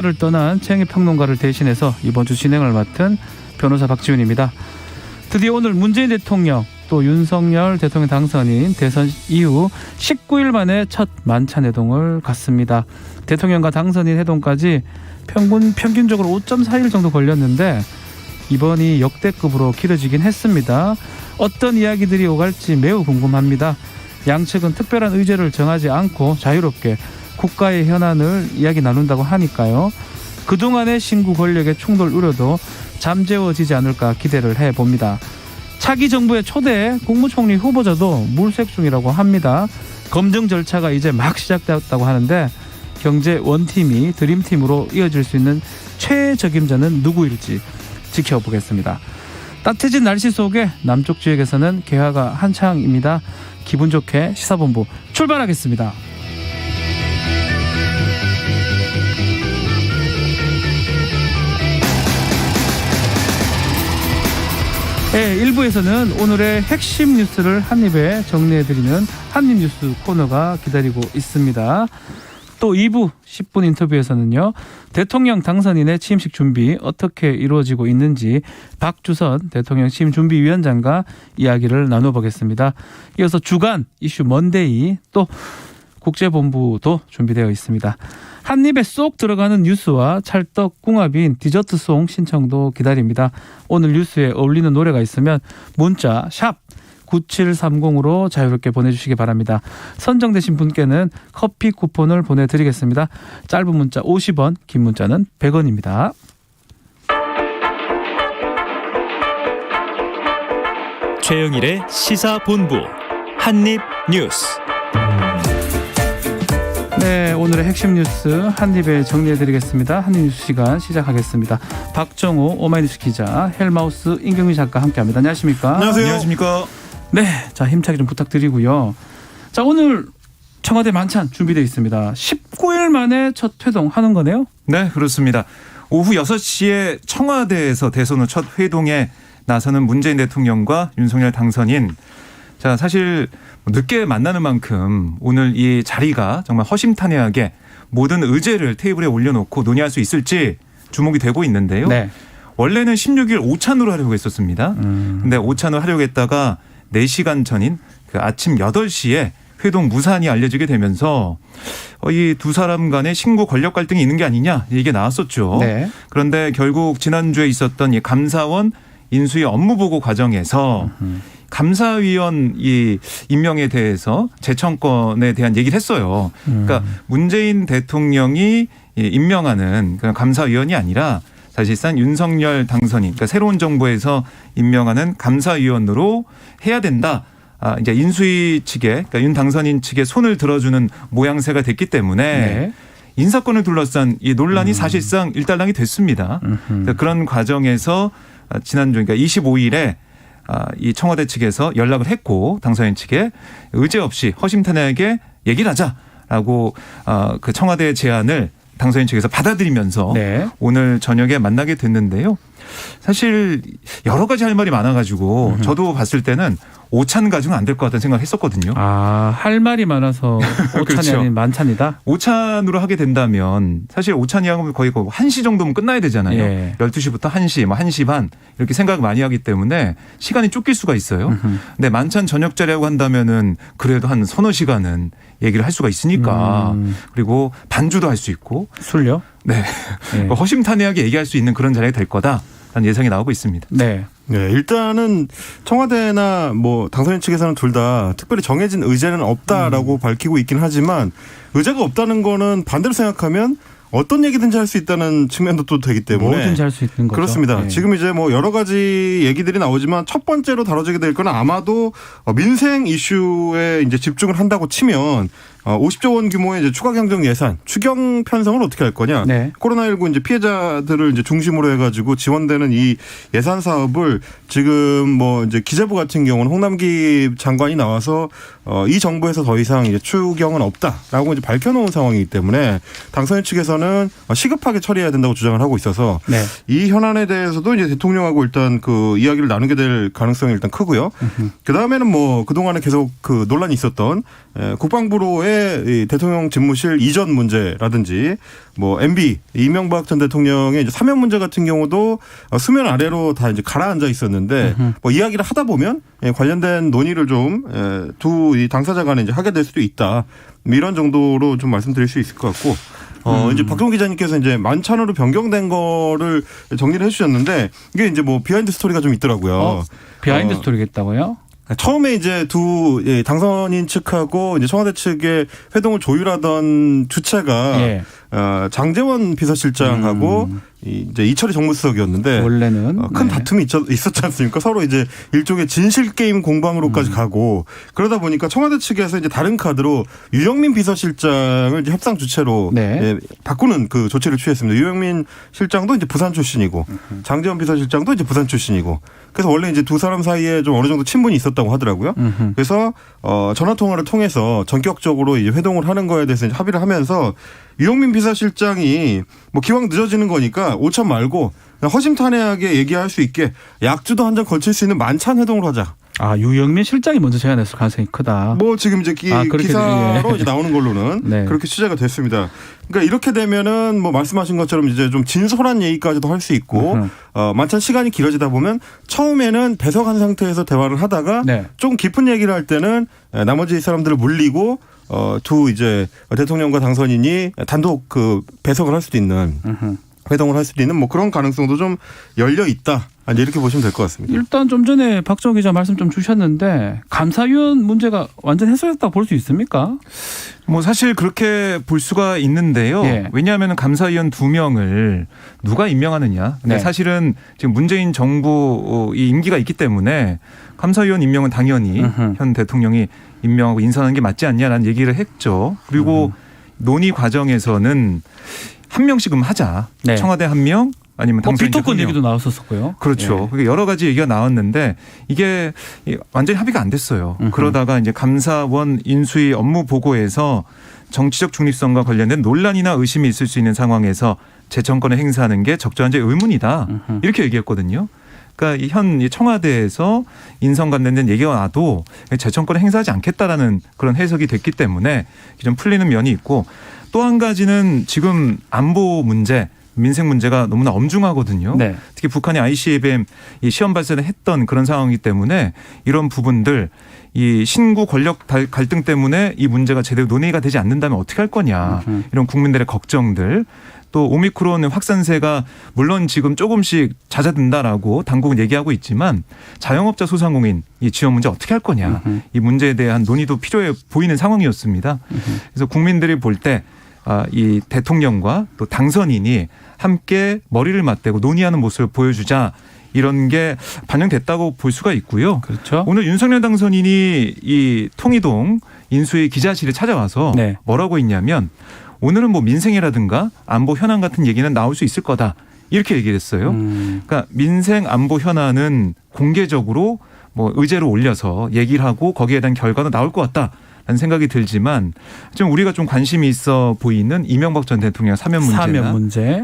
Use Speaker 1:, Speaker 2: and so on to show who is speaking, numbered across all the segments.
Speaker 1: 를 떠난 최영희 평론가를 대신해서 이번 주 진행을 맡은 변호사 박지훈입니다. 드디어 오늘 문재인 대통령 또 윤석열 대통령 당선인 대선 이후 19일 만에 첫 만찬 회동을 갖습니다. 대통령과 당선인 회동까지 평균적으로 5.4일 정도 걸렸는데 이번이 역대급으로 길어지긴 했습니다. 어떤 이야기들이 오갈지 매우 궁금합니다. 양측은 특별한 의제를 정하지 않고 자유롭게 국가의 현안을 이야기 나눈다고 하니까요. 그동안의 신구 권력의 충돌 우려도 잠재워지지 않을까 기대를 해봅니다. 차기 정부의 초대 국무총리 후보자도 물색 중이라고 합니다. 검증 절차가 이제 막 시작되었다고 하는데 경제 원팀이 드림팀으로 이어질 수 있는 최적임자는 누구일지 지켜보겠습니다. 따뜻해진 날씨 속에 남쪽 지역에서는 개화가 한창입니다. 기분 좋게 시사본부 출발하겠습니다. 네, 1부에서는 오늘의 핵심 뉴스를 한입에 정리해드리는 한입뉴스 코너가 기다리고 있습니다. 또 2부 10분 인터뷰에서는요. 대통령 당선인의 취임식 준비 어떻게 이루어지고 있는지 박주선 대통령 취임준비위원장과 이야기를 나눠보겠습니다. 이어서 주간 이슈 먼데이 또 국제본부도 준비되어 있습니다. 한 입에 쏙 들어가는 뉴스와 찰떡궁합인 디저트송 신청도 기다립니다. 오늘 뉴스에 어울리는 노래가 있으면 문자 샵 9730으로 자유롭게 보내주시기 바랍니다. 선정되신 분께는 커피 쿠폰을 보내드리겠습니다. 짧은 문자 50원, 긴 문자는 100원입니다.
Speaker 2: 최영일의 시사본부 한입뉴스.
Speaker 1: 네, 오늘의 핵심 뉴스 한입에 정리해드리겠습니다. 한입뉴스 시간 시작하겠습니다. 박정호 오마이뉴스 기자, 헬마우스 임경민 작가 함께합니다. 안녕하십니까?
Speaker 3: 안녕하세요. 안녕하십니까?
Speaker 1: 네, 자 힘차게 좀 부탁드리고요. 자, 오늘 청와대 만찬 준비되어 있습니다. 19일 만에 첫 회동하는 거네요?
Speaker 3: 네, 그렇습니다. 오후 6시에 청와대에서 대선 후 첫 회동에 나서는 문재인 대통령과 윤석열 당선인. 자, 사실 늦게 만나는 만큼 오늘 이 자리가 정말 허심탄회하게 모든 의제를 테이블에 올려놓고 논의할 수 있을지 주목이 되고 있는데요.
Speaker 1: 네.
Speaker 3: 원래는 16일 오찬으로 하려고 했었습니다. 근데 오찬을 하려고 했다가 4시간 전인 그 아침 8시에 회동 무산이 알려지게 되면서 이 두 사람 간의 신구 권력 갈등이 있는 게 아니냐 이게 나왔었죠.
Speaker 1: 네.
Speaker 3: 그런데 결국 지난주에 있었던 이 감사원 인수위 업무보고 과정에서 감사위원 이 임명에 대해서 재청권에 대한 얘기를 했어요. 그러니까 문재인 대통령이 임명하는 그런 감사위원이 아니라 사실상 윤석열 당선인, 그러니까 새로운 정부에서 임명하는 감사위원으로 해야 된다. 이제 인수위 측에, 그러니까 윤 당선인 측에 손을 들어주는 모양새가 됐기 때문에
Speaker 1: 네.
Speaker 3: 인사권을 둘러싼 이 논란이 사실상 일단락이 됐습니다. 그런 과정에서 지난주, 그러니까 25일에 이 청와대 측에서 연락을 했고 당선인 측에 의제 없이 허심탄회하게 얘기를 하자라고 그 청와대의 제안을 당선인 측에서 받아들이면서
Speaker 1: 네.
Speaker 3: 오늘 저녁에 만나게 됐는데요. 사실 여러 가지 할 말이 많아가지고 저도 봤을 때는 오찬 가지고는 안 될 것 같다는 생각을 했었거든요.
Speaker 1: 할 말이 많아서 오찬이
Speaker 3: 그렇죠.
Speaker 1: 아닌 만찬이다?
Speaker 3: 오찬으로 하게 된다면 사실 오찬이 하면 거의 1시 정도면 끝나야 되잖아요.
Speaker 1: 예.
Speaker 3: 12시부터 1시, 1시 반 이렇게 생각을 많이 하기 때문에 시간이 쫓길 수가 있어요. 근데 만찬 저녁 자리라고 한다면은 그래도 한 서너 시간은 얘기를 할 수가 있으니까 그리고 반주도 할 수 있고
Speaker 1: 술요?
Speaker 3: 네.
Speaker 1: 예.
Speaker 3: 허심탄회하게 얘기할 수 있는 그런 자리가 될 거다라는 예상이 나오고 있습니다.
Speaker 1: 네.
Speaker 4: 네, 일단은 청와대나 뭐 당선인 측에서는 둘 다 특별히 정해진 의제는 없다라고 밝히고 있긴 하지만 의제가 없다는 거는 반대로 생각하면 어떤 얘기든지 할 수 있다는 측면도 또 되기 때문에
Speaker 1: 뭐든지 할 수 있는 거죠.
Speaker 4: 그렇습니다.
Speaker 1: 네.
Speaker 4: 지금 이제 뭐 여러 가지 얘기들이 나오지만 첫 번째로 다뤄지게 될 건 아마도 민생 이슈에 이제 집중을 한다고 치면 50조 원 규모의 이제 추가 경정 예산, 추경 편성을 어떻게 할 거냐.
Speaker 1: 네.
Speaker 4: 코로나19 이제 피해자들을 이제 중심으로 해가지고 지원되는 이 예산 사업을 지금 뭐 이제 기재부 같은 경우는 홍남기 장관이 나와서 이 정부에서 더 이상 이제 추경은 없다라고 이제 밝혀놓은 상황이기 때문에 당선인 측에서는 시급하게 처리해야 된다고 주장을 하고 있어서
Speaker 1: 네.
Speaker 4: 이 현안에 대해서도 이제 대통령하고 일단 그 이야기를 나누게 될 가능성이 일단 크고요. 그 다음에는 뭐 그동안에 계속 그 논란이 있었던 국방부로의 과거의 이 대통령 집무실 이전 문제라든지 뭐 MB 이명박 전 대통령의 이제 사면 문제 같은 경우도 수면 아래로 다 이제 가라앉아 있었는데 뭐 이야기를 하다 보면 관련된 논의를 좀 두 이 당사자 간에 이제 하게 될 수도 있다. 이런 정도로 좀 말씀드릴 수 있을 것 같고. 이제 박종훈 기자님께서 이제 만찬으로 변경된 거를 정리를 해주셨는데 이게 이제 뭐 비하인드 스토리가 좀 있더라고요.
Speaker 1: 비하인드 스토리겠다고요?
Speaker 4: 처음에 이제 두 당선인 측하고 이제 청와대 측의 회동을 조율하던 주체가
Speaker 1: 예.
Speaker 4: 장제원 비서실장하고 이제 이철희 정무수석이었는데
Speaker 1: 원래는
Speaker 4: 큰
Speaker 1: 네.
Speaker 4: 다툼이 있었지 않습니까? 서로 이제 일종의 진실 게임 공방으로까지 가고 그러다 보니까 청와대 측에서 이제 다른 카드로 유영민 비서실장을 이제 협상 주체로
Speaker 1: 네.
Speaker 4: 바꾸는 그 조치를 취했습니다. 유영민 실장도 이제 부산 출신이고 장제원 비서실장도 이제 부산 출신이고 그래서 원래 이제 두 사람 사이에 좀 어느 정도 친분이 있었다고 하더라고요. 그래서 전화 통화를 통해서 전격적으로 이제 회동을 하는 거에 대해서 이제 합의를 하면서 유영민 비서실장이 뭐 기왕 늦어지는 거니까 오천 말고 그냥 허심탄회하게 얘기할 수 있게 약주도 한 잔 걸칠 수 있는 만찬 회동을 하자.
Speaker 1: 아, 유영민 실장이 먼저 제안했을 가능성이 크다.
Speaker 4: 뭐 지금 이제 기사로 이제 나오는 걸로는
Speaker 1: 네.
Speaker 4: 그렇게 취재가 됐습니다. 그러니까 이렇게 되면은 뭐 말씀하신 것처럼 이제 좀 진솔한 얘기까지도 할 수 있고 만찬 시간이 길어지다 보면 처음에는 배석한 상태에서 대화를 하다가
Speaker 1: 네.
Speaker 4: 조금 깊은 얘기를 할 때는 나머지 사람들을 물리고 두 이제 대통령과 당선인이 단독 그 배석을 할 수도 있는 회동을 할 수도 있는 뭐 그런 가능성도 좀 열려 있다. 이렇게 보시면 될 것 같습니다.
Speaker 1: 일단 좀 전에 박정호 기자 말씀 좀 주셨는데 감사위원 문제가 완전 해소됐다고 볼 수 있습니까?
Speaker 3: 뭐 사실 그렇게 볼 수가 있는데요.
Speaker 1: 예.
Speaker 3: 왜냐하면 감사위원 2명을 누가 임명하느냐. 근데
Speaker 1: 네.
Speaker 3: 사실은 지금 문재인 정부 이 임기가 있기 때문에 감사위원 임명은 당연히 현 대통령이 임명하고 인선하는 게 맞지 않냐라는 얘기를 했죠. 그리고 논의 과정에서는 한 명씩은 하자.
Speaker 1: 네.
Speaker 3: 청와대 한 명 아니면 당선인
Speaker 1: 비토권
Speaker 3: 한 명.
Speaker 1: 얘기도 나왔었고요.
Speaker 3: 그렇죠. 여러 가지 얘기가 나왔는데 이게 완전히 합의가 안 됐어요. 그러다가 이제 감사원 인수위 업무 보고에서 정치적 중립성과 관련된 논란이나 의심이 있을 수 있는 상황에서 재청권을 행사하는 게 적절한지 의문이다. 이렇게 얘기했거든요. 그러니까 현 청와대에서 인선 관련된 얘기가 나도 재청권을 행사하지 않겠다라는 그런 해석이 됐기 때문에 좀 풀리는 면이 있고 또 한 가지는 지금 안보 문제 민생 문제가 너무나 엄중하거든요.
Speaker 1: 네.
Speaker 3: 특히 북한이 ICBM 시험 발사를 했던 그런 상황이기 때문에 이런 부분들 이 신구 권력 갈등 때문에 이 문제가 제대로 논의가 되지 않는다면 어떻게 할 거냐. 이런 국민들의 걱정들. 또 오미크론 확산세가 물론 지금 조금씩 잦아든다라고 당국은 얘기하고 있지만 자영업자 소상공인 이 지원 문제 어떻게 할 거냐. 이 문제에 대한 논의도 필요해 보이는 상황이었습니다. 그래서 국민들이 볼 때 이 대통령과 또 당선인이 함께 머리를 맞대고 논의하는 모습을 보여주자 이런 게 반영됐다고 볼 수가 있고요.
Speaker 1: 그렇죠.
Speaker 3: 오늘 윤석열 당선인이 이 통이동 인수위 기자실에 찾아와서
Speaker 1: 네.
Speaker 3: 뭐라고 했냐면 오늘은 뭐 민생이라든가 안보 현안 같은 얘기는 나올 수 있을 거다. 이렇게 얘기를 했어요. 그러니까 민생 안보 현안은 공개적으로 뭐 의제로 올려서 얘기를 하고 거기에 대한 결과도 나올 것 같다. 라는 생각이 들지만 좀 우리가 좀 관심이 있어 보이는 이명박 전 대통령 사면 문제나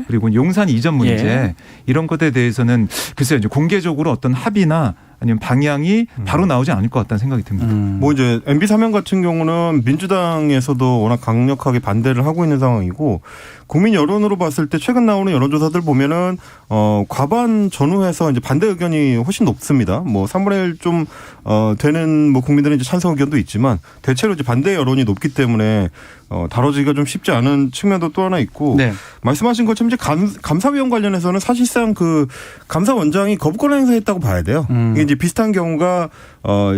Speaker 3: 그리고 용산 이전 문제 이런 것에 대해서는 글쎄요 이제 공개적으로 어떤 합의나 아니면 방향이 바로 나오지 않을 것 같다는 생각이 듭니다.
Speaker 4: 뭐 이제 MB 사면 같은 경우는 민주당에서도 워낙 강력하게 반대를 하고 있는 상황이고 국민 여론으로 봤을 때 최근 나오는 여론조사들 보면은 과반 전후해서 이제 반대 의견이 훨씬 높습니다. 뭐 3분의 1 좀 되는 뭐 국민들은 이제 찬성 의견도 있지만 대체로 이제 반대 여론이 높기 때문에 다뤄지기가 좀 쉽지 않은 측면도 또 하나 있고
Speaker 1: 네.
Speaker 4: 말씀하신 것처럼 이제 감사위원 관련해서는 사실상 그 감사원장이 거부권을 행사했다고 봐야 돼요. 이게 이제 비슷한 경우가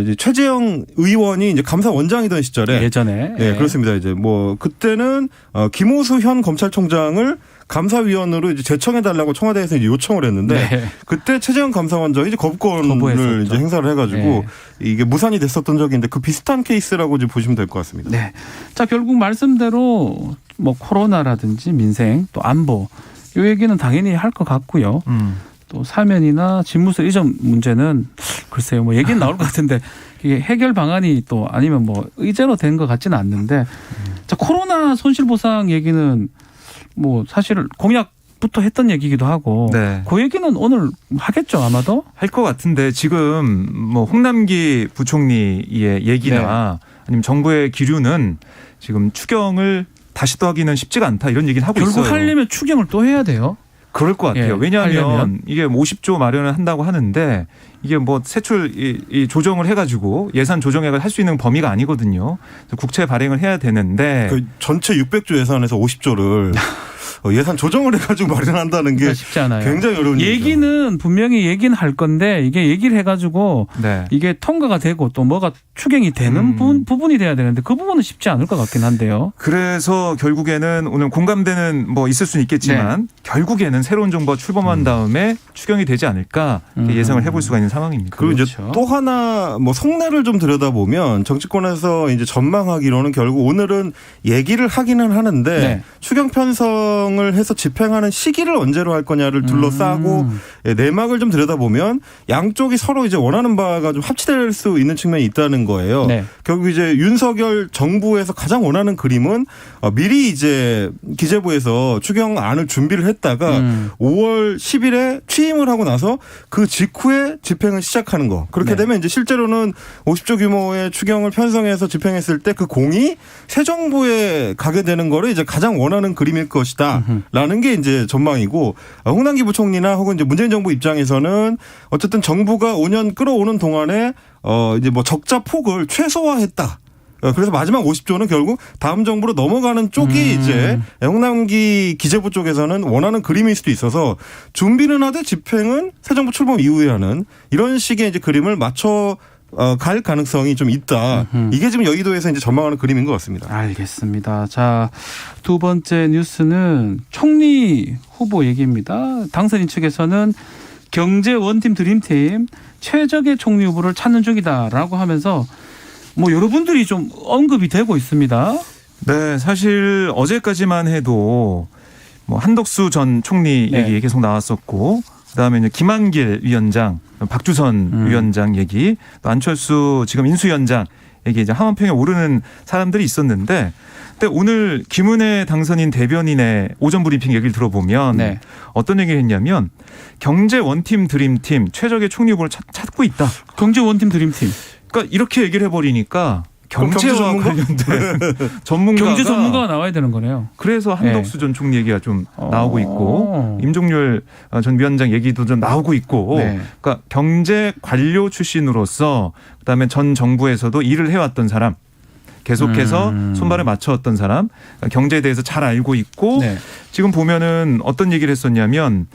Speaker 4: 이제 최재형 의원이 이제 감사원장이던 시절에
Speaker 1: 예전에
Speaker 4: 네, 그렇습니다. 이제 뭐 그때는 김호수 현 검찰총장을 감사위원으로 이제 제청해달라고 청와대에서 이제 요청을 했는데
Speaker 1: 네.
Speaker 4: 그때 최재형 감사원장이 이제 거부권을
Speaker 1: 거부했었죠.
Speaker 4: 이제 행사를 해가지고
Speaker 1: 네.
Speaker 4: 이게 무산이 됐었던 적이 있는데 그 비슷한 케이스라고 이제 보시면 될 것 같습니다.
Speaker 1: 네. 자, 결국 말씀대로 뭐 코로나라든지 민생 또 안보 이 얘기는 당연히 할 것 같고요. 또 사면이나 집무실 이전 문제는 글쎄요 뭐 얘기는 나올 것 같은데 이게 해결 방안이 또 아니면 뭐 의제로 된 것 같지는 않는데 자 코로나 손실보상 얘기는 뭐 사실 공약부터 했던 얘기기도 하고
Speaker 3: 네.
Speaker 1: 그 얘기는 오늘 하겠죠 아마도
Speaker 3: 할 것 같은데 지금 뭐 홍남기 부총리의 얘기나 아니면 정부의 기류는 지금 추경을 다시 또 하기는 쉽지가 않다 이런 얘기를 하고
Speaker 1: 결국
Speaker 3: 있어요.
Speaker 1: 하려면 추경을 또 해야 돼요.
Speaker 3: 그럴 것 같아요.
Speaker 1: 예,
Speaker 3: 왜냐하면
Speaker 1: 하려면.
Speaker 3: 이게 50조 마련을 한다고 하는데 이게 뭐 세출 이 조정을 해가지고 예산 조정액을 할 수 있는 범위가 아니거든요. 그래서 국채 발행을 해야 되는데
Speaker 4: 그 전체 600조 예산에서 50조를 예산 조정을 해가지고 마련한다는 게
Speaker 1: 쉽지 않아요.
Speaker 4: 굉장히 어려운 일이죠.
Speaker 1: 얘기는 분명히 얘기는 할 건데 이게 얘기를 해가지고
Speaker 3: 네.
Speaker 1: 이게 통과가 되고 또 뭐가 추경이 되는 부분이 돼야 되는데 그 부분은 쉽지 않을 것 같긴 한데요.
Speaker 3: 그래서 결국에는 오늘 공감대는 뭐 있을 수는 있겠지만 결국에는 새로운 정부가 출범한 다음에 추경이 되지 않을까 예상을 해볼 수가 있는 상황입니다.
Speaker 4: 그리고 이제
Speaker 1: 그렇죠.
Speaker 4: 또 하나 뭐 속내를 좀 들여다보면 정치권에서 이제 전망하기로는 결국 오늘은 얘기를 하기는 하는데
Speaker 1: 네.
Speaker 4: 추경 편성을 해서 집행하는 시기를 언제로 할 거냐를 둘러싸고 내막을 좀 들여다보면 양쪽이 서로 이제 원하는 바가 좀 합치될 수 있는 측면이 있다는 거예요.
Speaker 1: 네.
Speaker 4: 결국 이제 윤석열 정부에서 가장 원하는 그림은 미리 이제 기재부에서 추경안을 준비를 했다가 5월 10일에 취임을 하고 나서 그 직후에 집행을 시작하는 거. 그렇게
Speaker 1: 네.
Speaker 4: 되면 이제 실제로는 50조 규모의 추경을 편성해서 집행했을 때 그 공이 새 정부에 가게 되는 거를 이제 가장 원하는 그림일 것이다라는 게 이제 전망이고 홍남기 부총리나 혹은 이제 문재인 정부 입장에서는 어쨌든 정부가 5년 끌어오는 동안에 이제 뭐 적자 폭을 최소화했다. 그래서 마지막 50조는 결국 다음 정부로 넘어가는 쪽이 이제 홍남기 기재부 쪽에서는 원하는 그림일 수도 있어서 준비는 하되 집행은 새 정부 출범 이후에 하는 이런 식의 이제 그림을 맞춰 갈 가능성이 좀 있다. 이게 지금 여의도에서 이제 전망하는 그림인 것 같습니다.
Speaker 1: 알겠습니다. 자, 두 번째 뉴스는 총리 후보 얘기입니다. 당선인 측에서는 경제 원팀 드림팀 최적의 총리 후보를 찾는 중이다라고 하면서 뭐 여러분들이 좀 언급이 되고 있습니다.
Speaker 3: 네, 사실 어제까지만 해도 뭐 한덕수 전 총리
Speaker 1: 네.
Speaker 3: 얘기 계속 나왔었고, 그다음에 이제 김한길 위원장, 박주선 위원장 얘기, 또 안철수 지금 인수위원장 얘기 이제 하원평에 오르는 사람들이 있었는데, 근데 오늘 김은혜 당선인 대변인의 오전 브리핑 얘기를 들어보면
Speaker 1: 네.
Speaker 3: 어떤 얘기를 했냐면 경제 원팀 드림팀 최적의 총리 후보를 찾고 있다.
Speaker 1: 경제 원팀 드림팀.
Speaker 3: 그러니까 이렇게 얘기를 해버리니까
Speaker 4: 경제
Speaker 3: 경제와
Speaker 4: 전문가?
Speaker 3: 관련된 전문가가
Speaker 1: 경제 전문가가 나와야 되는 거네요.
Speaker 3: 그래서 한덕수 전 총리 얘기가 좀 나오고 있고 임종률 전 위원장 얘기도 좀 나오고 있고
Speaker 1: 네.
Speaker 3: 그러니까 경제 관료 출신으로서 그다음에 전 정부에서도 일을 해왔던 사람 계속해서 손발을 맞춰왔던 사람 경제에 대해서 잘 알고 있고
Speaker 1: 네.
Speaker 3: 지금 보면은 어떤 얘기를 했었냐면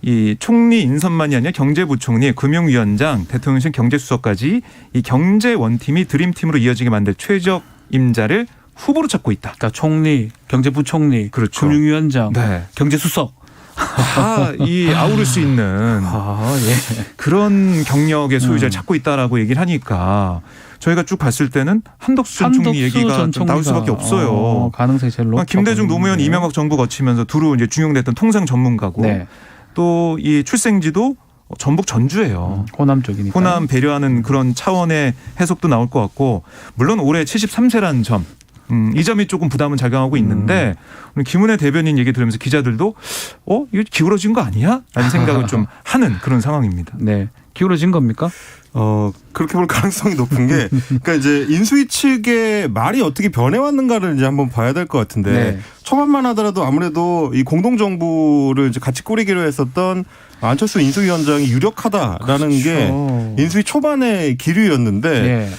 Speaker 3: 이 총리 인선만이 아니라 경제부총리, 금융위원장, 대통령실 경제수석까지 이 경제 원팀이 드림팀으로 이어지게 만들 최적 임자를 후보로 찾고 있다.
Speaker 1: 그러니까 총리, 경제부총리,
Speaker 3: 그렇죠.
Speaker 1: 금융위원장,
Speaker 3: 네.
Speaker 1: 경제수석.
Speaker 3: 다 이 아우를 수 있는
Speaker 1: 예.
Speaker 3: 그런 경력의 소유자를 찾고 있다라고 얘기를 하니까 저희가 쭉 봤을 때는 한덕수 전 총리 얘기가 좀 나올 수밖에 없어요.
Speaker 1: 가능성이 제일 높아.
Speaker 3: 김대중, 노무현, 이명박 정부 거치면서 두루 이제 중용됐던 통상 전문가고
Speaker 1: 네.
Speaker 3: 또 이 출생지도 전북 전주예요.
Speaker 1: 호남 쪽이니까.
Speaker 3: 호남 배려하는 그런 차원의 해석도 나올 것 같고 물론 올해 73세라는 점. 이 점이 조금 부담은 작용하고 있는데 오늘 김은혜 대변인 얘기 들으면서 기자들도 이거 기울어진 거 아니야? 라는 생각을 좀 하는 그런 상황입니다.
Speaker 1: 네. 기울어진 겁니까?
Speaker 4: 그렇게 볼 가능성이 높은 게, 그러니까 이제 인수위 측의 말이 어떻게 변해왔는가를 이제 한번 봐야 될 것 같은데,
Speaker 1: 네.
Speaker 4: 초반만 하더라도 아무래도 이 공동정부를 이제 같이 꾸리기로 했었던 안철수 인수위원장이 유력하다라는
Speaker 1: 그렇죠.
Speaker 4: 게 인수위 초반의 기류였는데,
Speaker 1: 네.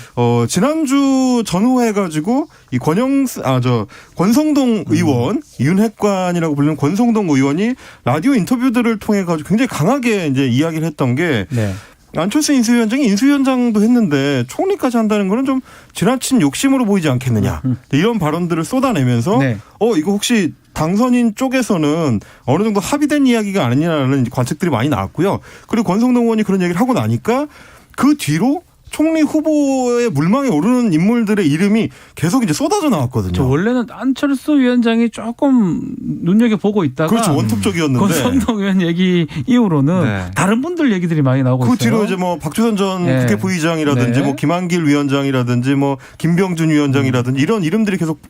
Speaker 4: 지난주 전후해가지고 이 권성동 의원, 윤핵관이라고 불리는 권성동 의원이 라디오 인터뷰들을 통해가지고 굉장히 강하게 이제 이야기를 했던 게,
Speaker 1: 네.
Speaker 4: 안철수 인수위원장이 인수위원장도 했는데 총리까지 한다는 거는 좀 지나친 욕심으로 보이지 않겠느냐. 이런 발언들을 쏟아내면서
Speaker 1: 네.
Speaker 4: 이거 혹시 당선인 쪽에서는 어느 정도 합의된 이야기가 아니냐라는 관측들이 많이 나왔고요. 그리고 권성동 의원이 그런 얘기를 하고 나니까 그 뒤로 총리 후보의 물망에 오르는 인물들의 이름이 계속 이제 쏟아져 나왔거든요.
Speaker 1: 원래는 안철수 위원장이 조금 눈여겨보고 있다가
Speaker 4: 그렇죠. 원톱적이었는데.
Speaker 1: 권성동 의원 얘기 이후로는
Speaker 3: 네.
Speaker 1: 다른 분들 얘기들이 많이 나오고
Speaker 4: 그
Speaker 1: 있어요.
Speaker 4: 뒤로 이제 뭐 박주선 전
Speaker 1: 네.
Speaker 4: 국회 부의장이라든지
Speaker 1: 네.
Speaker 4: 뭐 김한길 위원장이라든지 뭐 김병준 위원장이라든지 이런 이름들이 계속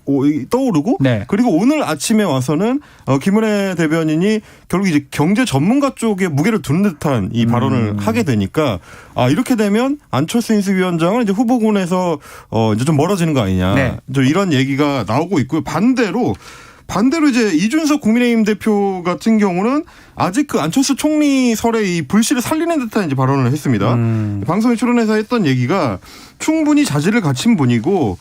Speaker 4: 떠오르고
Speaker 1: 네.
Speaker 4: 그리고 오늘 아침에 와서는 김은혜 대변인이 결국 이제 경제 전문가 쪽에 무게를 두는 듯한 이 발언을 하게 되니까 이렇게 되면 안철수 안철수 인수위원장은 이제 후보군에서 이제 좀 멀어지는 거 아니냐.
Speaker 1: 네.
Speaker 4: 좀 이런 얘기가 나오고 있고요. 반대로 이제 이준석 국민의힘 대표 같은 경우는 아직 그 안철수 총리 설의 이 불씨를 살리는 듯한 이제 발언을 했습니다. 방송에 출연해서 했던 얘기가 충분히 자질을 갖춘 분이고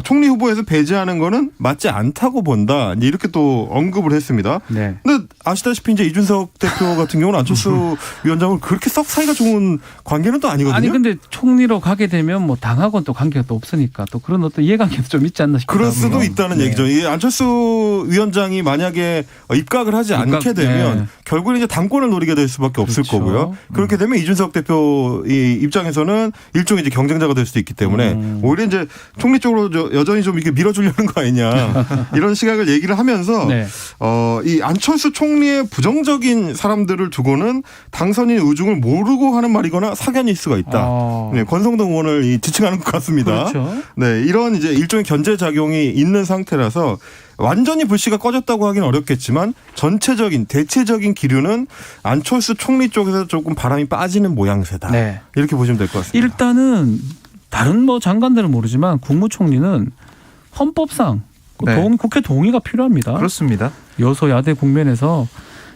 Speaker 4: 총리 후보에서 배제하는 거는 맞지 않다고 본다. 이제 이렇게 또 언급을 했습니다.
Speaker 1: 네.
Speaker 4: 근데 아시다시피 이제 이준석 대표 같은 경우는 안철수 위원장은 그렇게 썩 사이가 좋은 관계는 또 아니거든요.
Speaker 1: 아니 근데 총리로 가게 되면 뭐 당하고는 또 관계가 또 없으니까 또 그런 어떤 이해관계도 좀 있지 않나 싶어요.
Speaker 4: 그럴 수도 있다는
Speaker 1: 네.
Speaker 4: 얘기죠. 이 안철수 위원장이 만약에 입각을 하지 않게 되면
Speaker 1: 네.
Speaker 4: 결국은 이제 당권을 노리게 될 수밖에 없을
Speaker 1: 그렇죠.
Speaker 4: 거고요. 그렇게 되면 이준석 대표 이 입장에서는 일종의 이제 경쟁자가 될 수도 있기 때문에 오히려 이제 총리 쪽으로 여전히 좀 이렇게 밀어주려는 거 아니냐 이런 시각을 얘기를 하면서
Speaker 1: 네.
Speaker 4: 이 안철수 총리의 부정적인 사람들을 두고는 당선인 의중을 모르고 하는 말이거나 사견일 수가 있다. 네, 권성동 의원을 지칭하는 것 같습니다.
Speaker 1: 그렇죠.
Speaker 4: 네, 이런 이제 일종의 견제 작용이 있는 상태라서 완전히 불씨가 꺼졌다고 하긴 어렵겠지만 전체적인 대체적인 기류는 안철수 총리 쪽에서 조금 바람이 빠지는 모양새다.
Speaker 1: 네.
Speaker 4: 이렇게 보시면 될 것 같습니다.
Speaker 1: 일단은 다른 뭐 장관들은 모르지만 국무총리는 헌법상
Speaker 3: 네.
Speaker 1: 국회 동의가 필요합니다.
Speaker 3: 그렇습니다.
Speaker 1: 여소야대 국면에서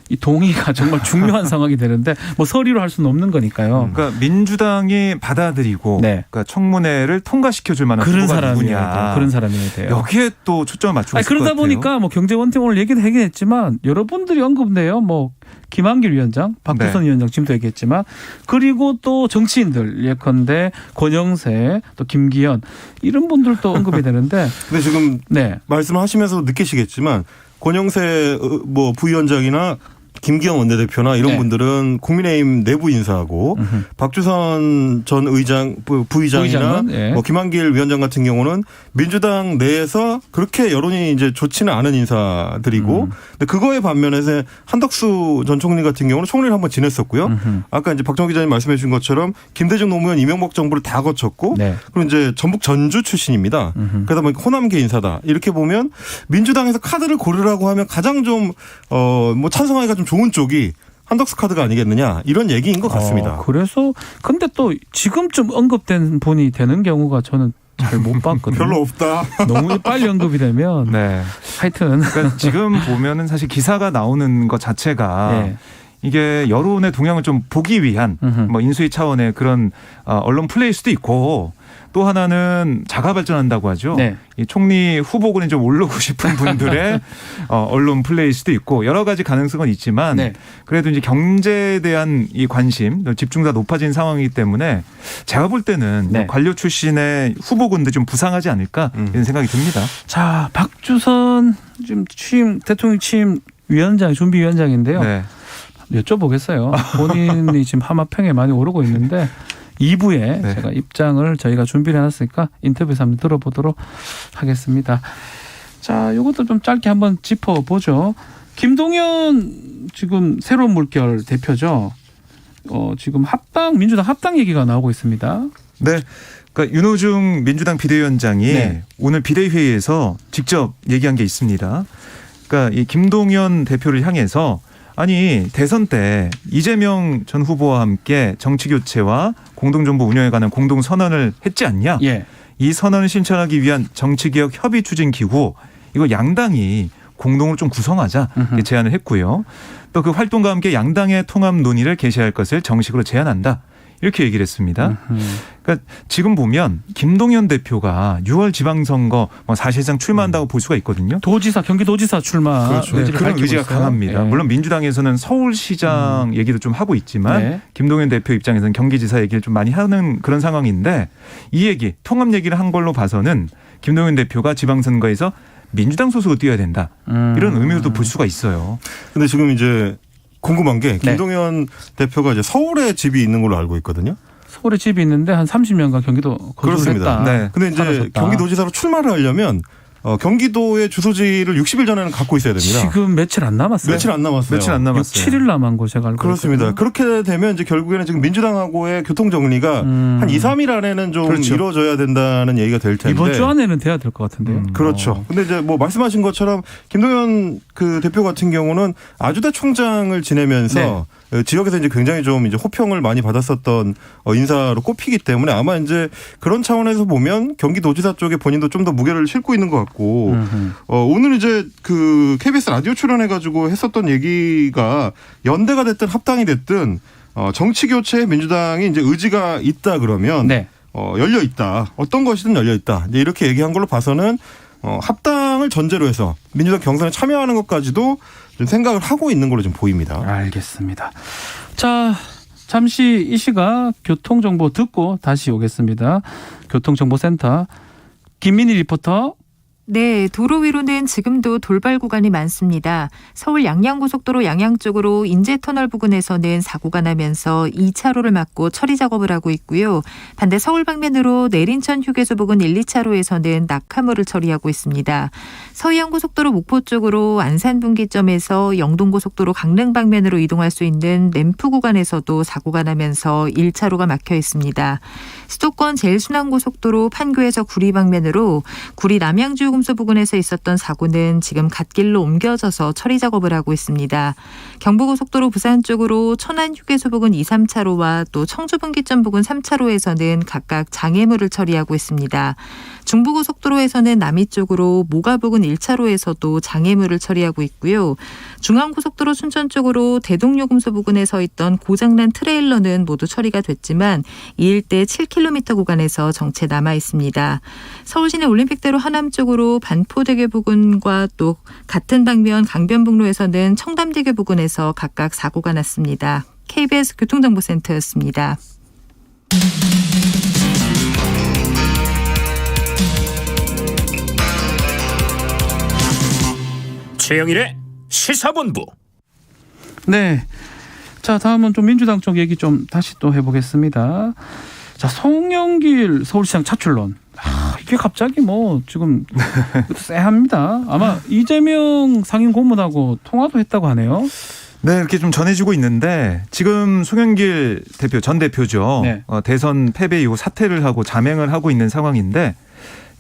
Speaker 1: 이 동의가 정말 중요한 상황이 되는데 뭐 서리로 할 수는 없는 거니까요.
Speaker 3: 그러니까 민주당이 받아들이고
Speaker 1: 네.
Speaker 3: 그러니까 청문회를 통과시켜줄 만한
Speaker 1: 그런
Speaker 3: 후보가
Speaker 1: 사람이어야 돼요.
Speaker 3: 누구냐.
Speaker 1: 그런 사람이어야 돼요.
Speaker 3: 여기에 또 초점을 맞추고
Speaker 1: 아니,
Speaker 3: 있을 것
Speaker 1: 그러다
Speaker 3: 같아요.
Speaker 1: 보니까 뭐 경제 원팀 오늘 얘기도 하긴 했지만 여러분들이 언급돼요. 뭐 김한길 위원장, 박주선
Speaker 3: 네.
Speaker 1: 위원장 지금도 얘기했지만 그리고 또 정치인들 예컨대 권영세 또 김기현 이런 분들도 언급이 되는데
Speaker 4: 근데 지금
Speaker 1: 네.
Speaker 4: 말씀하시면서 느끼시겠지만 권영세 뭐 부위원장이나 김기현 원내대표나 이런
Speaker 1: 네.
Speaker 4: 분들은 국민의힘 내부 인사하고 박주선 전 의장 부의장이나
Speaker 1: 부의장은, 예.
Speaker 4: 뭐 김한길 위원장 같은 경우는 민주당 내에서 그렇게 여론이 이제 좋지는 않은 인사들이고 근데 그거에 반면에서 한덕수 전 총리 같은 경우는 총리를 한번 지냈었고요. 아까 이제 박정희 기자님 말씀해 주신 것처럼 김대중 노무현 이명박 정부를 다 거쳤고
Speaker 1: 네.
Speaker 4: 그리고 이제 전북 전주 출신입니다. 그러다 보니까 호남계 인사다. 이렇게 보면 민주당에서 카드를 고르라고 하면 가장 좀 뭐 찬성하기가 좀 좋은 쪽이 한덕수 카드가 아니겠느냐 이런 얘기인 것 같습니다.
Speaker 1: 그래서 근데 또 지금쯤 언급된 분이 되는 경우가 저는 잘 못 봤거든요.
Speaker 4: 별로 없다.
Speaker 1: 너무 빨리 언급이 되면
Speaker 3: 네.
Speaker 1: 하여튼
Speaker 3: 그러니까 지금 보면은 사실 기사가 나오는 것 자체가
Speaker 1: 네.
Speaker 3: 이게 여론의 동향을 좀 보기 위한 뭐 인수위 차원의 그런 언론 플레이일 수도 있고 또 하나는 자가 발전한다고 하죠.
Speaker 1: 네.
Speaker 3: 이 총리 후보군에 좀 오르고 싶은 분들의 언론 플레이일 수도 있고 여러 가지 가능성은 있지만
Speaker 1: 네.
Speaker 3: 그래도 이제 경제에 대한 이 관심, 집중도가 높아진 상황이기 때문에 제가 볼 때는
Speaker 1: 네.
Speaker 3: 관료 출신의 후보군들 좀 부상하지 않을까 이런 생각이 듭니다.
Speaker 1: 자 박주선 지금 대통령 취임 위원장 준비위원장인데요.
Speaker 3: 네.
Speaker 1: 여쭤보겠어요. 본인이 지금 하마평에 많이 오르고 있는데 2부에
Speaker 3: 네.
Speaker 1: 제가 입장을 저희가 준비를 해놨으니까 인터뷰에서 한번 들어보도록 하겠습니다. 자, 이것도 좀 짧게 한번 짚어보죠. 김동연 지금 새로운 물결 대표죠. 지금 민주당 합당 얘기가 나오고 있습니다.
Speaker 3: 네. 그러니까 윤호중 민주당 비대위원장이
Speaker 1: 네.
Speaker 3: 오늘 비대위회의에서 직접 얘기한 게 있습니다. 그러니까 이 김동연 대표를 향해서 아니 대선 때 이재명 전 후보와 함께 정치 교체와 공동정부 운영에 관한 공동 선언을 했지 않냐?
Speaker 1: 예.
Speaker 3: 이 선언을 실천하기 위한 정치개혁 협의 추진 기구 이거 양당이 공동으로 좀 구성하자 제안을 했고요. 또 그 활동과 함께 양당의 통합 논의를 개시할 것을 정식으로 제안한다. 이렇게 얘기를 했습니다. 그러니까 지금 보면 김동연 대표가 6월 지방선거 사실상 출마한다고 볼 수가 있거든요.
Speaker 1: 경기도지사 출마
Speaker 3: 그렇죠.
Speaker 1: 의지를
Speaker 3: 그런
Speaker 1: 밝히고
Speaker 3: 의지가
Speaker 1: 있어요.
Speaker 3: 강합니다.
Speaker 1: 예.
Speaker 3: 물론 민주당에서는 서울시장 얘기도 좀 하고 있지만
Speaker 1: 네.
Speaker 3: 김동연 대표 입장에서는 경기지사 얘기를 좀 많이 하는 그런 상황인데 이 얘기 통합 얘기를 한 걸로 봐서는 김동연 대표가 지방선거에서 민주당 소속으로 뛰어야 된다. 이런 의미로도 볼 수가 있어요.
Speaker 4: 근데 지금 이제 궁금한 게
Speaker 1: 네.
Speaker 4: 김동연 대표가 이제 서울에 집이 있는 걸로 알고 있거든요.
Speaker 1: 서울에 집이 있는데 한 30년간 경기도 거주를
Speaker 4: 그렇습니다.
Speaker 1: 했다.
Speaker 3: 네.
Speaker 4: 근데 이제
Speaker 1: 살았었다.
Speaker 4: 경기도지사로 출마를 하려면 경기도의 주소지를 60일 전에는 갖고 있어야 됩니다.
Speaker 1: 지금 며칠 안 남았어요.
Speaker 4: 며칠 안 남았어요.
Speaker 3: 며칠 안 남았어요.
Speaker 1: 7일 남은 거 제가 알고
Speaker 4: 그렇습니다.
Speaker 1: 있거든요.
Speaker 4: 그렇게 되면 이제 결국에는 지금 민주당하고의 교통 정리가 한 2, 3일 안에는 좀
Speaker 3: 그렇죠.
Speaker 4: 이루어져야 된다는 얘기가 될 텐데.
Speaker 1: 이번 주 안에는 돼야 될 것 같은데요.
Speaker 4: 그렇죠. 근데 이제 뭐 말씀하신 것처럼 김동연 그 대표 같은 경우는 아주대 총장을 지내면서 지역에서 이제 굉장히 좀 이제 호평을 많이 받았었던 인사로 꼽히기 때문에 아마 이제 그런 차원에서 보면 경기도지사 쪽에 본인도 좀 더 무게를 싣고 있는 것 같고 오늘 이제 그 KBS 라디오 출연해가지고 했었던 얘기가 연대가 됐든 합당이 됐든 정치 교체에 민주당이 이제 의지가 있다 그러면
Speaker 1: 네.
Speaker 4: 열려 있다. 어떤 것이든 열려 있다. 이제 이렇게 얘기한 걸로 봐서는 합당을 전제로 해서 민주당 경선에 참여하는 것까지도 좀 생각을 하고 있는 걸로 좀 보입니다.
Speaker 1: 알겠습니다. 자, 잠시 이 시각 교통정보 듣고 다시 오겠습니다. 교통정보센터 김민희 리포터.
Speaker 5: 네, 도로 위로는 지금도 돌발 구간이 많습니다. 서울 양양고속도로 양양 쪽으로 인제터널 부근에서는 사고가 나면서 2차로를 막고 처리 작업을 하고 있고요. 반대 서울 방면으로 내린천 휴게소 부근 1, 2차로에서는 낙하물을 처리하고 있습니다. 서해안고속도로 목포 쪽으로 안산 분기점에서 영동고속도로 강릉 방면으로 이동할 수 있는 램프 구간에서도 사고가 나면서 1차로가 막혀 있습니다. 수도권 제일순환고속도로 판교에서 구리 방면으로 구리 남양주요금소 부근에서 있었던 사고는 지금 갓길로 옮겨져서 처리 작업을 하고 있습니다. 경부고속도로 부산 쪽으로 천안휴게소 부근 2, 3차로와 또 청주분기점 부근 3차로에서는 각각 장애물을 처리하고 있습니다. 중부고속도로에서는 남이 쪽으로 모가 부근 1차로에서도 장애물을 처리하고 있고요. 중앙고속도로 춘천 쪽으로 대동요금소 부근에 서 있던 고장난 트레일러는 모두 처리가 됐지만 이 일대 7km 구간에서 정체 남아 있습니다. 서울시내 올림픽대로 하남 쪽으로 반포대교 부근과 또 같은 방면 강변북로에서는 청담대교 부근에서 각각 사고가 났습니다. KBS 교통정보센터였습니다.
Speaker 2: 최영일의 시사본부.
Speaker 1: 네. 자, 다음은 좀 민주당 쪽 얘기 좀 다시 또 해보겠습니다. 자, 송영길 서울시장 차출론. 이게 갑자기 뭐 지금 쎄합니다. 아마 이재명 상임 고문하고 통화도 했다고 하네요.
Speaker 3: 네, 이렇게 좀 전해지고 있는데 지금 송영길 대표 전 대표죠.
Speaker 1: 네.
Speaker 3: 대선 패배 이후 사퇴를 하고 자맹을 하고 있는 상황인데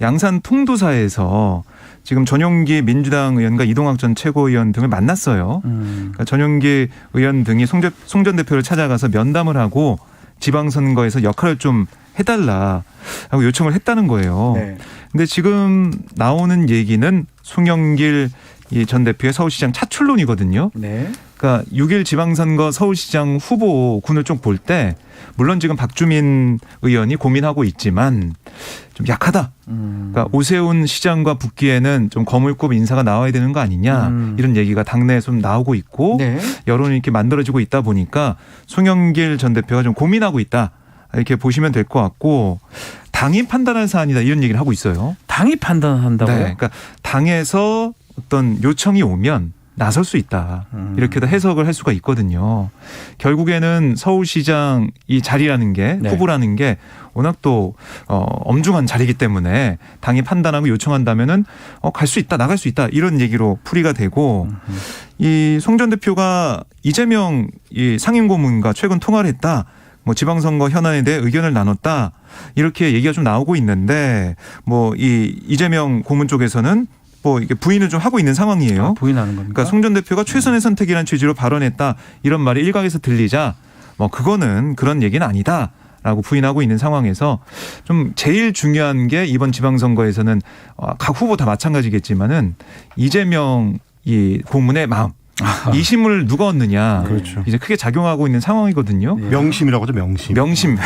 Speaker 3: 양산 통도사에서 지금 전용기 민주당 의원과 이동학 전 최고위원 등을 만났어요. 그러니까 전용기 의원 등이 송 전 대표를 찾아가서 면담을 하고 지방선거에서 역할을 좀 해달라 하고 요청을 했다는 거예요.
Speaker 1: 네.
Speaker 3: 근데 지금 나오는 얘기는 송영길 전 대표의 서울시장 차출론이거든요.
Speaker 1: 네.
Speaker 3: 그러니까 6일 지방선거 서울시장 후보군을 좀 볼 때 물론 지금 박주민 의원이 고민하고 있지만 좀 약하다. 그러니까 오세훈 시장과 붙기에는 좀 거물급 인사가 나와야 되는 거 아니냐 이런 얘기가 당내에 좀 나오고 있고
Speaker 1: 네.
Speaker 3: 여론이 이렇게 만들어지고 있다 보니까 송영길 전 대표가 좀 고민하고 있다. 이렇게 보시면 될 것 같고 당이 판단할 사안이다 이런 얘기를 하고 있어요.
Speaker 1: 당이 판단한다고요?
Speaker 3: 네, 그러니까 당에서 어떤 요청이 오면 나설 수 있다. 이렇게도 해석을 할 수가 있거든요. 결국에는 서울시장 이 자리라는 게
Speaker 1: 네.
Speaker 3: 후보라는 게 워낙 또 엄중한 자리이기 때문에 당이 판단하고 요청한다면은 갈 수 있다, 나갈 수 있다 이런 얘기로 풀이가 되고 이 송 전 대표가 이재명 이 상임고문과 최근 통화를 했다. 뭐 지방선거 현안에 대해 의견을 나눴다. 이렇게 얘기가 좀 나오고 있는데 뭐 이 이재명 고문 쪽에서는 뭐 이게 부인을 좀 하고 있는 상황이에요.
Speaker 1: 아, 부인하는 겁니까?
Speaker 3: 그러니까 송 전 대표가 최선의 선택이라는 취지로 발언했다. 이런 말이 일각에서 들리자 뭐 그거는 그런 얘기는 아니다라고 부인하고 있는 상황에서 좀 제일 중요한 게 이번 지방선거에서는 각 후보 다 마찬가지겠지만은 이재명 이 고문의 마음. 이 힘을 누가 얻느냐.
Speaker 4: 그렇죠.
Speaker 3: 이제 크게 작용하고 있는 상황이거든요.
Speaker 1: 네.
Speaker 4: 명심이라고 하죠, 명심.
Speaker 3: 명심.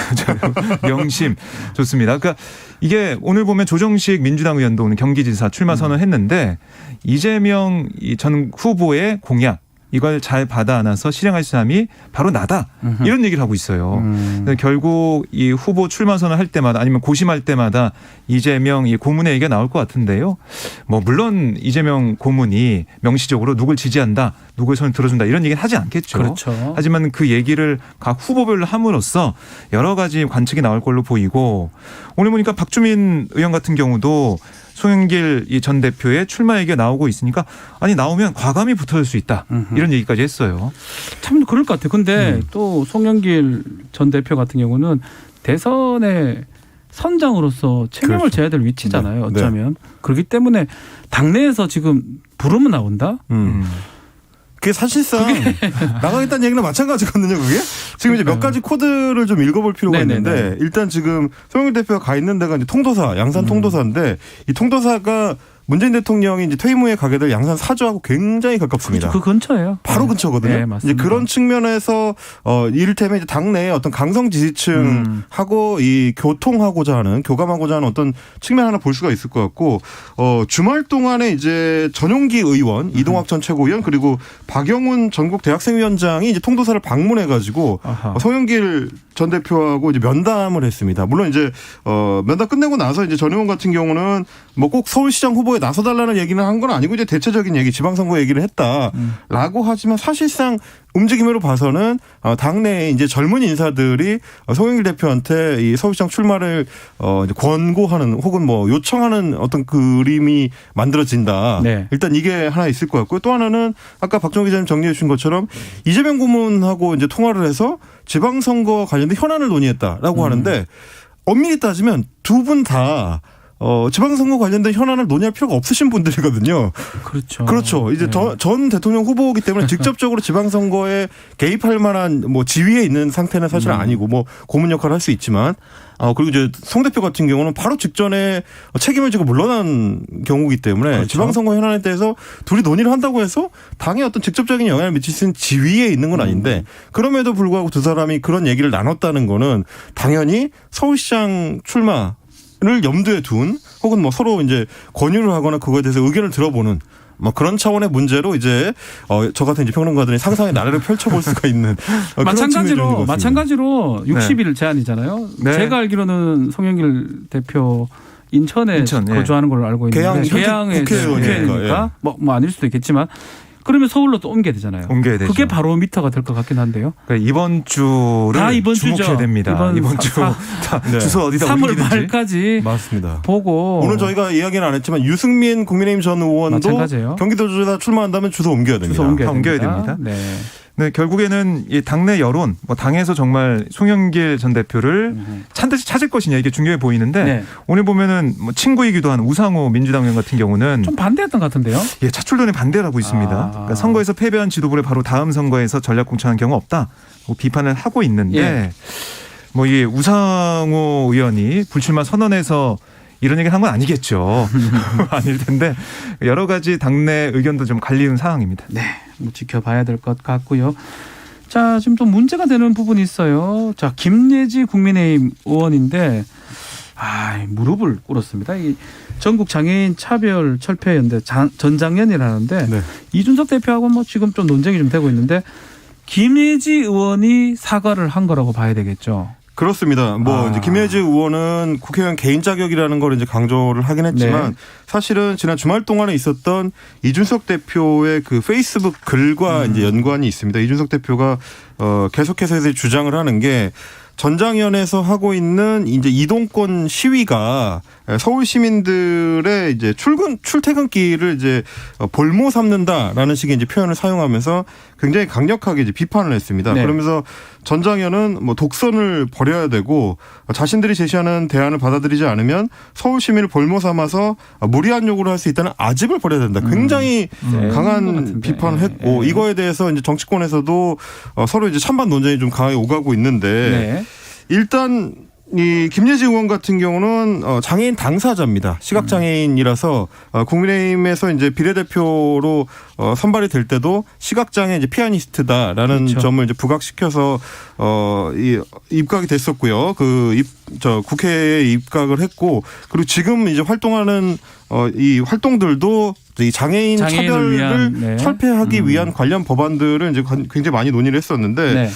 Speaker 3: 명심. 좋습니다. 그러니까 이게 오늘 보면 조정식 민주당 의원도 오늘 경기지사 출마 선언했는데 이재명 전 후보의 공약 이걸 잘 받아 안아서 실행할 사람이 바로 나다. 이런 얘기를 하고 있어요. 결국 이 후보 출마 선언할 때마다 아니면 고심할 때마다 이재명 이 고문의 얘기가 나올 것 같은데요. 뭐 물론 이재명 고문이 명시적으로 누굴 지지한다, 누굴 손을 들어준다 이런 얘기는 하지 않겠죠.
Speaker 1: 그렇죠.
Speaker 3: 하지만 그 얘기를 각 후보별로 함으로써 여러 가지 관측이 나올 걸로 보이고 오늘 보니까 박주민 의원 같은 경우도 송영길 이 전 대표의 출마 얘기가 나오고 있으니까 아니 나오면 과감히 붙어줄 수 있다 이런 얘기까지 했어요.
Speaker 1: 참 그럴 것 같아요. 근데 또 송영길 전 대표 같은 경우는 대선의 선장으로서 책임을
Speaker 4: 그렇죠.
Speaker 1: 져야 될 위치잖아요.
Speaker 4: 네.
Speaker 1: 어쩌면. 그렇기 때문에 당내에서 지금 부르면 나온다?
Speaker 4: 그게 사실상 나가겠다는 얘기는 마찬가지거든요. 그게 지금 이제 몇 가지 코드를 좀 읽어볼 필요가
Speaker 1: 네네네.
Speaker 4: 있는데 일단 지금 송영길 대표가 가 있는 데가 이제 통도사, 양산 통도사인데 이 통도사가 문재인 대통령이 이제 퇴임 후에 가게 될 양산 사저하고 굉장히 가깝습니다.
Speaker 1: 그 근처예요.
Speaker 4: 바로 근처거든요.
Speaker 1: 네,
Speaker 4: 이제
Speaker 1: 맞습니다.
Speaker 4: 그런 측면에서 이를테면 이제 당내에 어떤 강성 지지층하고 이 교통하고자 하는 교감하고자 하는 어떤 측면 하나 볼 수가 있을 것 같고 주말 동안에 이제 전용기 의원 이동학 전 최고위원 그리고 박영훈 전국 대학생위원장이 이제 통도사를 방문해 가지고
Speaker 1: 아하.
Speaker 4: 송영길 전 대표하고 이제 면담을 했습니다. 물론 이제 면담 끝내고 나서 이제 전 의원 같은 경우는 뭐 꼭 서울시장 후보에 나서달라는 얘기는 한 건 아니고 이제 대체적인 얘기 지방선거 얘기를 했다라고 하지만 사실상 움직임으로 봐서는 당내에 이제 젊은 인사들이 송영길 대표한테 이 서울시장 출마를 이제 권고하는 혹은 뭐 요청하는 어떤 그림이 만들어진다.
Speaker 1: 네.
Speaker 4: 일단 이게 하나 있을 것 같고요. 또 하나는 아까 박정희 기자님 정리해 주신 것처럼 이재명 고문하고 이제 통화를 해서 지방선거 관련된 현안을 논의했다라고 하는데 엄밀히 따지면 두 분 다 지방선거 관련된 현안을 논의할 필요가 없으신 분들이거든요.
Speaker 1: 그렇죠.
Speaker 4: 그렇죠. 이제
Speaker 1: 네.
Speaker 4: 전 대통령 후보이기 때문에 직접적으로 지방선거에 개입할 만한 뭐 지위에 있는 상태는 사실 아니고 뭐 고문 역할을 할 수 있지만 그리고 이제 송 대표 같은 경우는 바로 직전에 책임을 지고 물러난 경우이기 때문에
Speaker 1: 그렇죠.
Speaker 4: 지방선거 현안에 대해서 둘이 논의를 한다고 해서 당에 어떤 직접적인 영향을 미칠 수 있는 지위에 있는 건 아닌데 그럼에도 불구하고 두 사람이 그런 얘기를 나눴다는 거는 당연히 서울시장 출마 를 염두에 둔 혹은 뭐 서로 이제 권유를 하거나 그거에 대해서 의견을 들어보는 뭐 그런 차원의 문제로 이제 저 같은 이제 평론가들이 상상의 나래를 펼쳐볼 수가 있는 그런 측면이 있는 것 같습니다.
Speaker 1: 마찬가지로 60일 제한이잖아요.
Speaker 3: 네.
Speaker 1: 제가 알기로는 송영길 대표 인천에
Speaker 3: 인천, 예.
Speaker 1: 거주하는 걸로 알고 있는데
Speaker 4: 계양의
Speaker 1: 국회의원이니까 뭐 아닐 수도 있겠지만 그러면 서울로 또 옮겨야 되잖아요.
Speaker 3: 옮겨야 되죠.
Speaker 1: 그게 바로 미터가 될 것 같긴 한데요.
Speaker 3: 그러니까 이번 주를
Speaker 1: 다 이번
Speaker 3: 주목해야
Speaker 1: 주죠.
Speaker 3: 됩니다. 이번 주
Speaker 4: 네.
Speaker 3: 주소 어디다
Speaker 1: 3월
Speaker 3: 옮기든지.
Speaker 1: 말까지
Speaker 4: 맞습니다.
Speaker 1: 보고
Speaker 4: 오늘 저희가 이야기는 안 했지만 유승민 국민의힘 전 의원도
Speaker 1: 마찬가지예요.
Speaker 4: 경기도지사 출마한다면 주소 옮겨야 됩니다.
Speaker 1: 주소 옮겨야
Speaker 3: 옮겨야
Speaker 1: 됩니다.
Speaker 3: 됩니다.
Speaker 1: 네.
Speaker 3: 네, 결국에는 이 당내 여론, 뭐 당에서 정말 송영길 전 대표를 찬듯이 찾을 것이냐 이게 중요해 보이는데
Speaker 1: 네.
Speaker 3: 오늘 보면은 뭐 친구이기도 한 우상호 민주당 의원 같은 경우는
Speaker 1: 좀 반대했던 것 같은데요.
Speaker 3: 예, 차출론에 반대를 하고 있습니다.
Speaker 1: 아.
Speaker 3: 그러니까 선거에서 패배한 지도부를 바로 다음 선거에서 전략 공천한 경우 없다. 뭐 비판을 하고 있는데
Speaker 1: 예.
Speaker 3: 뭐 이 우상호 의원이 불출마 선언에서 이런 얘기를 한 건 아니겠죠. 아닐 텐데 여러 가지 당내 의견도 좀 갈리는 상황입니다.
Speaker 1: 네, 뭐 지켜봐야 될 것 같고요. 자, 지금 좀 문제가 되는 부분이 있어요. 자, 김예지 국민의힘 의원인데, 무릎을 꿇었습니다. 이 전국 장애인 차별 철폐연대 전장연이라는데
Speaker 4: 네.
Speaker 1: 이준석 대표하고 뭐 지금 좀 논쟁이 좀 되고 있는데 김예지 의원이 사과를 한 거라고 봐야 되겠죠.
Speaker 4: 그렇습니다. 뭐 이제 김혜지 의원은 국회의원 개인 자격이라는 걸 이제 강조를 하긴 했지만
Speaker 1: 네.
Speaker 4: 사실은 지난 주말 동안에 있었던 이준석 대표의 그 페이스북 글과 이제 연관이 있습니다. 이준석 대표가 계속해서 주장을 하는 게 전장연에서 하고 있는 이제 이동권 시위가 서울 시민들의 이제 출퇴근길을 이제 볼모 삼는다라는 식의 이제 표현을 사용하면서 굉장히 강력하게 이제 비판을 했습니다.
Speaker 1: 네.
Speaker 4: 그러면서 전장연은 뭐 독선을 벌여야 되고 자신들이 제시하는 대안을 받아들이지 않으면 서울 시민을 볼모 삼아서 무리한 요구를 할 수 있다는 아집을 벌여야 된다. 굉장히
Speaker 1: 네.
Speaker 4: 강한
Speaker 1: 그런 것 같은데.
Speaker 4: 비판을 했고
Speaker 1: 네.
Speaker 4: 이거에 대해서 이제 정치권에서도 서로 이제 찬반 논쟁이 좀 강하게 오가고 있는데
Speaker 1: 네.
Speaker 4: 일단 이 김예지 의원 같은 경우는 장애인 당사자입니다. 시각장애인이라서 국민의힘에서 이제 비례대표로 선발이 될 때도 시각장애 이제 피아니스트다라는
Speaker 1: 그렇죠.
Speaker 4: 점을 이제 부각시켜서 입각이 됐었고요. 국회에 입각을 했고 그리고 지금 이제 활동하는 이 활동들도 이 장애인
Speaker 1: 장애인을
Speaker 4: 차별을
Speaker 1: 위한, 네.
Speaker 4: 철폐하기 위한 관련 법안들을 이제 굉장히 많이 논의를 했었는데.
Speaker 1: 네.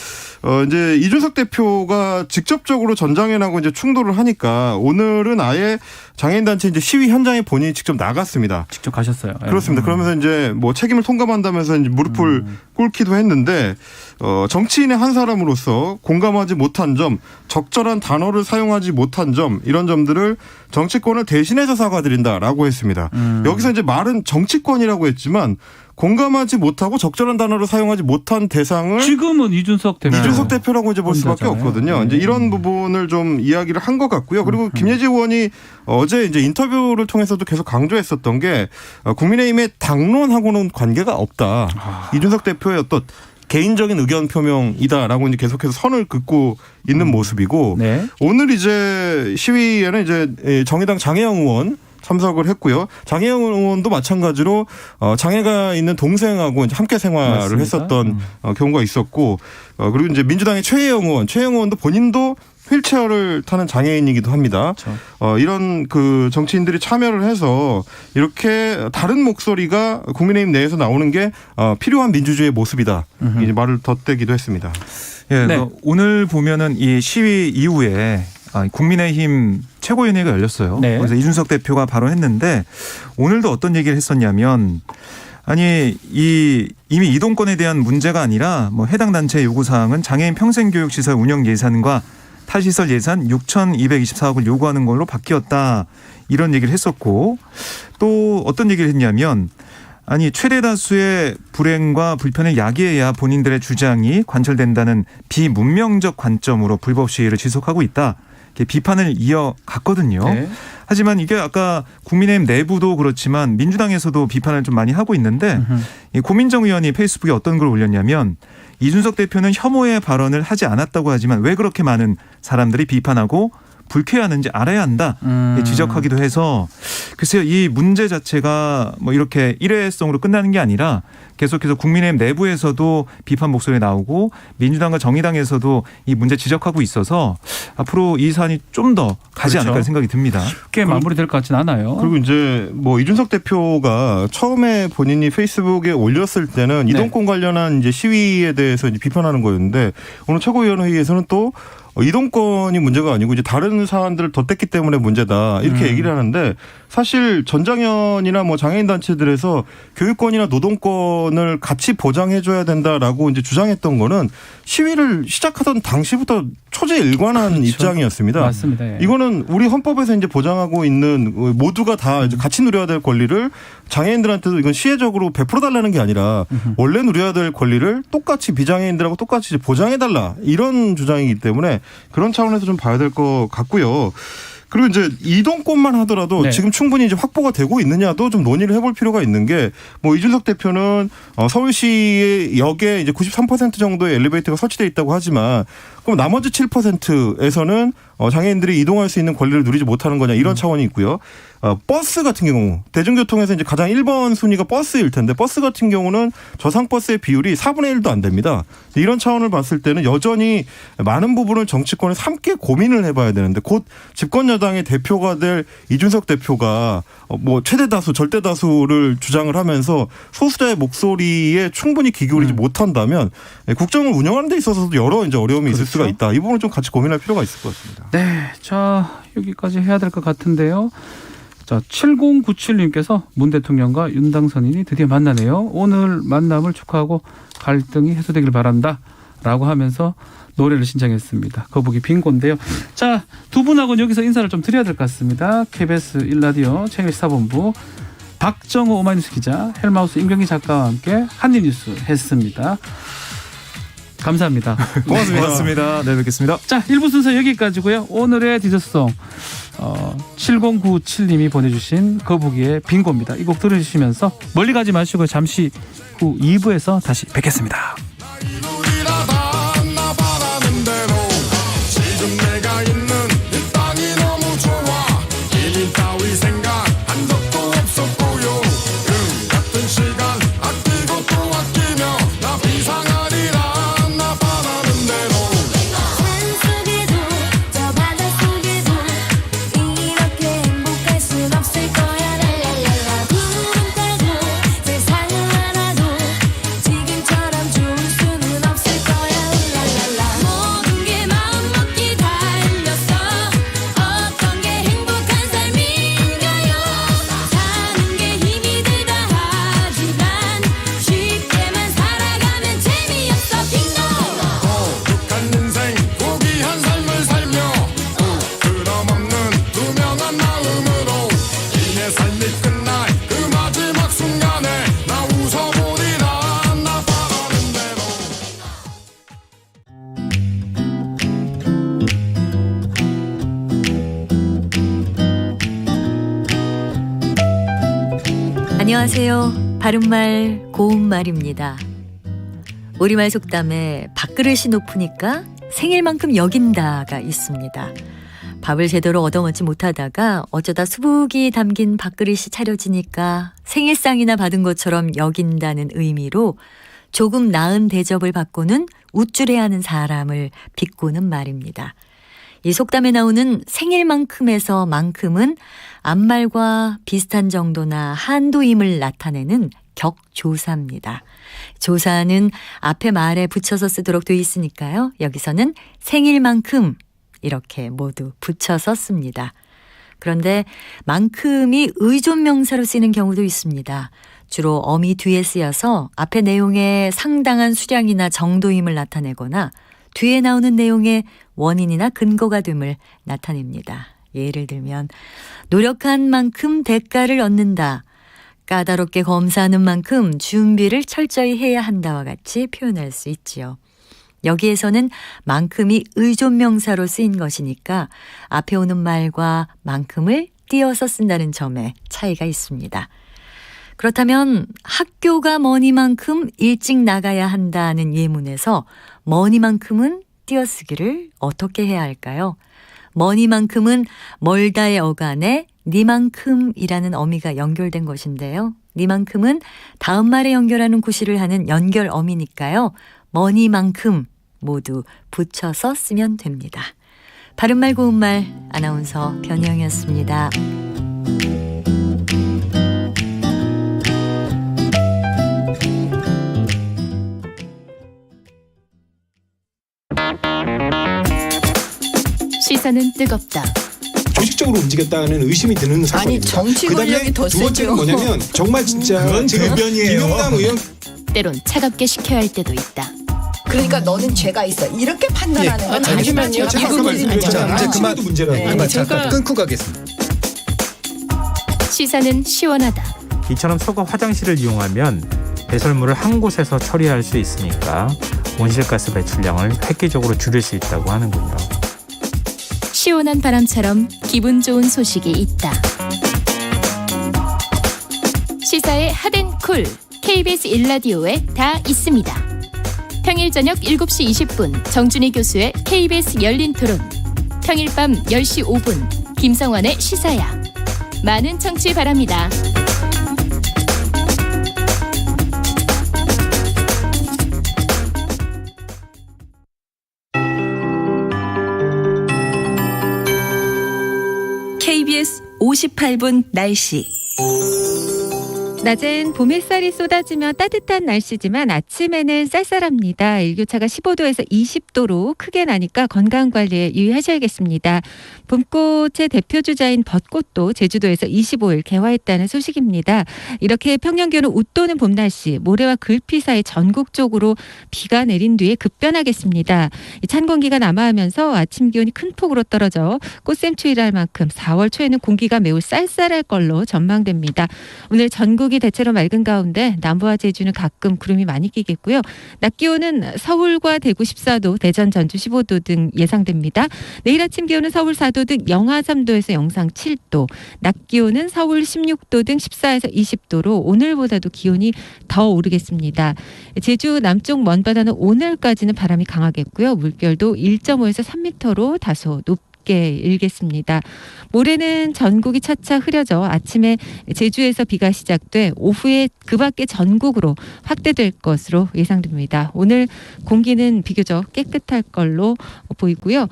Speaker 4: 이제 이준석 대표가 직접적으로 전장현하고 이제 충돌을 하니까 오늘은 아예 장애인단체 이제 시위 현장에 본인이 직접 나갔습니다.
Speaker 1: 직접 가셨어요.
Speaker 4: 그렇습니다. 그러면서 이제 뭐 책임을 통감한다면서 이제 무릎을 꿇기도 했는데 정치인의 한 사람으로서 공감하지 못한 점, 적절한 단어를 사용하지 못한 점 이런 점들을 정치권을 대신해서 사과드린다라고 했습니다. 여기서 이제 말은 정치권이라고 했지만 공감하지 못하고 적절한 단어를 사용하지 못한 대상을
Speaker 1: 지금은 이준석
Speaker 4: 대표라고 이제 볼 수밖에
Speaker 1: 혼자잖아요.
Speaker 4: 없거든요.
Speaker 1: 네.
Speaker 4: 이제 이런 부분을 좀 이야기를 한 것 같고요. 그리고 김예지 의원이 어제 이제 인터뷰를 통해서도 계속 강조했었던 게 국민의힘의 당론하고는 관계가 없다. 이준석 대표의 어떤 개인적인 의견 표명이다라고 이제 계속해서 선을 긋고 있는 모습이고
Speaker 1: 네.
Speaker 4: 오늘 이제 시위에는 이제 정의당 장혜영 의원 참석을 했고요. 장혜영 의원도 마찬가지로 장애가 있는 동생하고 이제 함께 생활을
Speaker 1: 맞습니다.
Speaker 4: 했었던 경우가 있었고 그리고 이제 민주당의 최혜영 의원도 본인도 휠체어를 타는 장애인이기도 합니다.
Speaker 1: 그렇죠.
Speaker 4: 이런 그 정치인들이 참여를 해서 이렇게 다른 목소리가 국민의힘 내에서 나오는 게 필요한 민주주의의 모습이다. 이제 말을 덧대기도 했습니다.
Speaker 3: 예,
Speaker 1: 네.
Speaker 3: 오늘 보면은 이 시위 이후에 국민의힘 최고위원회가 열렸어요.
Speaker 1: 네.
Speaker 3: 그래서 이준석 대표가 발언했는데 오늘도 어떤 얘기를 했었냐면 아니 이미 이동권에 대한 문제가 아니라 뭐 해당 단체 요구 사항은 장애인 평생교육시설 운영 예산과 탈시설 예산 6,224억을 요구하는 걸로 바뀌었다. 이런 얘기를 했었고 또 어떤 얘기를 했냐면 아니 최대 다수의 불행과 불편을 야기해야 본인들의 주장이 관철된다는 비문명적 관점으로 불법 시위를 지속하고 있다. 이렇게 비판을 이어갔거든요.
Speaker 1: 네.
Speaker 3: 하지만 이게 아까 국민의힘 내부도 그렇지만 민주당에서도 비판을 좀 많이 하고 있는데 이 고민정 의원이 페이스북에 어떤 걸 올렸냐면 이준석 대표는 혐오의 발언을 하지 않았다고 하지만 왜 그렇게 많은 사람들이 비판하고 불쾌해하는지 알아야 한다 지적하기도 해서 글쎄요 이 문제 자체가 뭐 이렇게 일회성으로 끝나는 게 아니라 계속해서 국민의힘 내부에서도 비판 목소리 나오고 민주당과 정의당에서도 이 문제 지적하고 있어서 앞으로 이 사안이 좀 더 가지
Speaker 1: 그렇죠.
Speaker 3: 않을까 생각이 듭니다.
Speaker 1: 쉽게 마무리될 것 같지는 않아요.
Speaker 4: 그리고 이제 뭐 이준석 대표가 처음에 본인이 페이스북에 올렸을 때는 이동권 관련한 이제 시위에 대해서 이제 비판하는 거였는데 오늘 최고위원회의에서는 또 이동권이 문제가 아니고 이제 다른 사안들을 덧댔기 때문에 문제다 이렇게 얘기를 하는데 사실 전장현이나 뭐 장애인 단체들에서 교육권이나 노동권을 같이 보장해줘야 된다라고 이제 주장했던 거는 시위를 시작하던 당시부터 초지일관한
Speaker 1: 그렇죠.
Speaker 4: 입장이었습니다.
Speaker 1: 맞습니다. 예.
Speaker 4: 이거는 우리 헌법에서 이제 보장하고 있는 모두가 다 이제 같이 누려야 될 권리를 장애인들한테도 이건 시혜적으로 베풀어달라는 게 아니라 원래 누려야 될 권리를 똑같이 비장애인들하고 똑같이 보장해달라 이런 주장이기 때문에 그런 차원에서 좀 봐야 될 것 같고요. 그리고 이제 이동권만 하더라도
Speaker 1: 네.
Speaker 4: 지금 충분히 이제 확보가 되고 있느냐도 좀 논의를 해볼 필요가 있는 게 뭐 이준석 대표는 서울시의 역에 이제 93% 정도의 엘리베이터가 설치되어 있다고 하지만 그럼 나머지 7%에서는 장애인들이 이동할 수 있는 권리를 누리지 못하는 거냐 이런 차원이 있고요. 버스 같은 경우 대중교통에서 이제 가장 1번 순위가 버스일 텐데 버스 같은 경우는 저상버스의 비율이 4분의 1도 안 됩니다. 이런 차원을 봤을 때는 여전히 많은 부분을 정치권에서 함께 고민을 해봐야 되는데 곧 집권 여당의 대표가 될 이준석 대표가 뭐 최대 다수 절대 다수를 주장을 하면서 소수자의 목소리에 충분히 귀 기울이지 못한다면 국정을 운영하는 데 있어서도 여러 이제 어려움이 있을 수가 있다. 이 부분을 좀 같이 고민할 필요가 있을 것 같습니다.
Speaker 1: 네, 자 여기까지 해야 될 것 같은데요. 자 7097님께서 문 대통령과 윤 당선인이 드디어 만나네요. 오늘 만남을 축하하고 갈등이 해소되길 바란다라고 하면서 노래를 신청했습니다. 거북이 빙고인데요. 자, 두 분하고는 여기서 인사를 좀 드려야 될 것 같습니다. KBS 1라디오 채널 시사본부 박정호 오마이뉴스 기자, 헬마우스 임경희 작가와 함께 한입뉴스 했습니다. 감사합니다.
Speaker 3: 고맙습니다. 네, 뵙겠습니다.
Speaker 1: 자, 1부 순서 여기까지고요. 오늘의 디저송 7097님이 보내주신 거북이의 빙고입니다. 이 곡 들으시면서 멀리 가지 마시고 잠시 후 2부에서 다시 뵙겠습니다.
Speaker 6: 지금처럼 좋은 안녕하세요. 바른말 고운말입니다. 우리말 속담에 밥그릇이 높으니까 생일만큼 여긴다가 있습니다. 밥을 제대로 얻어먹지 못하다가 어쩌다 수북이 담긴 밥그릇이 차려지니까 생일상이나 받은 것처럼 여긴다는 의미로 조금 나은 대접을 받고는 우쭐해하는 사람을 비꼬는 말입니다. 이 속담에 나오는 생일만큼에서 만큼은 앞말과 비슷한 정도나 한도임을 나타내는 격조사입니다. 조사는 앞에 말에 붙여서 쓰도록 되어 있으니까요. 여기서는 생일만큼 이렇게 모두 붙여서 씁니다. 그런데 만큼이 의존명사로 쓰이는 경우도 있습니다. 주로 어미 뒤에 쓰여서 앞에 내용의 상당한 수량이나 정도임을 나타내거나 뒤에 나오는 내용의 원인이나 근거가 됨을 나타냅니다. 예를 들면 노력한 만큼 대가를 얻는다. 까다롭게 검사하는 만큼 준비를 철저히 해야 한다와 같이 표현할 수 있지요. 여기에서는 만큼이 의존명사로 쓰인 것이니까 앞에 오는 말과 만큼을 띄어서 쓴다는 점에 차이가 있습니다. 그렇다면 학교가 머니만큼 일찍 나가야 한다는 예문에서 머니만큼은 띄어쓰기를 어떻게 해야 할까요? 머니만큼은 멀다의 어간에 니만큼이라는 어미가 연결된 것인데요. 니만큼은 다음 말에 연결하는 구실을 하는 연결 어미니까요. 머니만큼 모두 붙여서 쓰면 됩니다. 바른말 고운말 아나운서 변희영이었습니다.
Speaker 7: 시사는 뜨겁다.
Speaker 8: 조직적으로 움직였다는 의심이 드는 사건입니다.
Speaker 9: 아니 정치 권력이 더
Speaker 8: 두 번째는
Speaker 9: 세죠.
Speaker 8: 뭐냐면 정말 진짜
Speaker 9: 그건
Speaker 8: 대변이에요. 김용남 의원
Speaker 7: 때론 차갑게 식혀야 할 때도 있다.
Speaker 9: 그러니까 너는 죄가 있어. 이렇게 판단하는 건
Speaker 7: 잠시만요.
Speaker 8: 이제 그만 문제라고.
Speaker 9: 제가
Speaker 8: 끊고 가겠습니다.
Speaker 7: 시사는 시원하다.
Speaker 10: 이처럼 서거 화장실을 이용하면 배설물을 한 곳에서 처리할 수 있으니까 온실가스 배출량을 획기적으로 줄일 수 있다고 하는군요.
Speaker 7: 시원한 바람처럼 기분 좋은 소식이 있다. 시사의 핫앤쿨 KBS 1라디오에 다 있습니다. 평일 저녁 7시 20분 정준희 교수의 KBS 열린 토론, 평일 밤 10시 5분 김성환의 시사야. 많은 청취 바랍니다.
Speaker 6: KBS 58분 날씨.
Speaker 5: 낮엔 봄 햇살이 쏟아지며 따뜻한 날씨지만 아침에는 쌀쌀합니다. 일교차가 15도에서 20도로 크게 나니까 건강관리에 유의하셔야겠습니다. 봄꽃의 대표주자인 벚꽃도 제주도에서 25일 개화했다는 소식입니다. 이렇게 평년기온은 웃도는 봄 날씨, 모레와 글피 사이 전국적으로 비가 내린 뒤에 급변하겠습니다. 찬 공기가 남하하면서 아침 기온이 큰 폭으로 떨어져 꽃샘추위를 할 만큼 4월 초에는 공기가 매우 쌀쌀할 걸로 전망됩니다. 오늘 전국이 대체로 맑은 가운데 남부와 제주는 가끔 구름이 많이 끼겠고요. 낮 기온은 서울과 대구 14도, 대전, 전주 15도 등 예상됩니다. 내일 아침 기온은 서울 4도 등 영하 3도에서 영상 7도, 낮 기온은 서울 16도 등 14에서 20도로 오늘보다도 기온이 더 오르겠습니다. 제주 남쪽 먼바다는 오늘까지는 바람이 강하겠고요. 물결도 1.5에서 3m로 다소 높게 일겠습니다. 모레는 전국이 차차 흐려져 아침에 제주에서 비가 시작돼 오후에 그 밖에 전국으로 확대될 것으로 예상됩니다. 오늘 공기는 비교적 깨끗할 걸로 보이고요.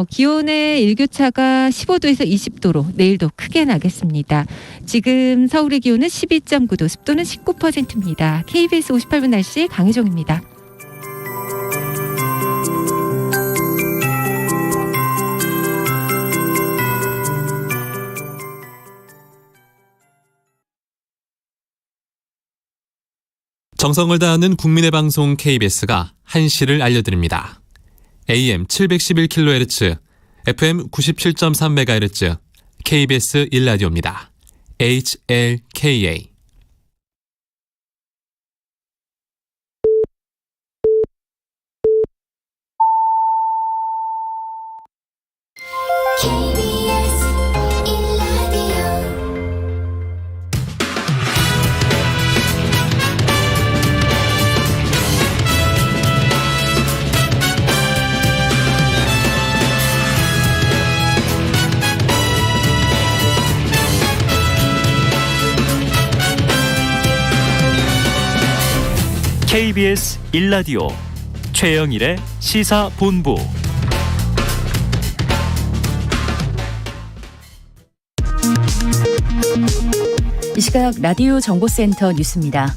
Speaker 5: 기온의 일교차가 15도에서 20도로 내일도 크게 나겠습니다. 지금 서울의 기온은 12.9도, 습도는 19%입니다. KBS 58분 날씨 강혜정입니다.
Speaker 11: 정성을 다하는 국민의 방송 KBS가 한시를 알려드립니다. AM 711kHz, FM 97.3MHz, KBS 1라디오입니다. HLKA.
Speaker 12: KBS 1라디오
Speaker 2: KBS 1라디오 최영일의 시사본부.
Speaker 12: 이 시각 라디오 정보센터 뉴스입니다.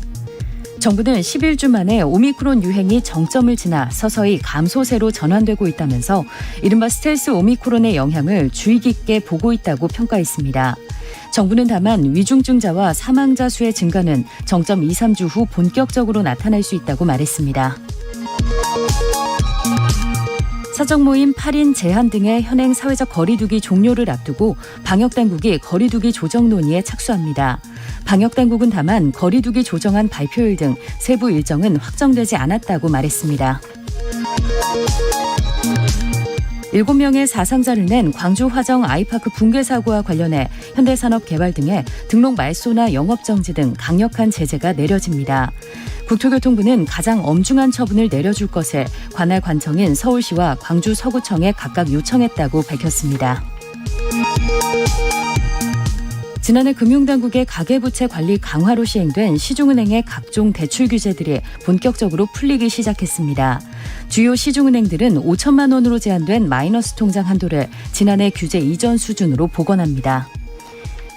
Speaker 12: 정부는 11주 만에 오미크론 유행이 정점을 지나 서서히 감소세로 전환되고 있다면서 이른바 스텔스 오미크론의 영향을 주의 깊게 보고 있다고 평가했습니다. 정부는 다만 위중증자와 사망자 수의 증가는 정점 2, 3주 후 본격적으로 나타날 수 있다고 말했습니다. 사적 모임 8인 제한 등의 현행 사회적 거리두기 종료를 앞두고 방역당국이 거리두기 조정 논의에 착수합니다. 방역당국은 다만 거리두기 조정안 발표일 등 세부 일정은 확정되지 않았다고 말했습니다. 7명의 사상자를 낸 광주 화정 아이파크 붕괴 사고와 관련해 현대산업개발 등의 등록 말소나 영업정지 등 강력한 제재가 내려집니다. 국토교통부는 가장 엄중한 처분을 내려줄 것을 관할 관청인 서울시와 광주 서구청에 각각 요청했다고 밝혔습니다. 지난해 금융당국의 가계부채 관리 강화로 시행된 시중은행의 각종 대출 규제들이 본격적으로 풀리기 시작했습니다. 주요 시중은행들은 5천만 원으로 제한된 마이너스 통장 한도를 지난해 규제 이전 수준으로 복원합니다.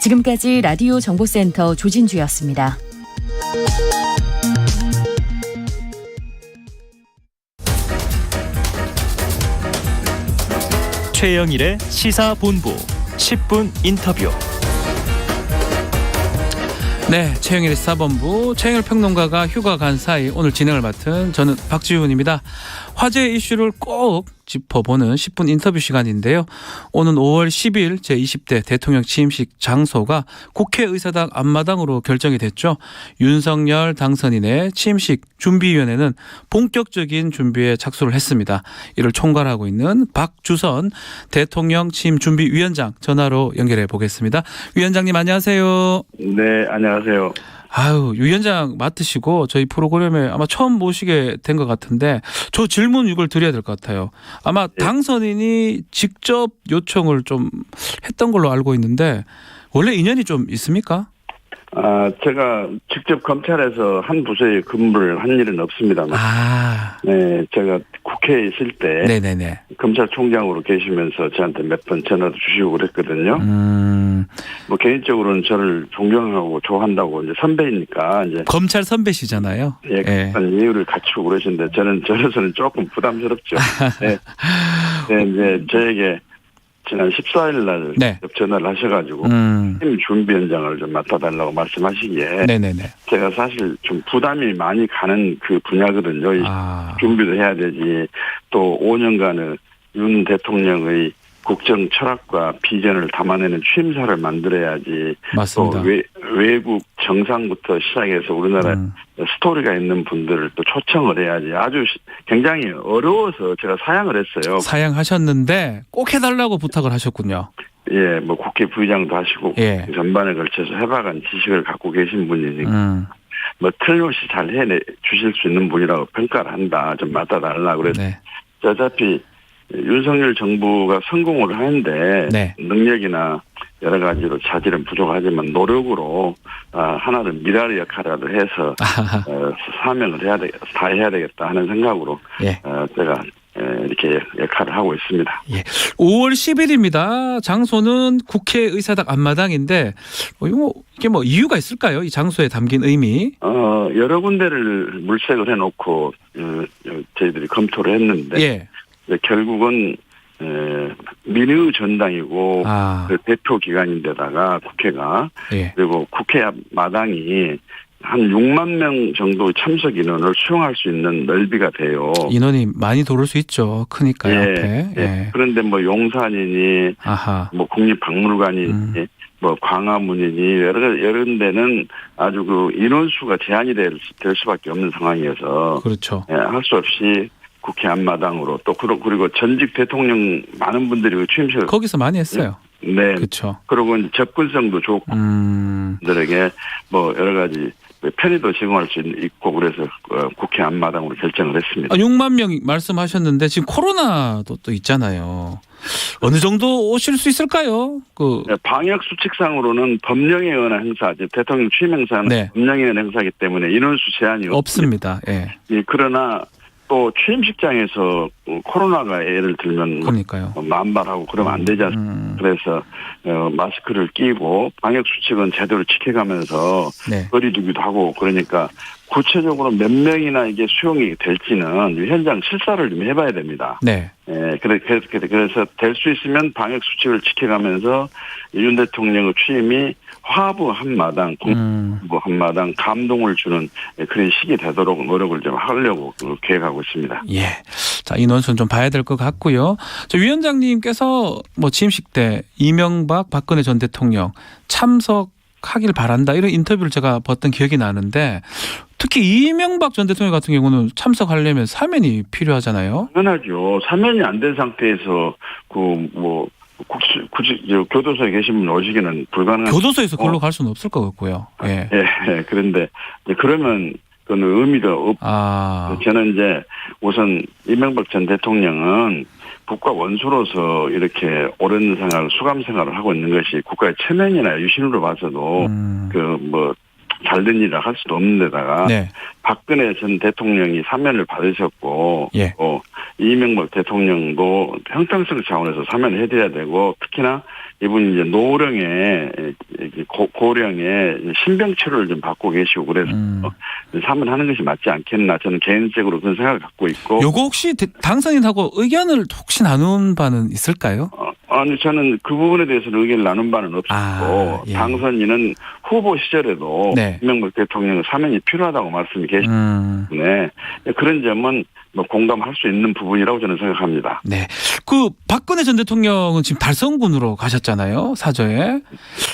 Speaker 12: 지금까지 라디오 정보센터 조진주였습니다.
Speaker 2: 최영일의 시사본부 10분 인터뷰.
Speaker 1: 네, 최영일의 시사본부 최영일 평론가가 휴가 간 사이 오늘 진행을 맡은 저는 박지훈입니다. 화제 이슈를 꼭 짚어보는 10분 인터뷰 시간인데요. 오는 5월 10일 제20대 대통령 취임식 장소가 국회의사당 앞마당으로 결정이 됐죠. 윤석열 당선인의 취임식 준비위원회는 본격적인 준비에 착수를 했습니다. 이를 총괄하고 있는 박주선 대통령 취임 준비위원장 전화로 연결해 보겠습니다. 위원장님 안녕하세요.
Speaker 13: 네, 안녕하세요.
Speaker 1: 아유, 위원장 맡으시고 저희 프로그램에 아마 처음 모시게 된 것 같은데 저 질문 이걸 드려야 될 것 같아요. 아마 당선인이 직접 요청을 좀 했던 걸로 알고 있는데 원래 인연이 좀 있습니까?
Speaker 13: 제가 직접 검찰에서 한 부서에 근무를 한 일은 없습니다만. 네, 제가 국회에 있을 때.
Speaker 1: 네네네.
Speaker 13: 검찰총장으로 계시면서 저한테 몇 번 전화도 주시고 그랬거든요. 뭐 개인적으로는 저를 존경하고 좋아한다고 이제 선배이니까 이제.
Speaker 1: 검찰 선배시잖아요.
Speaker 13: 예, 그런 이유를 갖추고 그러시는데 저로서는 조금 부담스럽죠. 네. 네, 이제 저에게 지난 14일 날 전화를 하셔가지고 팀 준비위원장을 좀 맡아달라고 말씀하시기에 제가 사실 좀 부담이 많이 가는 그 분야거든요. 준비도 해야 되지 또 5년간의 윤 대통령의 국정 철학과 비전을 담아내는 취임사를 만들어야지.
Speaker 1: 맞습니다.
Speaker 13: 또 외국 정상부터 시작해서 우리나라 스토리가 있는 분들을 또 초청을 해야지. 아주 굉장히 어려워서 제가 사양을 했어요.
Speaker 1: 사양하셨는데 꼭 해달라고 부탁을 하셨군요.
Speaker 13: 예, 뭐 국회 부의장도 하시고 전반에 걸쳐서 해박한 지식을 갖고 계신 분이니까 뭐 틀림없이 잘 해내 주실 수 있는 분이라고 평가를 한다. 좀 맡아달라고 그래서 어차피 윤석열 정부가 성공을 하는데 능력이나 여러 가지로 자질은 부족하지만 노력으로 하나를 미라의 역할이라도 해서 사명을 다 해야 되겠다 하는 생각으로 제가 이렇게 역할을 하고 있습니다.
Speaker 1: 5월 10일입니다. 장소는 국회의사당 앞마당인데 이게 뭐 이유가 있을까요? 이 장소에 담긴 의미?
Speaker 13: 여러 군데를 물색을 해놓고 저희들이 검토를 했는데 결국은 민의 전당이고 그 대표 기관인데다가 국회가 그리고 국회 앞 마당이 한 6만 명 정도의 참석 인원을 수용할 수 있는 넓이가 돼요.
Speaker 1: 인원이 많이 도를 수 있죠. 크니까요. 앞에.
Speaker 13: 그런데 뭐 용산이니 뭐 국립박물관이니 뭐 광화문이니 여러 데는 아주 그 인원수가 제한이 될 수밖에 없는 상황이어서 할 수 없이 국회 앞마당으로 또 그리고 전직 대통령 많은 분들이 그 취임식을
Speaker 1: 거기서 많이 했어요.
Speaker 13: 네, 그렇죠. 그리고 이제 접근성도 좋고 분들에게 뭐 여러 가지 편의도 제공할 수 있고 그래서 국회 앞마당으로 결정을 했습니다.
Speaker 1: 6만 명 말씀하셨는데 지금 코로나도 또 있잖아요. 어느 정도 오실 수 있을까요?
Speaker 13: 방역 수칙상으로는 법령에 의한 행사, 대통령 취임 행사는 법령에 의한 행사이기 때문에 인원수 제한이
Speaker 1: 없습니다. 예.
Speaker 13: 그러나 또 취임식장에서 코로나가 예를 들면
Speaker 1: 그러니까요.
Speaker 13: 만발하고 그러면 안 되지 않습니까? 그래서 마스크를 끼고 방역 수칙은 제대로 지켜가면서 거리 두기도 하고 그러니까 구체적으로 몇 명이나 이게 수용이 될지는 현장 실사를 좀 해봐야 됩니다.
Speaker 1: 네.
Speaker 13: 그래서 될 수 있으면 방역 수칙을 지켜가면서 윤 대통령의 취임이 화합의 한마당, 공부 한마당, 감동을 주는 그런 시기 되도록 노력을 좀 하려고 계획하고 있습니다.
Speaker 1: 예. 자, 인원수는 좀 봐야 될 것 같고요. 위원장님께서 취임식 때 이명박, 박근혜 전 대통령 참석하길 바란다 이런 인터뷰를 제가 봤던 기억이 나는데 특히 이명박 전 대통령 같은 경우는 참석하려면 사면이 필요하잖아요.
Speaker 13: 당연하죠. 사면이 안 된 상태에서 굳이 교도소에 계신 분 오시기는 불가능한.
Speaker 1: 교도소에서 걸로 갈 수는 없을 것 같고요. 예.
Speaker 13: 그런데 그러면 그건 의미도 없고 저는 이제 우선 이명박 전 대통령은 국가 원수로서 이렇게 오랜 생활, 수감 생활을 하고 있는 것이 국가의 체면이나 유신으로 봐서도 잘된 일이라 할 수도 없는 데다가 박근혜 전 대통령이 사면을 받으셨고 이명박 대통령도 형평성 차원에서 사면을 해드려야 되고 특히나 이분이 이제 노령의 고령의 신병 치료를 좀 받고 계시고 그래서 사면하는 것이 맞지 않겠나 저는 개인적으로 그런 생각을 갖고 있고.
Speaker 1: 요거 혹시 당선인하고 의견을 혹시 나눈 바는 있을까요?
Speaker 13: 아니 저는 그 부분에 대해서는 의견을 나눈 바는 없었고 당선인은 후보 시절에도 이명박 대통령의 사면이 필요하다고 말씀이 계시기 때문에 그런 점은 공감할 수 있는 부분이라고 저는 생각합니다.
Speaker 1: 네, 박근혜 전 대통령은 지금 달성군으로 가셨잖아요. 사저에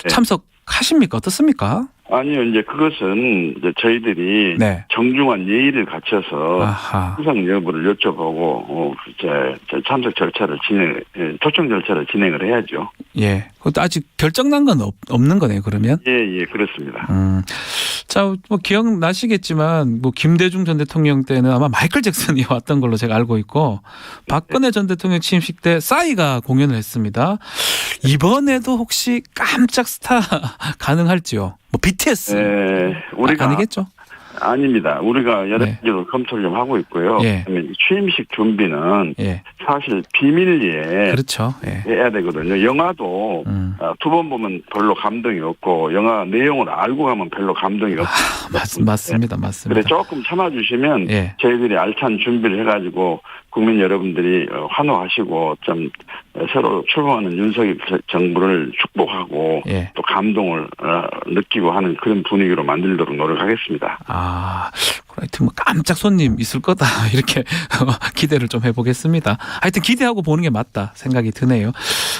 Speaker 1: 참석하십니까? 어떻습니까?
Speaker 13: 아니요, 이제 그것은 이제 저희들이 정중한 예의를 갖춰서 수상 여부를 여쭤보고 참석 절차를 초청 절차를 진행을 해야죠.
Speaker 1: 예, 그것도 아직 결정난 건 없는 거네요. 그러면?
Speaker 13: 예, 그렇습니다.
Speaker 1: 자, 기억나시겠지만 김대중 전 대통령 때는 아마 마이클 잭슨이 왔던 걸로 제가 알고 있고 박근혜 전 대통령 취임식 때 싸이가 공연을 했습니다. 이번에도 혹시 깜짝 스타 가능할지요? BTS
Speaker 13: 우리가
Speaker 1: 아니겠죠?
Speaker 13: 아닙니다. 우리가 여러 가지로 검토를 좀 하고 있고요. 취임식 준비는 사실 비밀리에 해야 되거든요. 영화도 두 번 보면 별로 감동이 없고 영화 내용을 알고 가면 별로 감동이 없고
Speaker 1: 맞습니다.
Speaker 13: 그래 조금 참아주시면 저희들이 알찬 준비를 해가지고 국민 여러분들이 환호하시고 좀 새로 출범하는 윤석열 정부를 축복하고 또 감동을 느끼고 하는 그런 분위기로 만들도록 노력하겠습니다.
Speaker 1: 하여튼 깜짝 손님 있을 거다 이렇게 기대를 좀 해보겠습니다. 하여튼 기대하고 보는 게 맞다 생각이 드네요.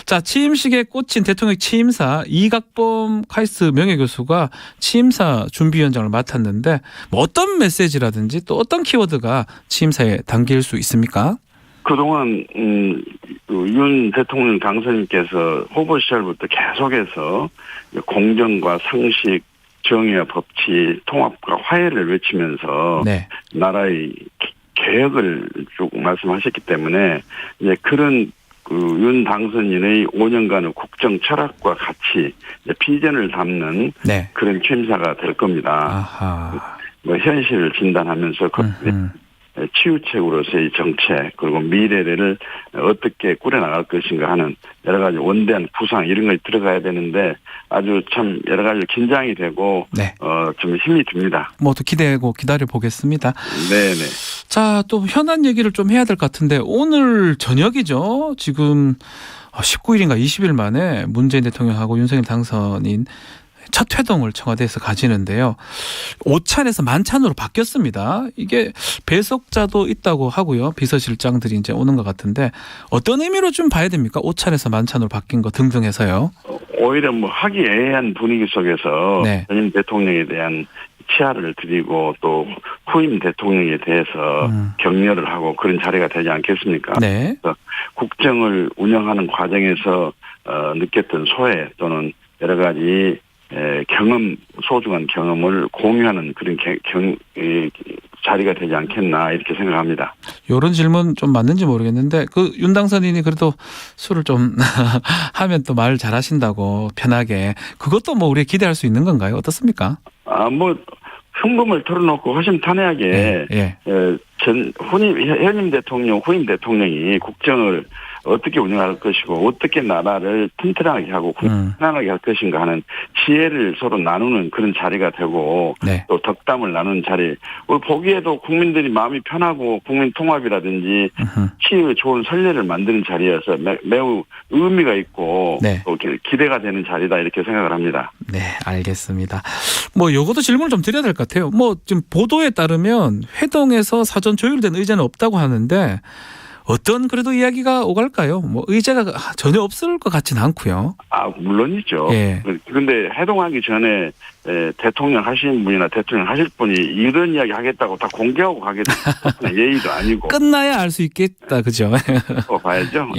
Speaker 1: 자, 취임식에 꽂힌 대통령 취임사 이각범 카이스트 명예교수가 취임사 준비위원장을 맡았는데 어떤 메시지라든지 또 어떤 키워드가 취임사에 담길 수 있습니까?
Speaker 13: 그동안 윤 대통령 당선인께서 후보 시절부터 계속해서 공정과 상식, 정의와 법치, 통합과 화해를 외치면서 나라의 개혁을 쭉 말씀하셨기 때문에 이제 그런 윤 당선인의 5년간의 국정 철학과 같이 비전을 담는 그런 취임사가 될 겁니다. 현실을 진단하면서 치유책으로서의 정책 그리고 미래를 어떻게 꾸려나갈 것인가 하는 여러 가지 원대한 구상 이런 것이 들어가야 되는데 아주 참 여러 가지 긴장이 되고 좀 힘이 듭니다.
Speaker 1: 또 기대하고 기다려 보겠습니다.
Speaker 13: 네네.
Speaker 1: 자, 또 현안 얘기를 좀 해야 될 것 같은데 오늘 저녁이죠. 지금 19일인가 20일 만에 문재인 대통령하고 윤석열 당선인 첫 회동을 청와대에서 가지는데요. 오찬에서 만찬으로 바뀌었습니다. 이게 배석자도 있다고 하고요. 비서실장들이 이제 오는 것 같은데 어떤 의미로 좀 봐야 됩니까? 오찬에서 만찬으로 바뀐 거 등등 해서요.
Speaker 13: 오히려 화기애애한 분위기 속에서 전임 대통령에 대한 치하를 드리고 또 후임 대통령에 대해서 격려를 하고 그런 자리가 되지 않겠습니까? 그래서 국정을 운영하는 과정에서 느꼈던 소외 또는 여러 가지 소중한 경험을 공유하는 그런 자리가 되지 않겠나 이렇게 생각합니다.
Speaker 1: 이런 질문 좀 맞는지 모르겠는데 윤 당선인이 그래도 술을 좀 하면 또 말 잘하신다고 편하게 그것도 뭐 우리 기대할 수 있는 건가요? 어떻습니까?
Speaker 13: 흥분을 털어놓고 허심탄회하게 현임 대통령, 후임 대통령이 국정을 어떻게 운영할 것이고 어떻게 나라를 튼튼하게 하고 편안하게 할 것인가 하는 지혜를 서로 나누는 그런 자리가 되고 또 덕담을 나누는 자리. 보기에도 국민들이 마음이 편하고 국민 통합이라든지 치유 좋은 선례를 만드는 자리여서 매우 의미가 있고 또 기대가 되는 자리다 이렇게 생각을 합니다.
Speaker 1: 네, 알겠습니다. 요것도 질문을 좀 드려야 될 것 같아요. 지금 보도에 따르면 회동에서 사전 조율된 의제는 없다고 하는데 어떤 그래도 이야기가 오갈까요? 의제가 전혀 없을 것 같지는 않고요.
Speaker 13: 물론이죠. 그런데 회동하기 전에 대통령 하시는 분이나 대통령 하실 분이 이런 이야기 하겠다고 다 공개하고 가게 되는 예의도 아니고.
Speaker 1: 끝나야 알 수 있겠다, 그죠?
Speaker 13: 봐야죠.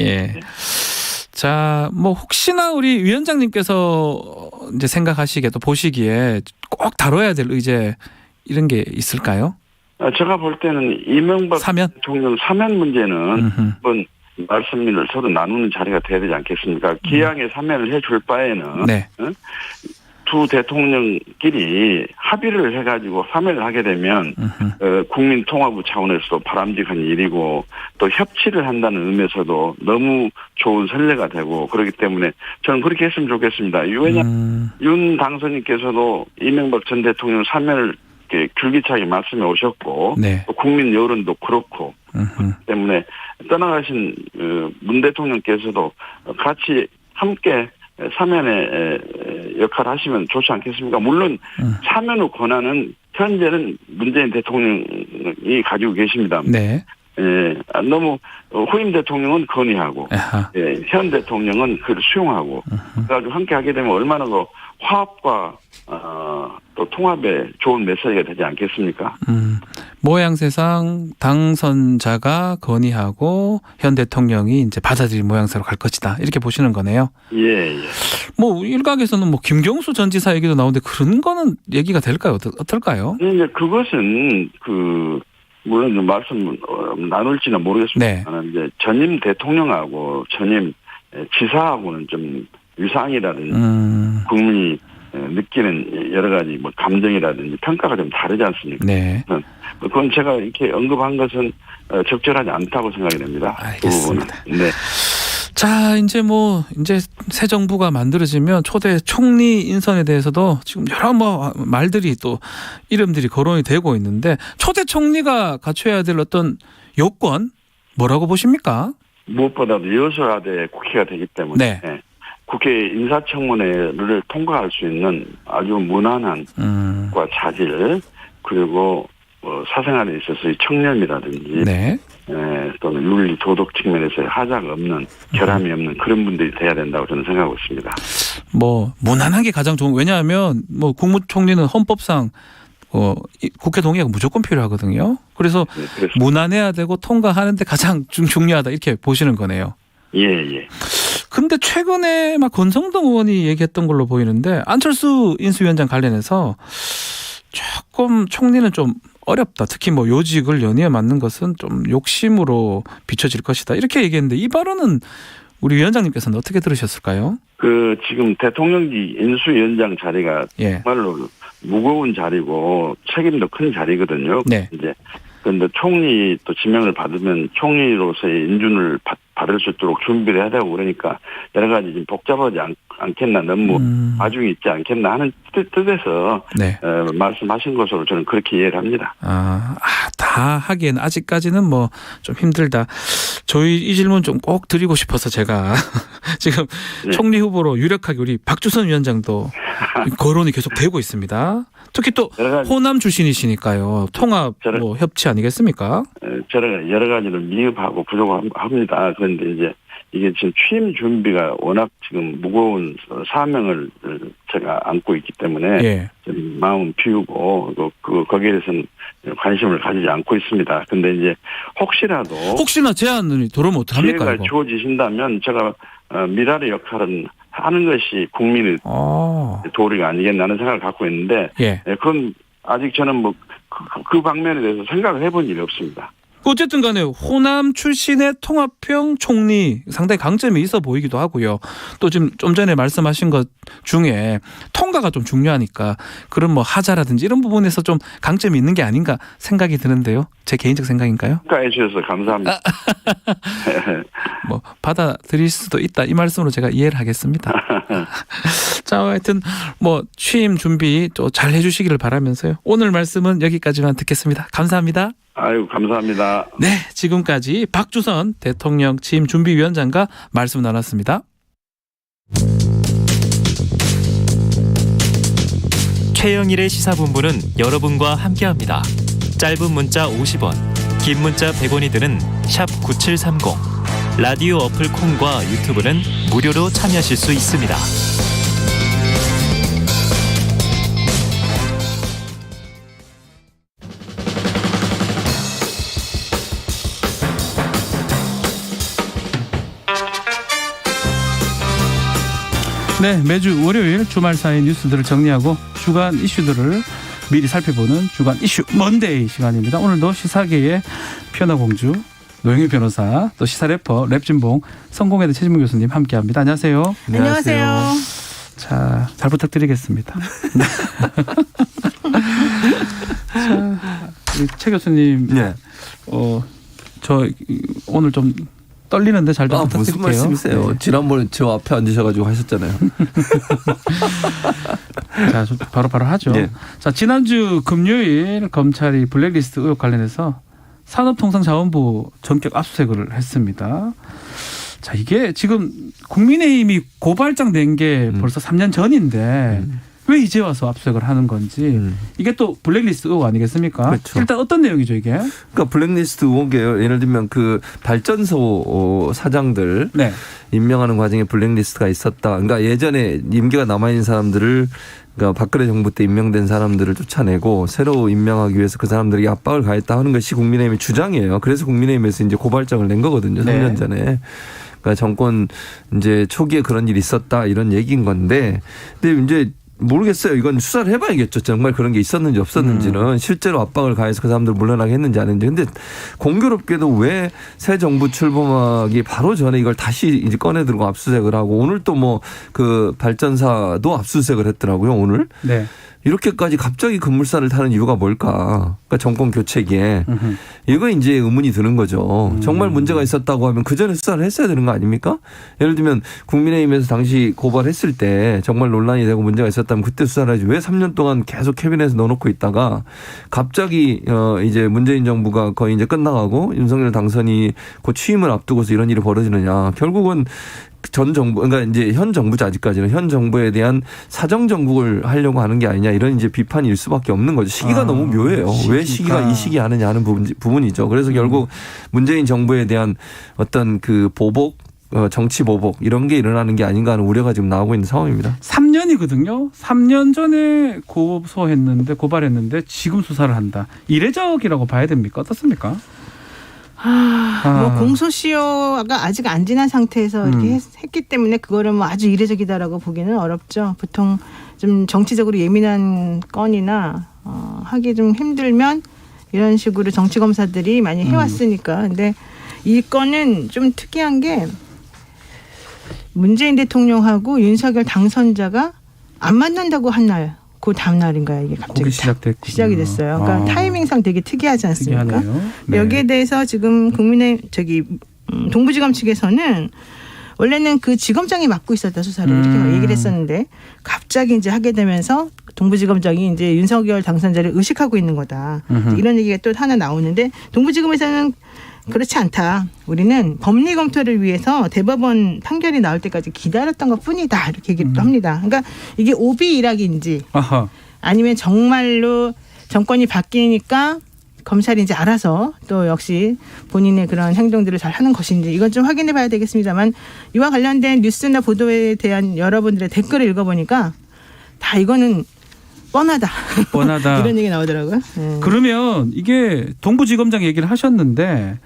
Speaker 1: 자, 혹시나 우리 위원장님께서 이제 생각하시기에 또 보시기에 꼭 다뤄야 될 의제 이런 게 있을까요?
Speaker 13: 제가 볼 때는 이명박 대통령 사면 문제는 한번 말씀을 서로 나누는 자리가 돼야 되지 않겠습니까? 기왕에 사면을 해줄 바에는 두 대통령끼리 합의를 해가지고 사면을 하게 되면 국민 통합부 차원에서도 바람직한 일이고 또 협치를 한다는 의미에서도 너무 좋은 선례가 되고 그렇기 때문에 저는 그렇게 했으면 좋겠습니다. 왜냐하면 윤 당선인께서도 이명박 전 대통령 사면을 줄기차게 말씀해 오셨고 또 국민 여론도 그렇고 그렇기 때문에 떠나가신 문 대통령께서도 같이 함께 사면의 역할을 하시면 좋지 않겠습니까? 물론 사면 후 권한은 현재는 문재인 대통령이 가지고 계십니다. 너무 후임 대통령은 건의하고 현 대통령은 그걸 수용하고 그래가지고 함께 하게 되면 얼마나 그 화합과 또 통합에 좋은 메시지가 되지 않겠습니까?
Speaker 1: 모양새상 당선자가 건의하고 현 대통령이 이제 받아들일 모양새로 갈 것이다 이렇게 보시는 거네요. 일각에서는 김경수 전 지사 얘기도 나오는데 그런 거는 얘기가 될까요? 어떨까요?
Speaker 13: 이제 그것은 물론 좀 말씀 나눌지는 모르겠습니다만 이제 전임 대통령하고 전임 지사하고는 좀 위상이라든지 국민이 느끼는 여러 가지 감정이라든지 평가가 좀 다르지 않습니까? 그건 제가 이렇게 언급한 것은 적절하지 않다고 생각이 됩니다.
Speaker 1: 알겠습니다. 자, 이제 새 정부가 만들어지면 초대 총리 인선에 대해서도 지금 여러 말들이 또 이름들이 거론이 되고 있는데 초대 총리가 갖춰야 될 어떤 요건 뭐라고 보십니까?
Speaker 13: 무엇보다도 여소야대 국회가 되기 때문에 국회 인사청문회를 통과할 수 있는 아주 무난한 과 자질 그리고 사생활에 있어서의 청렴이라든지 또는 윤리 도덕 측면에서의 하자가 없는 결함이 없는 그런 분들이 돼야 된다고 저는 생각하고 있습니다.
Speaker 1: 무난한 게 가장 좋은 왜냐하면 국무총리는 헌법상 국회 동의가 무조건 필요하거든요. 그래서 무난해야 되고 통과하는데 가장 중요하다 이렇게 보시는 거네요. 근데 최근에 권성동 의원이 얘기했던 걸로 보이는데 안철수 인수위원장 관련해서 조금 총리는 좀 어렵다. 특히 요직을 연이어 맡는 것은 좀 욕심으로 비춰질 것이다. 이렇게 얘기했는데 이 발언은 우리 위원장님께서는 어떻게 들으셨을까요?
Speaker 13: 지금 대통령직 인수위원장 자리가 정말로 무거운 자리고 책임도 큰 자리거든요. 그런데 총리 또 지명을 받으면 총리로서의 인준을 받을 수 있도록 준비를 해야 되고 그러니까 여러 가지 좀 복잡하지 않겠나 너무 과중이 있지 않겠나 하는 뜻에서 말씀하신 것으로 저는 그렇게 이해를 합니다.
Speaker 1: 다 하기에는 아직까지는 좀 힘들다. 저희 이 질문 좀 꼭 드리고 싶어서 제가 지금 총리 후보로 유력하게 우리 박주선 위원장도 거론이 계속 되고 있습니다. 특히 또 호남 출신이시니까요. 통합 협치 아니겠습니까?
Speaker 13: 여러 가지를 미흡하고 부족합니다. 그런데 이제 이게 지금 취임 준비가 워낙 지금 무거운 사명을 제가 안고 있기 때문에 좀 마음 비우고 또 거기에 대해서는 관심을 가지지 않고 있습니다. 근데 이제 혹시나
Speaker 1: 제안이 들어오면 어떡합니까?
Speaker 13: 기회가 주어지신다면 제가 미랄의 역할은 하는 것이 국민의 도리가 아니겠나 하는 생각을 갖고 있는데
Speaker 1: 예.
Speaker 13: 그건 아직 저는 뭐 그 방면에 대해서 생각을 해본 일이 없습니다.
Speaker 1: 어쨌든 간에 호남 출신의 통합형 총리 상당히 강점이 있어 보이기도 하고요. 또 지금 좀 전에 말씀하신 것 중에 통과가 좀 중요하니까 그런 뭐 하자라든지 이런 부분에서 좀 강점이 있는 게 아닌가 생각이 드는데요. 제 개인적 생각인가요?
Speaker 13: 평가해 주셔서 감사합니다.
Speaker 1: 뭐 받아들일 수도 있다 이 말씀으로 제가 이해를 하겠습니다. 자, 하여튼 뭐 취임 준비 또 잘 해주시기를 바라면서요. 오늘 말씀은 여기까지만 듣겠습니다. 감사합니다.
Speaker 13: 아유, 감사합니다.
Speaker 1: 네, 지금까지 박주선 대통령 취임 준비위원장과 말씀 나눴습니다.
Speaker 2: 최영일의 시사본부는 여러분과 함께합니다. 짧은 문자 50원, 긴 문자 100원이 드는 샵 9730. 라디오 어플 콩과 유튜브는 무료로 참여하실 수 있습니다.
Speaker 1: 네, 매주 월요일 주말 사이 뉴스들을 정리하고 주간 이슈들을 미리 살펴보는 주간 이슈 먼데이 시간입니다. 오늘도 시사계의 피어나공주 노영희 변호사, 또 시사 래퍼 랩진봉 성공회대 최진봉 교수님 함께합니다. 안녕하세요.
Speaker 9: 안녕하세요.
Speaker 1: 자, 잘 부탁드리겠습니다. 자, 최 교수님,
Speaker 14: 네.
Speaker 1: 저 오늘 좀 떨리는데 잘 부탁드릴게요.
Speaker 14: 무슨 말씀이세요? 네. 지난번에 저 앞에 앉으셔가지고 하셨잖아요.
Speaker 1: 자, 바로 하죠. 네. 자, 지난주 금요일 검찰이 블랙리스트 의혹 관련해서 산업통상자원부 전격 압수수색을 했습니다. 자, 이게 지금 국민의힘이 고발장 낸 게 벌써 3년 전인데 왜 이제 와서 압수수색을 하는 건지 이게 또 블랙리스트 의혹 아니겠습니까? 그렇죠. 일단 어떤 내용이죠 이게?
Speaker 14: 그러니까 블랙리스트 의혹이에요. 예를 들면 그 발전소 사장들 네. 임명하는 과정에 블랙리스트가 있었다. 그러니까 예전에 임기가 남아있는 사람들을 그러니까 박근혜 정부 때 임명된 사람들을 쫓아내고 새로 임명하기 위해서 그 사람들에게 압박을 가했다 하는 것이 국민의힘의 주장이에요. 그래서 국민의힘에서 이제 고발장을 낸 거거든요. 3년 전에. 그러니까 정권 이제 초기에 그런 일이 있었다 이런 얘기인 건데 근데 이제 모르겠어요. 이건 수사를 해봐야겠죠. 정말 그런 게 있었는지 없었는지는 실제로 압박을 가해서 그 사람들 물러나게 했는지 안 했는지. 근데 공교롭게도 왜 새 정부 출범하기 바로 전에 이걸 다시 이제 꺼내 들고 압수수색을 하고 오늘 또 뭐 그 발전사도 압수수색을 했더라고요. 오늘. 네. 이렇게까지 갑자기 급물살을 타는 이유가 뭘까? 그러니까 정권 교체기에. 이거 이제 의문이 드는 거죠. 정말 문제가 있었다고 하면 그 전에 수사를 했어야 되는 거 아닙니까? 예를 들면 국민의힘에서 당시 고발했을 때 정말 논란이 되고 문제가 있었다면 그때 수사를 하지 왜 3년 동안 계속 캐비넷에 넣어놓고 있다가 갑자기 이제 문재인 정부가 거의 이제 끝나가고 윤석열 당선이 곧 취임을 앞두고서 이런 일이 벌어지느냐. 결국은 전 정부, 그러니까 이제 현 정부죠. 아직까지는 현 정부에 대한 사정 정국을 하려고 하는 게 아니냐 이런 이제 비판일 수밖에 없는 거죠. 시기가 너무 묘해요. 왜 시기가 이 시기 하느냐 하는 부분이죠. 그래서 결국 문재인 정부에 대한 어떤 그 보복, 정치 보복 이런 게 일어나는 게 아닌가 하는 우려가 지금 나오고 있는 상황입니다.
Speaker 1: 3년이거든요. 3년 전에 고발했는데 지금 수사를 한다. 이례적이라고 봐야 됩니까? 어떻습니까?
Speaker 15: 뭐 공소시효가 아직 안 지난 상태에서 이렇게 했기 때문에 그거를 뭐 아주 이례적이다라고 보기는 어렵죠. 보통 좀 정치적으로 예민한 건이나 하기 좀 힘들면 이런 식으로 정치 검사들이 많이 해왔으니까. 근데 이 건은 좀 특이한 게 문재인 대통령하고 윤석열 당선자가 안 만난다고 한 날. 그 다음 날인가요? 이게 갑자기 시작이 됐어요. 그러니까 타이밍상 되게 특이하지 않습니까? 네. 여기에 대해서 지금 동부지검 측에서는 원래는 그 지검장이 맡고 있었다 수사를 이렇게 얘기를 했었는데 갑자기 이제 하게 되면서 동부지검장이 이제 윤석열 당선자를 의식하고 있는 거다. 이런 얘기가 또 하나 나오는데 동부지검에서는 그렇지 않다. 우리는 법리 검토를 위해서 대법원 판결이 나올 때까지 기다렸던 것뿐이다. 이렇게 얘기를 합니다. 그러니까 이게 오비 일학인지 아니면 정말로 정권이 바뀌니까 검찰이 이제 알아서 또 역시 본인의 그런 행동들을 잘 하는 것인지 이건 좀 확인해 봐야 되겠습니다만 이와 관련된 뉴스나 보도에 대한 여러분들의 댓글을 읽어보니까 다 이거는 뻔하다. 이런 얘기 나오더라고요.
Speaker 1: 그러면 이게 동부지검장 얘기를 하셨는데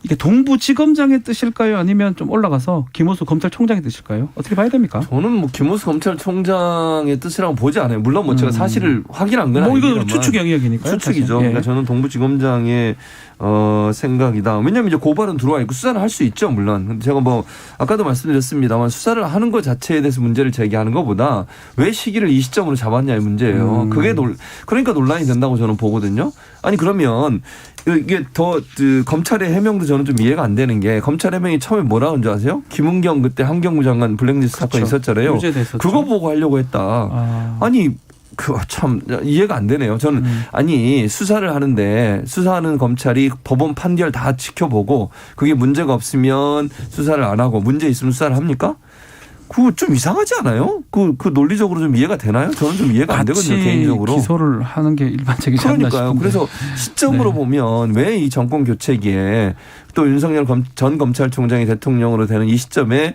Speaker 1: 이게 동부지검장의 뜻일까요? 아니면 좀 올라가서 김호수 검찰총장의 뜻일까요? 어떻게 봐야 됩니까?
Speaker 14: 저는 뭐 김호수 검찰총장의 뜻이라고 보지 않아요. 물론 뭐 제가 사실을 확인한 건 아니지만.
Speaker 1: 이거 추측 영역이니까요.
Speaker 14: 추측이죠. 그러니까 저는 동부지검장의 생각이다. 왜냐하면 이제 고발은 들어와 있고 수사를 할 수 있죠, 물론. 근데 제가 뭐 아까도 말씀드렸습니다만 수사를 하는 것 자체에 대해서 문제를 제기하는 것보다 왜 시기를 이 시점으로 잡았냐의 문제예요. 그게 그러니까 논란이 된다고 저는 보거든요. 아니 그러면 이게 더 검찰의 해명도 저는 좀 이해가 안 되는 게 검찰 해명이 처음에 뭐라고 한 줄 아세요? 김은경 그때 환경부 장관 블랙리스트 사건 있었잖아요. 그거 보고 하려고 했다. 아니 참 이해가 안 되네요. 저는 아니 수사를 하는데 수사하는 검찰이 법원 판결 다 지켜보고 그게 문제가 없으면 수사를 안 하고 문제 있으면 수사를 합니까? 그거 좀 이상하지 않아요? 그 논리적으로 좀 이해가 되나요? 저는 좀 이해가 안 되거든요, 개인적으로.
Speaker 1: 기소를 하는 게 일반적이지 않나 싶은데.
Speaker 14: 그러니까요. 그래서 시점으로 보면 왜 이 정권 교체기에 또 윤석열 전 검찰총장이 대통령으로 되는 이 시점에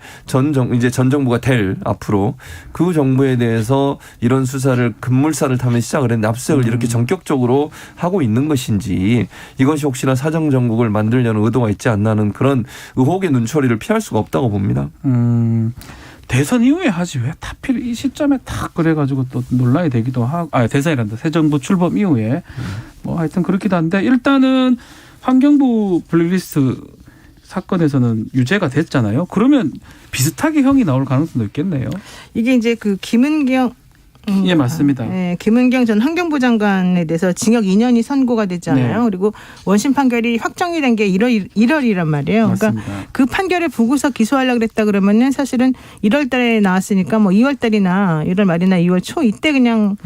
Speaker 14: 이제 전 정부가 될 앞으로 그 정부에 대해서 이런 수사를 급물살을 타면 시작을 했는데 압수수색을 이렇게 전격적으로 하고 있는 것인지 이것이 혹시나 사정정국을 만들려는 의도가 있지 않나 하는 그런 의혹의 눈초리를 피할 수가 없다고 봅니다.
Speaker 1: 대선 이후에 하지 왜 하필 이 시점에 딱 그래가지고 또 논란이 되기도 하고 대선이란다 새 정부 출범 이후에 뭐 하여튼 그렇기도 한데 일단은 환경부 블랙리스트 사건에서는 유죄가 됐잖아요. 그러면 비슷하게 형이 나올 가능성도 있겠네요.
Speaker 15: 이게 이제 그 김은경
Speaker 1: 예, 맞습니다.
Speaker 15: 네, 김은경 전 환경부 장관에 대해서 징역 2년이 선고가 됐잖아요.
Speaker 1: 네.
Speaker 15: 그리고 원심 판결이 확정이 된 게 1월이란 말이에요.
Speaker 1: 맞습니다.
Speaker 15: 그러니까 그 판결을 보고서 기소하려고 그랬다 그러면은 사실은 1월 달에 나왔으니까 뭐 2월 달이나 1월 말이나 2월 초 이때 그냥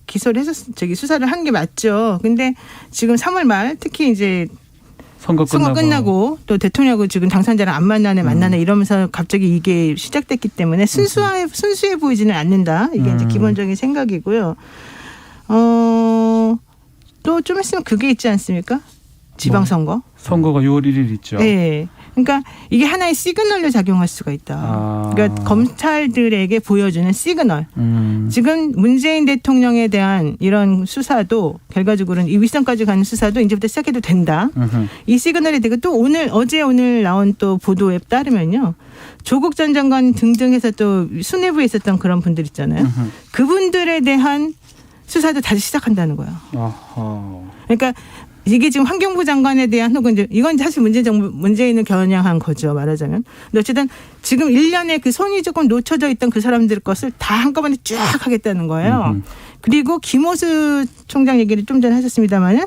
Speaker 15: 기소를 해서 수사를 한 게 맞죠. 근데 지금 3월 말 특히 이제 선거 끝나고 또 대통령하고 지금 당선자를 안 만나네 이러면서 갑자기 이게 시작됐기 때문에 순수해 보이지는 않는다. 이게 이제 기본적인 생각이고요. 또 좀 있으면 그게 있지 않습니까? 지방선거.
Speaker 1: 선거가 6월 1일 있죠.
Speaker 15: 네. 그러니까 이게 하나의 시그널로 작용할 수가 있다. 그러니까 검찰들에게 보여주는 시그널. 지금 문재인 대통령에 대한 이런 수사도 결과적으로는 이 윗선까지 가는 수사도 이제부터 시작해도 된다. 이 시그널이 되고 또 오늘 나온 또 보도에 따르면요. 조국 전 장관 등등 해서 또 수뇌부에 있었던 그런 분들 있잖아요. 그분들에 대한 수사도 다시 시작한다는 거예요. 그러니까 이게 지금 환경부 장관에 대한 혹은 이제 이건 사실 문재인을 겨냥한 거죠, 말하자면. 근데 어쨌든 지금 1년에 그 손이 조금 놓쳐져 있던 그 사람들 것을 다 한꺼번에 쫙 하겠다는 거예요. 그리고 김호수 총장 얘기를 좀 전에 하셨습니다만은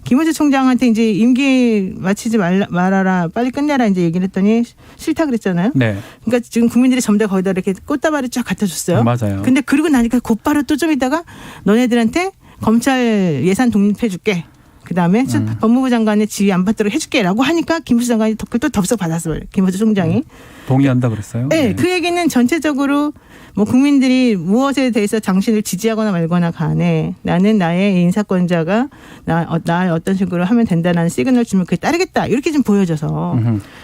Speaker 15: 김호수 총장한테 이제 임기 마치지 말아라, 빨리 끝내라 이제 얘기를 했더니 싫다 그랬잖아요. 네. 그러니까 지금 국민들이 전부 다 거기다 이렇게 꽃다발을 쫙 갖다 줬어요.
Speaker 1: 맞아요.
Speaker 15: 근데 그러고 나니까 곧바로 또 좀 있다가 너네들한테 검찰 예산 독립해 줄게. 그다음에 법무부 장관의 지위 안 받도록 해줄게라고 하니까 김호수 장관이 또 덥석 받았어요. 김호수 총장이.
Speaker 1: 동의한다 그랬어요?
Speaker 15: 네. 그 얘기는 전체적으로 뭐 국민들이 무엇에 대해서 당신을 지지하거나 말거나 간에 나는 나의 인사권자가 날 어떤 식으로 하면 된다는 시그널 주면 그게 따르겠다. 이렇게 좀 보여져서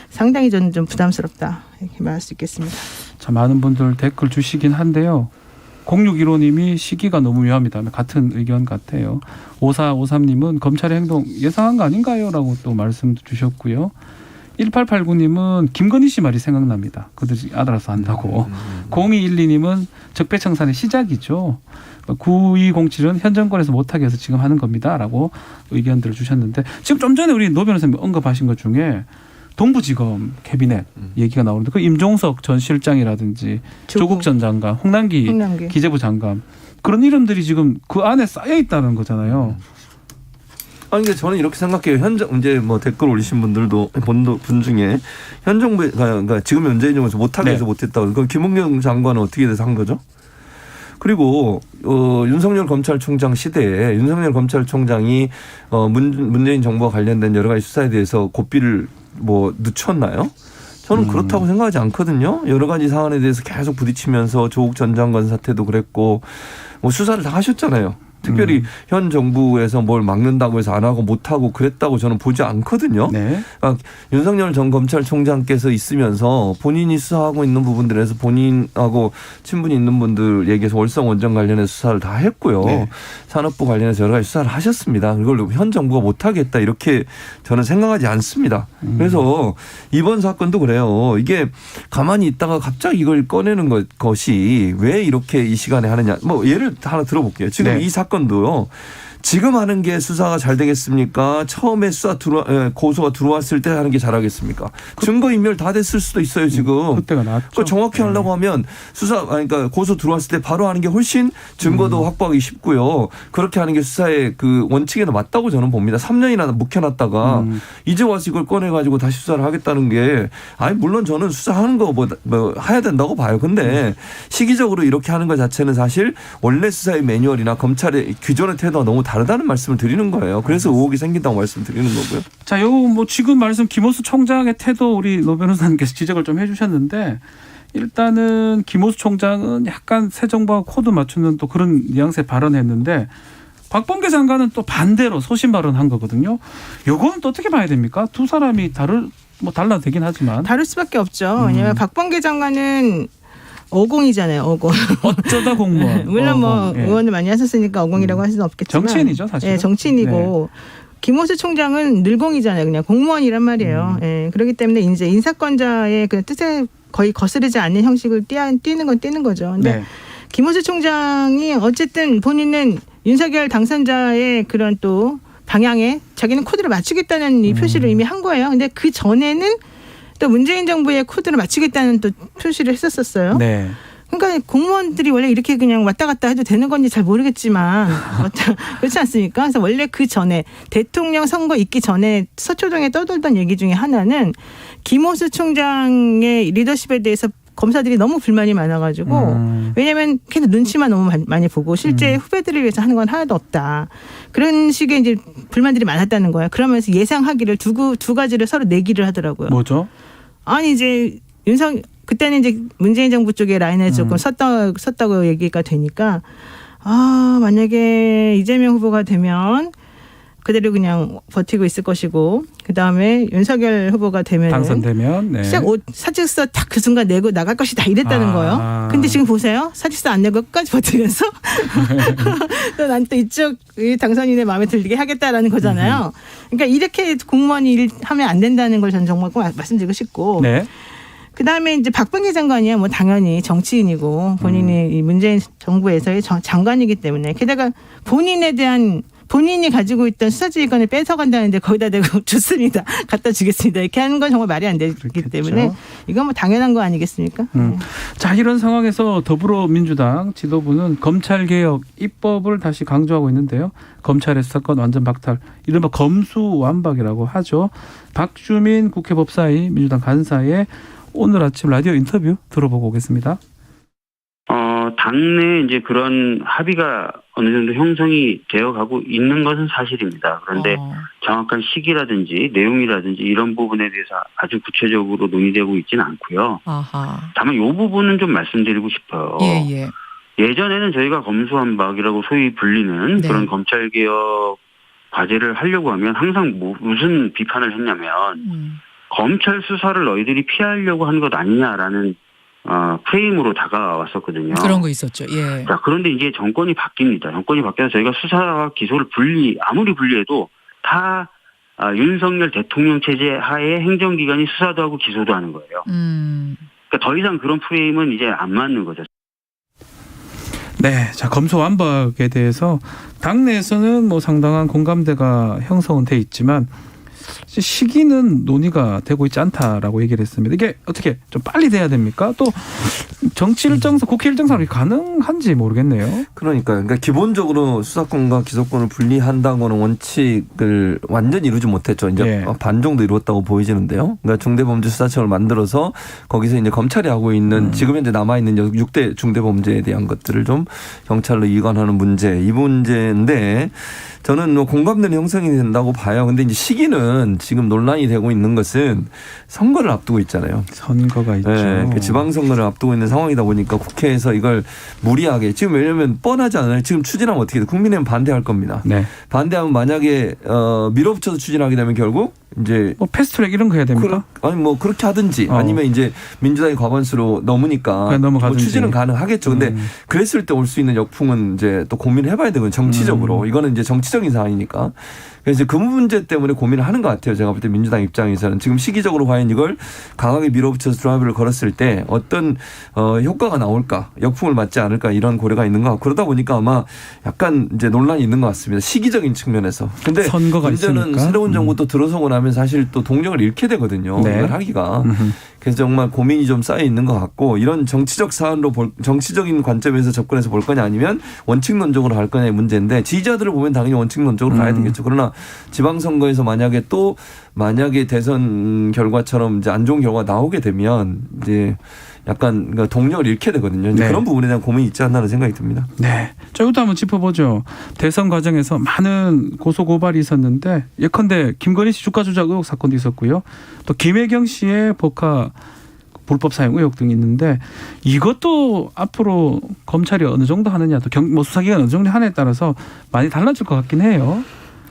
Speaker 15: 상당히 저는 좀 부담스럽다. 이렇게 말할 수 있겠습니다.
Speaker 1: 자, 많은 분들 댓글 주시긴 한데요. 0615님이 시기가 너무 위험하다. 같은 의견 같아요. 5453님은 검찰의 행동 예상한 거 아닌가요? 라고 또 말씀도 주셨고요. 1889님은 김건희 씨 말이 생각납니다. 그들이 알아서 한다고. 0212님은 적폐청산의 시작이죠. 9207은 현 정권에서 못하게 해서 지금 하는 겁니다. 라고 의견들을 주셨는데 지금 좀 전에 우리 노 변호사님 언급하신 것 중에 동부지검 캐비넷 얘기가 나오는데 그 임종석 전 실장이라든지 조국 전 장관, 홍남기 기재부 장관 그런 이름들이 지금 그 안에 쌓여 있다는 거잖아요.
Speaker 14: 아니, 근데 저는 이렇게 생각해요. 이제 뭐 댓글 올리신 분들도 분 중에 현 정부가 그러니까 지금 문재인 정부에서 못하게 해서 못했다고. 그럼 김은경 장관은 어떻게 돼서 한 거죠? 그리고 윤석열 검찰총장 시대에 윤석열 검찰총장이 문재인 정부와 관련된 여러 가지 수사에 대해서 고삐를 뭐 늦췄나요? 저는 그렇다고 생각하지 않거든요. 여러 가지 사안에 대해서 계속 부딪히면서 조국 전 장관 사태도 그랬고 뭐 수사를 다 하셨잖아요. 특별히 현 정부에서 뭘 막는다고 해서 안 하고 못 하고 그랬다고 저는 보지 않거든요.
Speaker 1: 네.
Speaker 14: 그러니까 윤석열 전 검찰총장께서 있으면서 본인이 수사하고 있는 부분들에서 본인하고 친분이 있는 분들 얘기해서 월성 원전 관련해서 수사를 다 했고요.
Speaker 1: 네.
Speaker 14: 산업부 관련해서 여러 가지 수사를 하셨습니다. 그걸 현 정부가 못하겠다 이렇게 저는 생각하지 않습니다. 그래서 이번 사건도 그래요. 이게 가만히 있다가 갑자기 이걸 꺼내는 것이 왜 이렇게 이 시간에 하느냐. 뭐 예를 하나 들어볼게요. 지금 이 사건도요. 지금 하는 게 수사가 잘 되겠습니까? 처음에 고소가 들어왔을 때 하는 게 잘하겠습니까? 증거인멸 다 됐을 수도 있어요, 지금.
Speaker 1: 그때가 낫죠.
Speaker 14: 정확히 하려고 하면 그러니까 고소 들어왔을 때 바로 하는 게 훨씬 증거도 확보하기 쉽고요. 그렇게 하는 게 수사의 그 원칙에는 맞다고 저는 봅니다. 3년이나 묵혀놨다가 이제 와서 이걸 꺼내가지고 다시 수사를 하겠다는 게 물론 저는 수사하는 거 뭐 해야 된다고 봐요. 근데 시기적으로 이렇게 하는 것 자체는 사실 원래 수사의 매뉴얼이나 검찰의 기존의 태도가 너무 다르다는 말씀을 드리는 거예요. 그래서 의혹이 생긴다고 말씀드리는 거고요.
Speaker 1: 자, 요거 뭐 지금 말씀 김호수 총장의 태도 우리 노 변호사님께서 지적을 좀 해주셨는데 일단은 김호수 총장은 약간 새 정부와 코드 맞추는 또 그런 뉘앙스의 발언했는데 박범계 장관은 또 반대로 소신 발언한 거거든요. 요거는 또 어떻게 봐야 됩니까? 두 사람이 달라 되긴 하지만
Speaker 15: 다를 수밖에 없죠. 왜냐하면 박범계 장관은 어공이잖아요. 어공.
Speaker 1: 어쩌다 공무원.
Speaker 15: 물론 의원을 많이 하셨으니까 어공이라고 할 수는 없겠지만.
Speaker 1: 정치인이죠, 사실.
Speaker 15: 네, 정치인이고. 김호수 총장은 늘공이잖아요. 그냥 공무원이란 말이에요. 그렇기 때문에 이제 인사권자의 그 뜻에 거의 거스르지 않는 형식을 띄는 거죠. 근데 김호수 총장이 어쨌든 본인은 윤석열 당선자의 그런 또 방향에 자기는 코드를 맞추겠다는 이 표시를 이미 한 거예요. 근데 그 전에는 또 문재인 정부의 코드를 맞추겠다는 또 표시를 했었어요.
Speaker 1: 네.
Speaker 15: 그러니까 공무원들이 원래 이렇게 그냥 왔다 갔다 해도 되는 건지 잘 모르겠지만 그렇지 않습니까? 그래서 원래 그 전에 대통령 선거 있기 전에 서초동에 떠돌던 얘기 중에 하나는 김호수 총장의 리더십에 대해서 검사들이 너무 불만이 많아가지고 왜냐하면 걔는 눈치만 너무 많이 보고 실제 후배들을 위해서 하는 건 하나도 없다. 그런 식의 이제 불만들이 많았다는 거예요. 그러면서 예상하기를 두 가지를 서로 내기를 하더라고요.
Speaker 1: 뭐죠?
Speaker 15: 아니 이제 그때는 이제 문재인 정부 쪽에 라인에 조금 섰다고 얘기가 되니까 만약에 이재명 후보가 되면 그대로 그냥 버티고 있을 것이고 그다음에 윤석열 후보가 되면
Speaker 1: 당선되면
Speaker 15: 시작 사직서 딱 그 순간 내고 나갈 것이다 이랬다는 거예요. 근데 지금 보세요. 사직서 안 내고 끝까지 버티면서 난 또 이쪽 당선인의 마음에 들게 하겠다라는 거잖아요. 그러니까 이렇게 공무원이 하면 안 된다는 걸 저는 정말 꼭 말씀드리고 싶고 그다음에 이제 박범계 장관이야 뭐 당연히 정치인이고 본인이 이 문재인 정부에서의 장관이기 때문에 게다가 본인이 가지고 있던 수사지휘권을 뺏어간다는데 거기다 대고 좋습니다. 갖다 주겠습니다. 이렇게 하는 건 정말 말이 안 되기 때문에 이건 뭐 당연한 거 아니겠습니까?
Speaker 1: 자, 이런 상황에서 더불어민주당 지도부는 검찰개혁 입법을 다시 강조하고 있는데요. 검찰의 수사권 완전 박탈, 이른바 검수완박이라고 하죠. 박주민 국회 법사위 민주당 간사의 오늘 아침 라디오 인터뷰 들어보고 오겠습니다.
Speaker 16: 당내 이제 그런 합의가 어느 정도 형성이 되어 가고 있는 것은 사실입니다. 그런데 정확한 시기라든지 내용이라든지 이런 부분에 대해서 아주 구체적으로 논의되고 있지는 않고요. 다만 이 부분은 좀 말씀드리고 싶어요. 예전에는 저희가 검수완박이라고 소위 불리는 그런 검찰개혁 과제를 하려고 하면 항상 무슨 비판을 했냐면 검찰 수사를 너희들이 피하려고 하는 것 아니냐라는 프레임으로 다가왔었거든요.
Speaker 17: 그런 거 있었죠. 예.
Speaker 16: 자, 그런데 이제 정권이 바뀝니다. 정권이 바뀌어서 저희가 수사와 기소를 아무리 분리해도 다 윤석열 대통령 체제 하에 행정기관이 수사도 하고 기소도 하는 거예요. 그러니까 더 이상 그런 프레임은 이제 안 맞는 거죠.
Speaker 1: 네, 자 검수완박에 대해서 당내에서는 뭐 상당한 공감대가 형성은 돼 있지만 시기는 논의가 되고 있지 않다라고 얘기를 했습니다. 이게 어떻게 좀 빨리 돼야 됩니까? 또 정치 일정상, 국회 일정상 가능한지 모르겠네요.
Speaker 14: 그러니까 기본적으로 수사권과 기소권을 분리한다고는 원칙을 완전히 이루지 못했죠. 이제 반 정도 이루었다고 보이지는데요. 그러니까 중대범죄수사청을 만들어서 거기서 이제 검찰이 하고 있는 지금 현재 남아 있는 6대 중대범죄에 대한 것들을 좀 경찰로 이관하는 문제, 이 문제인데 저는 공감대는 형성이 된다고 봐요. 근데 이제 시기는 왜냐하면 지금 논란이 되고 있는 것은 선거를 앞두고 있잖아요.
Speaker 1: 선거가 있죠.
Speaker 14: 네, 그 지방선거를 앞두고 있는 상황이다 보니까 국회에서 이걸 무리하게 지금 왜냐하면 뻔하지 않아요. 지금 추진하면 어떻게 돼? 국민의힘 반대할 겁니다.
Speaker 1: 네.
Speaker 14: 반대하면 만약에 밀어붙여서 추진하게 되면 결국 이제
Speaker 1: 뭐 패스트트랙 이런 거 해야 됩니까?
Speaker 14: 아니 뭐 그렇게 하든지 아니면 이제 민주당이 과반수로 넘으니까 뭐 추진은 가능하겠죠. 근데 그랬을 때 올 수 있는 역풍은 이제 또 고민을 해봐야 되거든요. 정치적으로 이거는 이제 정치적인 상황이니까. 그래서 그 문제 때문에 고민을 하는 것 같아요. 제가 볼 때 민주당 입장에서는 지금 시기적으로 과연 이걸 강하게 밀어붙여서 드라이브를 걸었을 때 어떤 효과가 나올까, 역풍을 맞지 않을까 이런 고려가 있는 것 같고 그러다 보니까 아마 약간 이제 논란이 있는 것 같습니다. 시기적인 측면에서. 근데
Speaker 1: 선거가
Speaker 14: 문제는
Speaker 1: 있으니까.
Speaker 14: 새로운 정부 또 들어서고 나면 사실 또 동력을 잃게 되거든요.
Speaker 1: 네.
Speaker 14: 이걸 하기가. 그래서 정말 고민이 좀 쌓여 있는 것 같고 이런 정치적 사안으로 정치적인 관점에서 접근해서 볼 거냐 아니면 원칙론적으로 갈 거냐의 문제인데 지지자들을 보면 당연히 원칙론적으로 가야 되겠죠. 그러나 지방선거에서 만약에 대선 결과처럼 이제 안 좋은 결과가 나오게 되면 이제 약간 동력을 잃게 되거든요.
Speaker 1: 네.
Speaker 14: 그런 부분에 대한 고민이 있지 않나는 생각이 듭니다.
Speaker 1: 네. 자, 이것도 한번 짚어보죠. 대선 과정에서 많은 고소 고발이 있었는데 예컨대 김건희 씨 주가 조작 의혹 사건도 있었고요. 또 김혜경 씨의 복화 불법 사용 의혹 등이 있는데 이것도 앞으로 검찰이 어느 정도 하느냐 또 수사기관 어느 정도 하느냐에 따라서 많이 달라질 것 같긴 해요.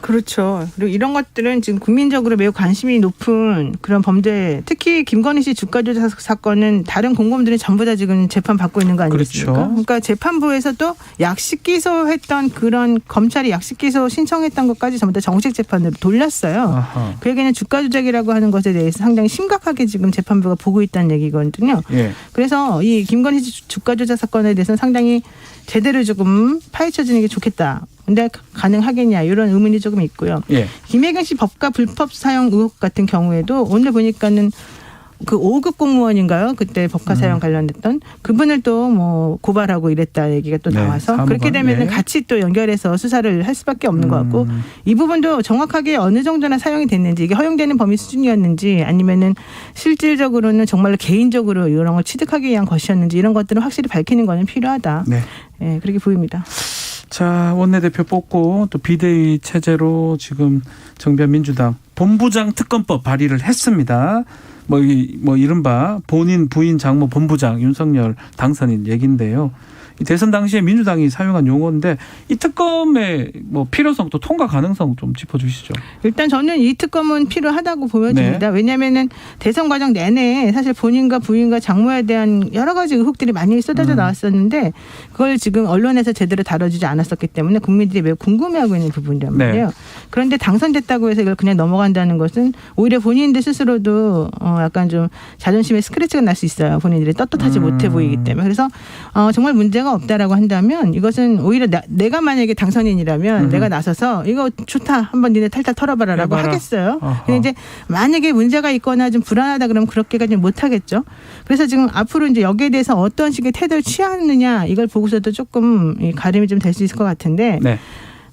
Speaker 15: 그렇죠. 그리고 이런 것들은 지금 국민적으로 매우 관심이 높은 그런 범죄, 특히 김건희 씨 주가 조작 사건은 다른 공범들이 전부 다 지금 재판 받고 있는 거 아니겠습니까?
Speaker 1: 그렇죠.
Speaker 15: 그러니까 재판부에서도 약식 기소했던 그런 검찰이 약식 기소 신청했던 것까지 전부 다 정식 재판으로 돌렸어요.
Speaker 1: 아하.
Speaker 15: 그 얘기는 주가 조작이라고 하는 것에 대해서 상당히 심각하게 지금 재판부가 보고 있다는 얘기거든요.
Speaker 1: 예.
Speaker 15: 그래서 이 김건희 씨 주가 조작 사건에 대해서는 상당히 제대로 조금 파헤쳐지는 게 좋겠다. 근데 가능하겠냐 이런 의문이 조금 있고요.
Speaker 1: 예.
Speaker 15: 김혜경 씨 법과 불법 사용 의혹 같은 경우에도 오늘 보니까는 그 5급 공무원인가요? 그때 법과 사용 관련됐던 그분을 또 뭐 고발하고 이랬다 얘기가 또 나와서
Speaker 1: 사무관,
Speaker 15: 그렇게 되면은 같이 또 연결해서 수사를 할 수밖에 없는 것 같고 이 부분도 정확하게 어느 정도나 사용이 됐는지 이게 허용되는 범위 수준이었는지 아니면은 실질적으로는 정말로 개인적으로 이런 걸 취득하기 위한 것이었는지 이런 것들은 확실히 밝히는 거는 필요하다.
Speaker 1: 네.
Speaker 15: 네, 그렇게 보입니다.
Speaker 1: 자, 원내대표 뽑고 또 비대위 체제로 지금 정비한 민주당 본부장 특검법 발의를 했습니다. 뭐 이른바 본인 부인 장모 본부장 윤석열 당선인 얘기인데요. 이 대선 당시에 민주당이 사용한 용어인데 이 특검의 뭐 필요성 또 통과 가능성 좀 짚어주시죠.
Speaker 15: 일단 저는 이 특검은 필요하다고 보여집니다.
Speaker 1: 네.
Speaker 15: 왜냐하면은 대선 과정 내내 사실 본인과 부인과 장모에 대한 여러 가지 의혹들이 많이 쏟아져 나왔었는데 그걸 지금 언론에서 제대로 다뤄지지 않았었기 때문에 국민들이 매우 궁금해하고 있는 부분이란 말이에요.
Speaker 1: 네.
Speaker 15: 그런데 당선됐다고 해서 이걸 그냥 넘어간다는 것은 오히려 본인들 스스로도 약간 좀 자존심에 스크래치가 날 수 있어요. 본인들이 떳떳하지 못해 보이기 때문에. 그래서 정말 문제가 없다라고 한다면 이것은 오히려 내가 만약에 당선인이라면 내가 나서서 이거 좋다 한번 니네 탈탈 털어봐라라고 하겠어요. 근데 이제 만약에 문제가 있거나 좀 불안하다 그러면 그렇게까지는 못하겠죠. 그래서 지금 앞으로 이제 여기에 대해서 어떤 식의 태도를 취하느냐 이걸 보고서도 조금 가림이 좀 될 수 있을 것 같은데
Speaker 1: 네.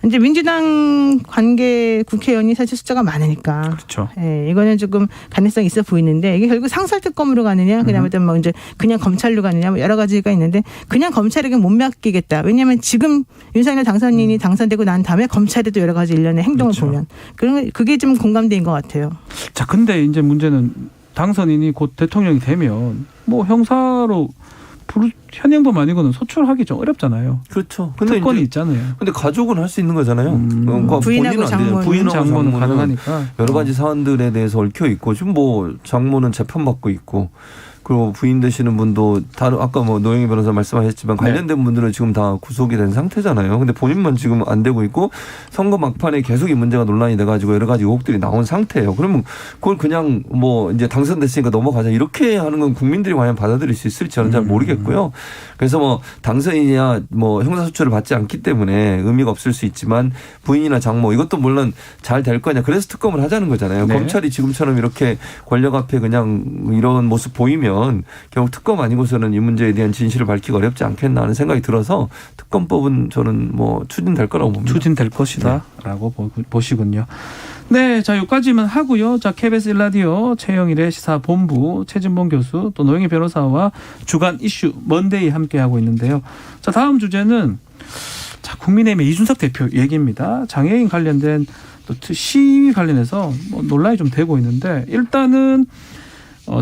Speaker 15: 이제 민주당 관계 국회의원이 사실 숫자가 많으니까.
Speaker 1: 그렇죠.
Speaker 15: 예, 이거는 조금 가능성이 있어 보이는데 이게 결국 상설특검으로 가느냐, 그다음에 뭐 이제 그냥 검찰로 가느냐, 뭐 여러 가지가 있는데 그냥 검찰에게 못 맡기겠다. 왜냐하면 지금 윤석열 당선인이 당선되고 난 다음에 검찰에도 여러 가지 일련의 행동을 보면 그게 좀 공감대인 것 같아요.
Speaker 1: 자, 근데 이제 문제는 당선인이 곧 대통령이 되면 뭐 형사로 현행범 아니고는 소출하기 좀 어렵잖아요.
Speaker 14: 그렇죠.
Speaker 1: 근데 특권이 있잖아요.
Speaker 14: 근데 가족은 할 수 있는 거잖아요.
Speaker 15: 부인하고 장모는.
Speaker 14: 부인하고 장모는
Speaker 1: 가능하니까
Speaker 14: 여러 가지 사안들에 대해서 얽혀 있고 지금 뭐 장모는 재판받고 있고 그리고 부인 되시는 분도 다른 아까 뭐 노영희 변호사 말씀하셨지만 관련된 분들은 지금 다 구속이 된 상태잖아요. 근데 본인만 지금 안 되고 있고 선거 막판에 계속 이 문제가 논란이 돼가지고 여러 가지 의혹들이 나온 상태예요. 그러면 그걸 그냥 뭐 이제 당선됐으니까 넘어가자 이렇게 하는 건 국민들이 과연 받아들일 수 있을지 저는 잘 모르겠고요. 그래서 뭐 당선인이야 뭐 형사소출을 받지 않기 때문에 의미가 없을 수 있지만 부인이나 장모 이것도 물론 잘 될 거냐. 그래서 특검을 하자는 거잖아요.
Speaker 1: 네.
Speaker 14: 검찰이 지금처럼 이렇게 권력 앞에 그냥 이런 모습 보이면 결국 특검 아니고서는 이 문제에 대한 진실을 밝히기 어렵지 않겠나 하는 생각이 들어서 특검법은 저는 뭐 추진될 거라고 봅니다.
Speaker 1: 추진될 것이다라고 보시군요. 네, 자 여기까지만 하고요. 자 KBS 1라디오 최영일의 시사본부 최진봉 교수 또 노영희 변호사와 주간 이슈 먼데이 함께 하고 있는데요. 자 다음 주제는 자 국민의힘의 이준석 대표 얘기입니다. 장애인 관련된 또 시위 관련해서 뭐 논란이 좀 되고 있는데 일단은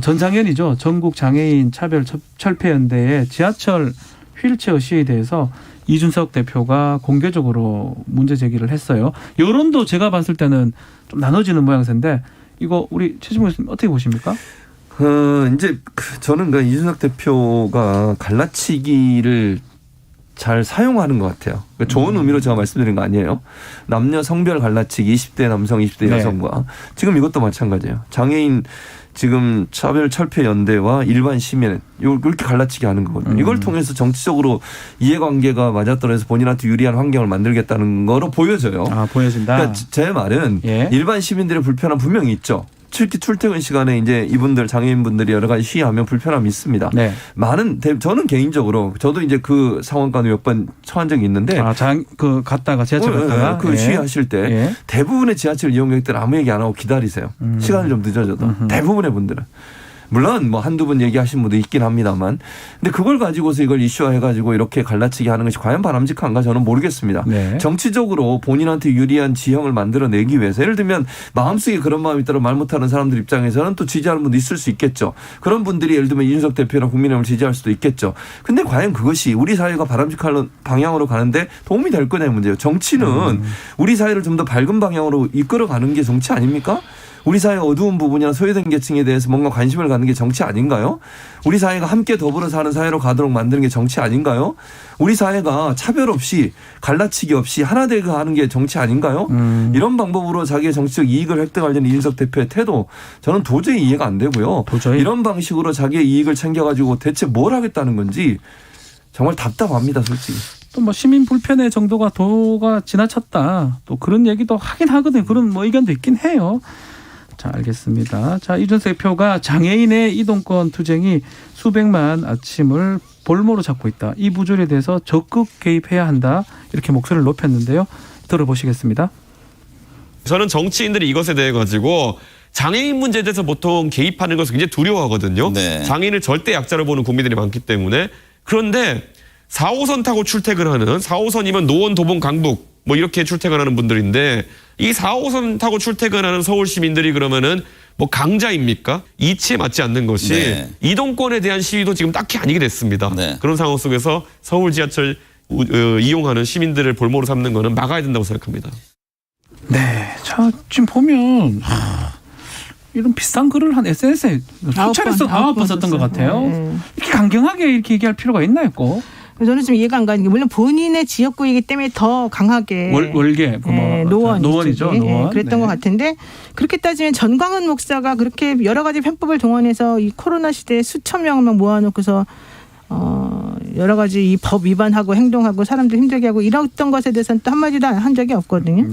Speaker 1: 전장현이죠. 전국장애인 차별철폐연대의 지하철 휠체어 시위에 대해서 이준석 대표가 공개적으로 문제 제기를 했어요. 여론도 제가 봤을 때는 좀 나눠지는 모양새인데 이거 우리 최진봉 교수님 어떻게 보십니까?
Speaker 14: 이제 저는 그 이준석 대표가 갈라치기를 잘 사용하는 것 같아요. 그러니까 좋은 의미로 제가 말씀드린 거 아니에요. 남녀 성별 갈라치기 20대 남성 20대 여성과 지금 이것도 마찬가지예요. 장애인 지금 차별철폐연대와 일반 시민 이렇게 갈라치기 하는 거거든요. 이걸 통해서 정치적으로 이해관계가 맞아떨어져서 본인한테 유리한 환경을 만들겠다는 거로 보여져요.
Speaker 1: 아, 보여진다.
Speaker 14: 그러니까 제 말은 일반 시민들의 불편함 분명히 있죠. 특히 출퇴근 시간에 이제 이분들 장애인분들이 여러 가지 시위하면 불편함이 있습니다.
Speaker 1: 네.
Speaker 14: 저는 개인적으로 저도 이제 그 상황과도 몇 번 처한 적이 있는데
Speaker 1: 갔다가 지하철 갔다가
Speaker 14: 시위하실 때 대부분의 지하철 이용객들 아무 얘기 안 하고 기다리세요. 시간이 좀 늦어져도 대부분의 분들은. 물론 뭐 한두 분 얘기하신 분도 있긴 합니다만 근데 그걸 가지고서 이걸 이슈화해가지고 이렇게 갈라치기 하는 것이 과연 바람직한가 저는 모르겠습니다. 정치적으로 본인한테 유리한 지형을 만들어내기 위해서 예를 들면 마음속에 그런 마음이 있다고 말 못하는 사람들 입장에서는 또 지지하는 분도 있을 수 있겠죠. 그런 분들이 예를 들면 이준석 대표나 국민의힘을 지지할 수도 있겠죠. 근데 과연 그것이 우리 사회가 바람직한 방향으로 가는데 도움이 될 거냐의 문제예요. 정치는 우리 사회를 좀 더 밝은 방향으로 이끌어가는 게 정치 아닙니까? 우리 사회의 어두운 부분이나 소외된 계층에 대해서 뭔가 관심을 갖는 게 정치 아닌가요? 우리 사회가 함께 더불어 사는 사회로 가도록 만드는 게 정치 아닌가요? 우리 사회가 차별 없이 갈라치기 없이 하나 되게 하는 게 정치 아닌가요? 이런 방법으로 자기의 정치적 이익을 획득하려는 이준석 대표의 태도 저는 도저히 이해가 안 되고요. 이런 방식으로 자기의 이익을 챙겨가지고 대체 뭘 하겠다는 건지 정말 답답합니다, 솔직히.
Speaker 1: 또 뭐 시민 불편의 정도가 도가 지나쳤다. 또 그런 얘기도 하긴 하거든요. 그런 뭐 의견도 있긴 해요. 자, 알겠습니다. 자, 이준석 대표가 장애인의 이동권 투쟁이 수백만 아침을 볼모로 잡고 있다. 이 부조리에 대해서 적극 개입해야 한다. 이렇게 목소리를 높였는데요. 들어보시겠습니다.
Speaker 17: 저는 정치인들이 이것에 대해 가지고 장애인 문제에 대해서 보통 개입하는 것을 굉장히 두려워하거든요. 장애인을 절대 약자로 보는 국민들이 많기 때문에. 그런데 4호선 타고 출퇴근하는 4호선이면 노원, 도봉, 강북 뭐 이렇게 출퇴근하는 분들인데 이 4호선 타고 출퇴근하는 서울 시민들이 그러면은 뭐 강자입니까? 이치에 맞지 않는 것이 이동권에 대한 시위도 지금 딱히 아니게 됐습니다. 그런 상황 속에서 서울 지하철 이용하는 시민들을 볼모로 삼는 거는 막아야 된다고 생각합니다.
Speaker 1: 네. 자, 지금 보면 이런 비싼 글을 한 SNS에 수차례 아홉 번 썼던 것 같아요. 이렇게 강경하게 이렇게 얘기할 필요가 있나요, 꼭?
Speaker 15: 저는 좀 이해가 안 가는 게 물론 본인의 지역구이기 때문에 더 강하게
Speaker 1: 월계 노원이죠. 노원.
Speaker 15: 그랬던 것 같은데 그렇게 따지면 전광훈 목사가 그렇게 여러 가지 편법을 동원해서 이 코로나 시대에 수천 명을 막 모아놓고서 여러 가지 이 법 위반하고 행동하고 사람들 힘들게 하고 이랬던 것에 대해서는 또 한마디도 한 적이 없거든요.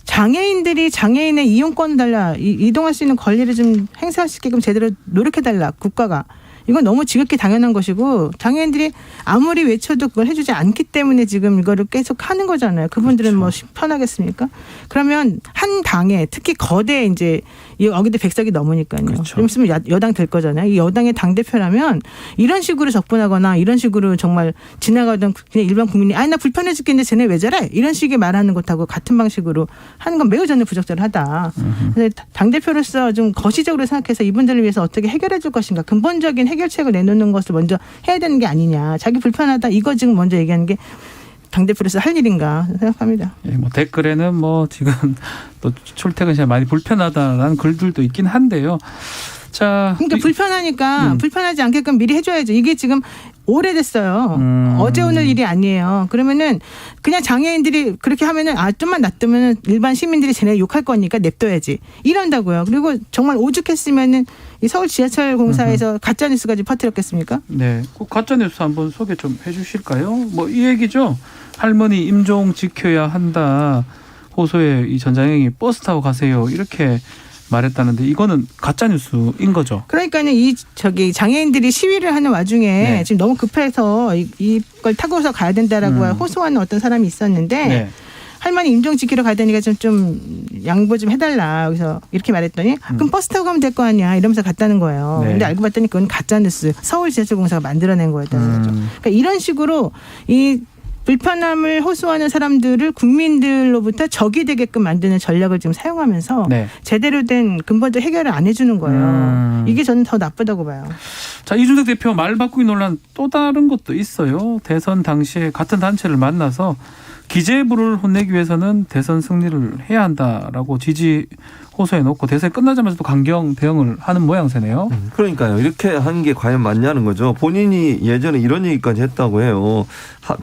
Speaker 15: 장애인들이 장애인의 이용권을 달라 이동할 수 있는 권리를 좀 행사할 수 있게끔 제대로 노력해달라 국가가. 이건 너무 지극히 당연한 것이고 장애인들이 아무리 외쳐도 그걸 해주지 않기 때문에 지금 이거를 계속 하는 거잖아요. 그분들은 뭐 편하겠습니까? 그러면 한 당에 특히 거대 이제 여기도 100석이 넘으니까요. 좀 있으면 여당 될 거잖아요. 이 여당의 당대표라면 이런 식으로 접근하거나 이런 식으로 정말 지나가던 그냥 일반 국민이 아니 나 불편해 죽겠는데 쟤네 왜 저래? 이런 식의 말하는 것하고 같은 방식으로 하는 건 매우 저는 부적절하다. 그래서 당대표로서 좀 거시적으로 생각해서 이분들을 위해서 어떻게 해결해 줄 것인가. 근본적인 해결책을 내놓는 것을 먼저 해야 되는 게 아니냐. 자기 불편하다 이거 지금 먼저 얘기하는 게 당대표로서 할 일인가 생각합니다.
Speaker 1: 뭐 댓글에는 뭐 지금 또 출퇴근 시간 많이 불편하다라는 글들도 있긴 한데요. 자,
Speaker 15: 그러니까 불편하니까 불편하지 않게끔 미리 해줘야죠. 이게 지금 오래됐어요. 어제 오늘 일이 아니에요. 그러면은 그냥 장애인들이 그렇게 하면은 좀만 놔두면은 일반 시민들이 쟤네 욕할 거니까 냅둬야지. 이런다고요. 그리고 정말 오죽했으면은 이 서울 지하철 공사에서 가짜 뉴스까지 퍼뜨렸겠습니까?
Speaker 1: 네, 그 가짜 뉴스 한번 소개 좀 해주실까요? 뭐 이 얘기죠. 할머니 임종 지켜야 한다. 호소에 이 전장현이 버스 타고 가세요. 이렇게 말했다는데 이거는 가짜 뉴스인 거죠.
Speaker 15: 그러니까는 장애인들이 시위를 하는 와중에 지금 너무 급해서 이걸 타고서 가야 된다라고 호소하는 어떤 사람이 있었는데 할머니 임종 지키러 가다니까 좀 양보 좀 해달라. 그래서 이렇게 말했더니 그럼 버스 타고 가면 될 거 아니야 이러면서 갔다는 거예요. 근데 알고 봤더니 그건 가짜 뉴스 서울 지하철공사가 만들어낸 거였다는 거죠. 그러니까 이런 식으로 이 불편함을 호소하는 사람들을 국민들로부터 적이 되게끔 만드는 전략을 지금 사용하면서
Speaker 1: 네.
Speaker 15: 제대로 된 근본적 해결을 안 해주는 거예요. 이게 저는 더 나쁘다고 봐요.
Speaker 1: 자, 이준석 대표 말 바꾸기 논란 또 다른 것도 있어요. 대선 당시에 같은 단체를 만나서 기재부를 혼내기 위해서는 대선 승리를 해야 한다라고 지지 호소해놓고 대선이 끝나자마자 또 강경 대응을 하는 모양새네요.
Speaker 14: 그러니까요. 이렇게 하는 게 과연 맞냐는 거죠. 본인이 예전에 이런 얘기까지 했다고 해요.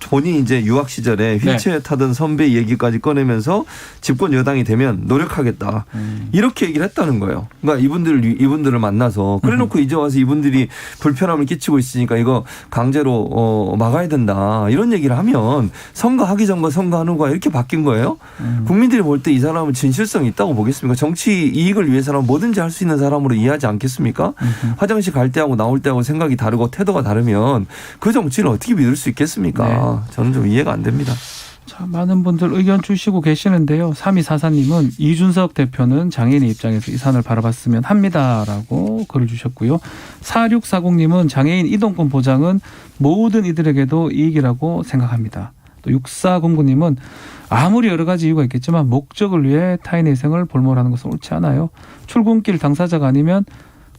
Speaker 14: 본인이 이제 유학 시절에 휠체어 타던 선배 얘기까지 꺼내면서 집권 여당이 되면 노력하겠다. 이렇게 얘기를 했다는 거예요. 그러니까 이분들을 만나서 그래놓고 이제 와서 이분들이 불편함을 끼치고 있으니까 이거 강제로 막아야 된다. 이런 얘기를 하면 선거하기 전과 선거하는 거가 이렇게 바뀐 거예요. 국민들이 볼 때 이 사람은 진실성이 있다고 보겠습니까? 정치 이익을 위해서는 뭐든지 할 수 있는 사람으로 이해하지 않겠습니까? 화장실 갈 때하고 나올 때하고 생각이 다르고 태도가 다르면 그 정치를 어떻게 믿을 수 있겠습니까? 네. 저는 좀 이해가 안 됩니다.
Speaker 1: 자, 많은 분들 의견 주시고 계시는데요. 3244님은 이준석 대표는 장애인의 입장에서 이 산을 바라봤으면 합니다라고 글을 주셨고요. 4640님은 장애인 이동권 보장은 모든 이들에게도 이익이라고 생각합니다. 또 6409님은 아무리 여러 가지 이유가 있겠지만 목적을 위해 타인의 희생을 볼모하는 것은 옳지 않아요. 출근길 당사자가 아니면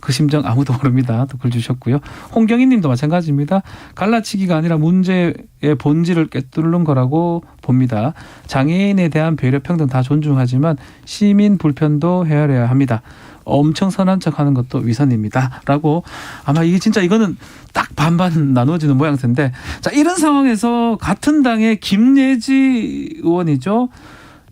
Speaker 1: 그 심정 아무도 모릅니다. 또 글 주셨고요. 홍경희 님도 마찬가지입니다. 갈라치기가 아니라 문제의 본질을 꿰뚫는 거라고 봅니다. 장애인에 대한 배려 평등 다 존중하지만 시민 불편도 헤아려야 합니다. 엄청 선한 척하는 것도 위선입니다. 라고 아마 이게 진짜 이거는 딱 반반 나누어지는 모양새인데 자 이런 상황에서 같은 당의 김예지 의원이죠.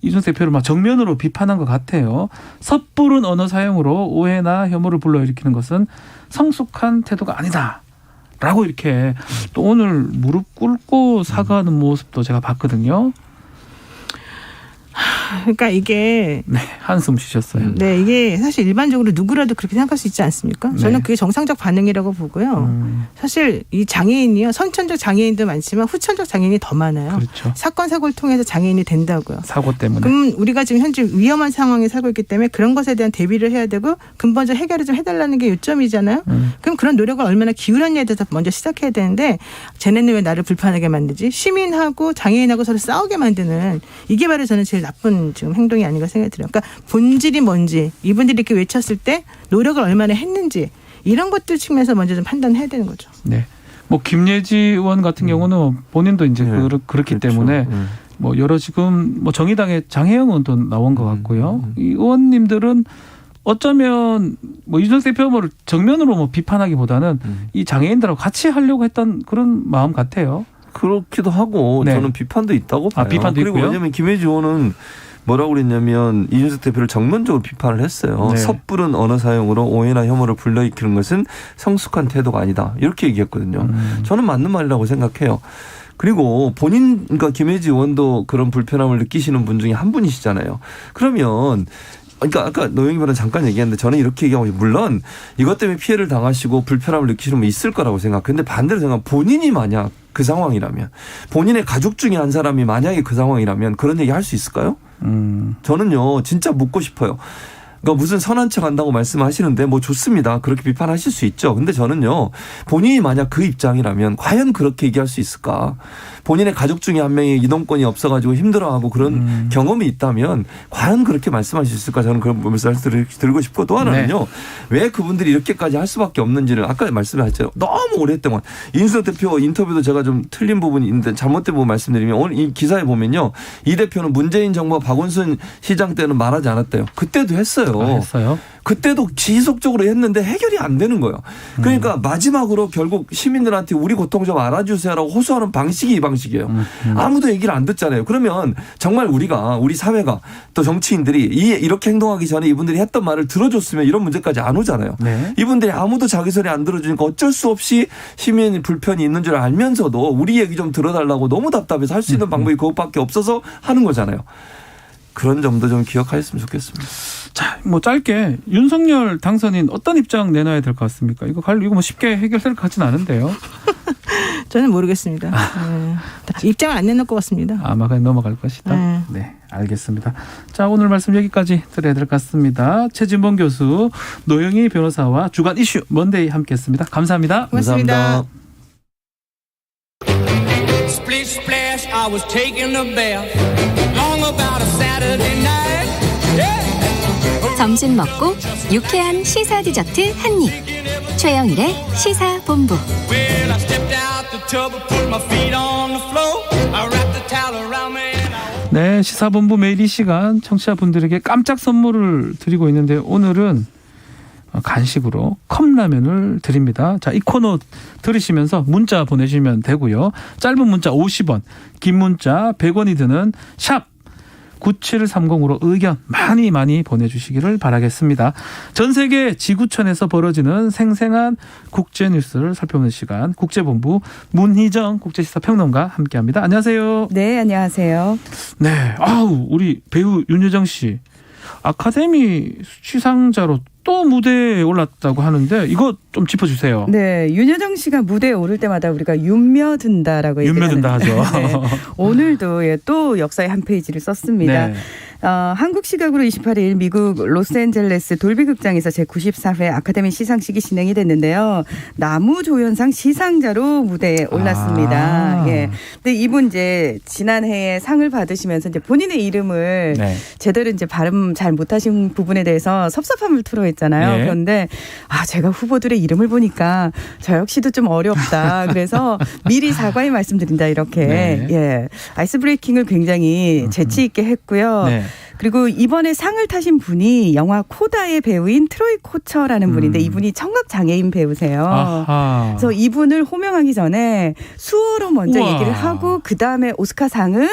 Speaker 1: 이준석 대표를 막 정면으로 비판한 것 같아요. 섣부른 언어 사용으로 오해나 혐오를 불러일으키는 것은 성숙한 태도가 아니다. 라고 이렇게 또 오늘 무릎 꿇고 사과하는 모습도 제가 봤거든요.
Speaker 15: 그러니까 이게
Speaker 1: 네, 한숨 쉬셨어요.
Speaker 15: 네, 이게 사실 일반적으로 누구라도 그렇게 생각할 수 있지 않습니까?
Speaker 1: 네.
Speaker 15: 저는 그게 정상적 반응이라고 보고요. 사실 이 장애인이요, 선천적 장애인도 많지만 후천적 장애인이 더 많아요.
Speaker 1: 그렇죠.
Speaker 15: 사건 사고를 통해서 장애인이 된다고요.
Speaker 1: 사고 때문에.
Speaker 15: 그럼 우리가 지금 현재 위험한 상황에 살고 있기 때문에 그런 것에 대한 대비를 해야 되고 근본적 해결을 좀 해달라는 게 요점이잖아요. 그럼 그런 노력을 얼마나 기울였냐에 대해서 먼저 시작해야 되는데 쟤네는 왜 나를 불편하게 만들지? 시민하고 장애인하고 서로 싸우게 만드는 이게 바로 저는 제일 나쁜 지금 행동이 아닌가 생각이 들어요. 그러니까 본질이 뭔지 이분들이 이렇게 외쳤을 때 노력을 얼마나 했는지 이런 것들 측면에서 먼저 좀 판단해야 되는 거죠.
Speaker 1: 네. 뭐 김예지 의원 같은 경우는 본인도 이제 그렇기
Speaker 14: 그렇죠.
Speaker 1: 때문에 뭐 여러 지금 뭐 정의당의 장혜영 의원도 나온 것 같고요. 이 의원님들은 어쩌면 뭐 이준석 대표 뭐 정면으로 뭐 비판하기보다는 이 장애인들하고 같이 하려고 했던 그런 마음 같아요.
Speaker 14: 그렇기도 하고
Speaker 1: 네.
Speaker 14: 저는 비판도 있다고 봐요.
Speaker 1: 비판도
Speaker 14: 그리고
Speaker 1: 있고요?
Speaker 14: 왜냐하면 김혜지 의원은 뭐라고 그랬냐면 이준석 대표를 정면적으로 비판을 했어요.
Speaker 1: 네.
Speaker 14: 섣부른 언어 사용으로 오해나 혐오를 불러일으키는 것은 성숙한 태도가 아니다. 이렇게 얘기했거든요. 저는 맞는 말이라고 생각해요. 그리고 본인, 그러니까 김혜지 의원도 그런 불편함을 느끼시는 분 중에 한 분이시잖아요. 그러면 그러니까 아까 노영희 변호사 잠깐 얘기했는데 저는 이렇게 얘기하고 물론 이것 때문에 피해를 당하시고 불편함을 느끼시는 분 있을 거라고 생각. 근데 반대로 생각 본인이 만약 그 상황이라면 본인의 가족 중에 한 사람이 만약에 그 상황이라면 그런 얘기 할 수 있을까요? 저는요 진짜 묻고 싶어요. 그러니까 무슨 선한 척 한다고 말씀하시는데 뭐 좋습니다. 그렇게 비판하실 수 있죠. 근데 저는요 본인이 만약 그 입장이라면 과연 그렇게 얘기할 수 있을까? 본인의 가족 중에 한 명이 이동권이 없어가지고 힘들어하고 그런 경험이 있다면 과연 그렇게 말씀하실 수 있을까? 저는 그런 말씀을 드리고 싶고 또 하나는요.
Speaker 1: 네.
Speaker 14: 왜 그분들이 이렇게까지 할 수밖에 없는지를 아까 말씀하셨죠. 너무 오랫동안 이준석 대표 인터뷰도 제가 좀 틀린 부분이 있는데 잘못된 부분 말씀드리면 오늘 이 기사에 보면요. 이 대표는 문재인 정부와 박원순 시장 때는 말하지 않았대요. 그때도 했어요.
Speaker 1: 했어요?
Speaker 14: 그때도 지속적으로 했는데 해결이 안 되는 거예요. 그러니까 마지막으로 결국 시민들한테 우리 고통 좀 알아주세요라고 호소하는 방식이 이 방식이에요. 아무도 얘기를 안 듣잖아요. 그러면 정말 우리 사회가 또 정치인들이 이렇게 행동하기 전에 이분들이 했던 말을 들어줬으면 이런 문제까지 안 오잖아요. 네. 이분들이 아무도 자기 소리 안 들어주니까 어쩔 수 없이 시민 불편이 있는 줄 알면서도 우리 얘기 좀 들어달라고 너무 답답해서 할 수 있는 방법이 그것밖에 없어서 하는 거잖아요. 그런 점도 좀 기억하셨으면 좋겠습니다.
Speaker 1: 자, 뭐 짧게 윤석열 당선인 어떤 입장 내놔야 될 것 같습니까? 이거 뭐 쉽게 해결될 것 같진 않은데요.
Speaker 15: 저는 모르겠습니다. 네. 입장을 안 내놓을 것 같습니다.
Speaker 1: 아마 그냥 넘어갈 것이다. 네, 알겠습니다. 자, 오늘 말씀 여기까지 드려야 될 것 같습니다. 최진봉 교수, 노영희 변호사와 주간 이슈 먼데이 함께했습니다. 감사합니다.
Speaker 15: 고맙습니다.
Speaker 14: 감사합니다.
Speaker 18: Splish splash, I was taking a bath. Long about a Saturday night. Yeah.
Speaker 19: 점심 먹고 유쾌한 시사 디저트 한 입. 최영일의 시사본부.
Speaker 18: Well, I stepped out the tub and put my feet on the floor. I wrapped the towel around me.
Speaker 1: 네, 시사본부 매일 이 시간 청취자분들에게 깜짝 선물을 드리고 있는데 오늘은 간식으로 컵라면을 드립니다. 자, 이 코너 들으시면서 문자 보내시면 되고요. 짧은 문자 50원, 긴 문자 100원이 드는 샵 9730으로 의견 많이 보내주시기를 바라겠습니다. 전 세계 지구촌에서 벌어지는 생생한 국제 뉴스를 살펴보는 시간, 국제본부 문희정 국제시사평론가 함께합니다. 안녕하세요.
Speaker 20: 네, 안녕하세요.
Speaker 1: 네, 우리 배우 윤여정 씨 아카데미 수상자로 또 무대에 올랐다고 하는데 이거 좀 짚어주세요.
Speaker 20: 네, 윤여정 씨가 무대에 오를 때마다 우리가 윤며든다라고
Speaker 1: 윤며든다 하죠.
Speaker 20: 네, 오늘도 또 역사의 한 페이지를 썼습니다.
Speaker 1: 네.
Speaker 20: 한국 시각으로 28일 미국 로스앤젤레스 돌비극장에서 제94회 아카데미 시상식이 진행이 됐는데요. 나무조연상 시상자로 무대에 올랐습니다. 예. 근데 이분 이제 지난해에 상을 받으시면서 이제 본인의 이름을 제대로 이제 발음 잘 못하신 부분에 대해서 섭섭함을 토로했잖아요.
Speaker 1: 네.
Speaker 20: 그런데 제가 후보들의 이름을 보니까 저 역시도 좀 어렵다. 그래서 미리 사과의 말씀드린다 이렇게 예. 아이스 브레이킹을 굉장히 재치 있게 했고요.
Speaker 1: 네.
Speaker 20: 그리고 이번에 상을 타신 분이 영화 코다의 배우인 트로이 코처라는 분인데 이분이 청각장애인 배우세요.
Speaker 1: 아하.
Speaker 20: 그래서 이분을 호명하기 전에 수어로 먼저 얘기를 하고 그다음에 오스카상은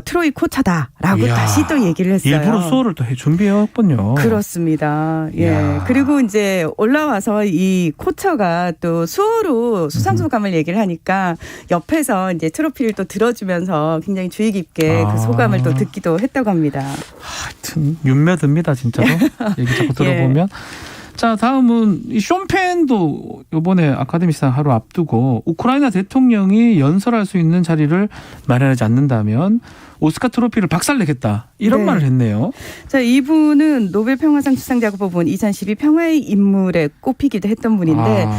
Speaker 20: 트로이 코처다라고 다시 또 얘기를 했어요.
Speaker 1: 일부러 수어를 또 준비해왔군요.
Speaker 20: 그렇습니다. 예. 그리고 이제 올라와서 이 코처가 또 수어로 수상소감을 얘기를 하니까 옆에서 이제 트로피를 또 들어주면서 굉장히 주의 깊게 그 소감을 또 듣기도 했다고 합니다.
Speaker 1: 하여튼 윤며듭니다, 진짜로. 얘기 자꾸 들어보면. 자, 다음은 이 쇼펜도 이번에 아카데미상 하루 앞두고 우크라이나 대통령이 연설할 수 있는 자리를 마련하지 않는다면 오스카 트로피를 박살내겠다 이런 말을 했네요.
Speaker 20: 자, 이분은 노벨 평화상 수상자가 뽑은 2012 평화의 인물에 꼽히기도 했던 분인데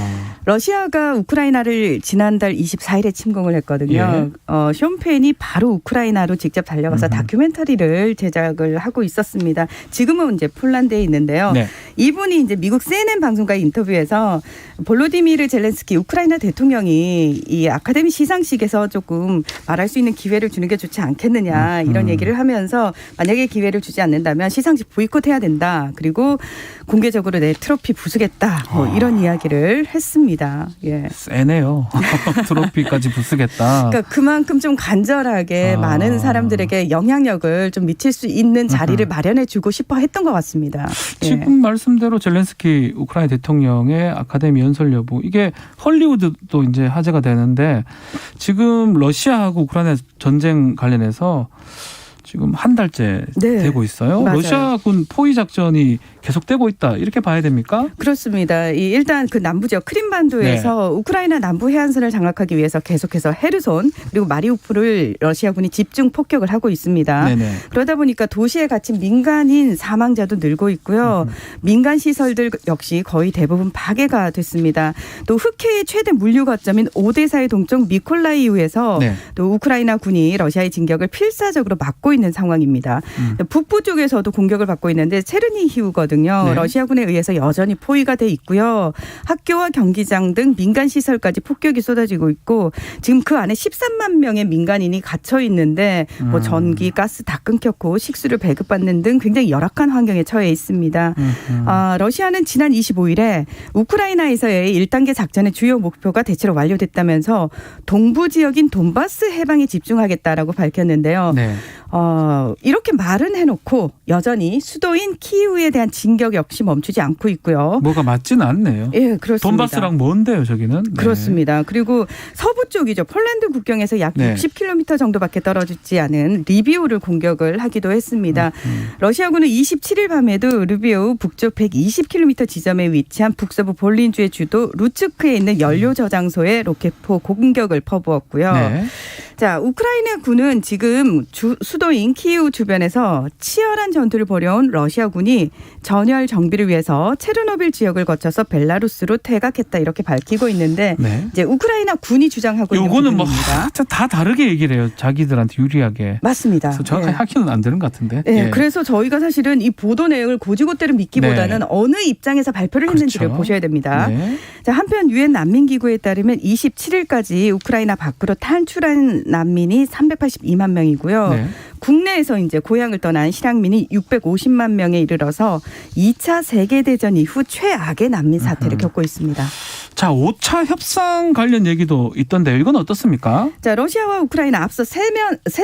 Speaker 20: 러시아가 우크라이나를 지난달 24일에 침공을 했거든요. 쇼펜이 바로 우크라이나로 직접 달려가서 다큐멘터리를 제작을 하고 있었습니다. 지금은 이제 폴란드에 있는데요. 이분이 이제 미국 CNN 방송과의 인터뷰에서 볼로디미르 젤렌스키 우크라이나 대통령이 이 아카데미 시상식에서 조금 말할 수 있는 기회를 주는 게 좋지 않겠느냐 이런 얘기를 하면서 만약에 기회를 주지 않는다면 시상식 보이콧해야 된다. 그리고 공개적으로 내 트로피 부수겠다. 이런 이야기를 했습니다. 예.
Speaker 1: 세네요. 트로피까지 부수겠다.
Speaker 20: 그러니까 그만큼 좀 간절하게 많은 사람들에게 영향력을 좀 미칠 수 있는 자리를 마련해 주고 싶어 했던 것 같습니다.
Speaker 1: 지금 말씀대로 젤렌스키 우크라이나 대통령의 아카데미 연설 여부 이게 헐리우드도 이제 화제가 되는데 지금 러시아하고 우크라이나 전쟁 관련해서 지금 한 달째 되고 있어요.
Speaker 20: 맞아요.
Speaker 1: 러시아군 포위 작전이 계속되고 있다 이렇게 봐야 됩니까?
Speaker 20: 그렇습니다. 일단 그 남부 지역 크림반도에서 우크라이나 남부 해안선을 장악하기 위해서 계속해서 헤르손 그리고 마리우폴을 러시아군이 집중 폭격을 하고 있습니다. 그러다 보니까 도시에 갇힌 민간인 사망자도 늘고 있고요. 민간 시설들 역시 거의 대부분 파괴가 됐습니다. 또 흑해의 최대 물류 거점인 오데사의 동쪽 미콜라이우에서 또 우크라이나 군이 러시아의 진격을 필사적으로 막고 있는 상황입니다. 북부 쪽에서도 공격을 받고 있는데 체르니히우거든요. 러시아군에 의해서 여전히 포위가 돼 있고요. 학교와 경기장 등 민간 시설까지 폭격이 쏟아지고 있고 지금 그 안에 13만 명의 민간인이 갇혀 있는데 뭐 전기, 가스 다 끊겼고 식수를 배급받는 등 굉장히 열악한 환경에 처해 있습니다. 러시아는 지난 25일에 우크라이나에서의 1단계 작전의 주요 목표가 대체로 완료됐다면서 동부 지역인 돈바스 해방에 집중하겠다라고 밝혔는데요. 이렇게 말은 해놓고 여전히 수도인 키이우에 대한 진격 역시 멈추지 않고 있고요.
Speaker 1: 뭐가 맞지는 않네요.
Speaker 20: 예, 그렇습니다.
Speaker 1: 돈바스랑 먼데요, 저기는.
Speaker 20: 그렇습니다. 그리고 서부 쪽이죠. 폴란드 국경에서 약 60km 정도밖에 떨어지지 않은 리비우를 공격을 하기도 했습니다. 러시아군은 27일 밤에도 리비우 북쪽 120km 지점에 위치한 북서부 볼린주의 주도 루츠크에 있는 연료 저장소에 로켓포 공격을 퍼부었고요. 자, 우크라이나 군은 지금 수도인 키이우 주변에서 치열한 전투를 벌여온 러시아군이 전열 정비를 위해서 체르노빌 지역을 거쳐서 벨라루스로 퇴각했다 이렇게 밝히고 있는데
Speaker 1: 네.
Speaker 20: 이제 우크라이나 군이 주장하고 있는
Speaker 1: 요거는
Speaker 20: 부분입니다.
Speaker 1: 다 다르게 얘기를 해요. 자기들한테 유리하게.
Speaker 20: 맞습니다.
Speaker 1: 정확하게 하기는 안 되는 것 같은데.
Speaker 20: 네,
Speaker 1: 예.
Speaker 20: 그래서 저희가 사실은 이 보도 내용을 고지고대로 믿기보다는 어느 입장에서 발표를 했는지를 보셔야 됩니다.
Speaker 1: 네.
Speaker 20: 자, 한편 유엔 난민기구에 따르면 27일까지 우크라이나 밖으로 탈출한 난민이 382만 명이고요.
Speaker 1: 네.
Speaker 20: 국내에서 이제 고향을 떠난 실향민이 650만 명에 이르러서 2차 세계대전 이후 최악의 난민 사태를 겪고 있습니다.
Speaker 1: 자, 5차 협상 관련 얘기도 있던데요. 이건 어떻습니까?
Speaker 20: 자, 러시아와 우크라이나 앞서 세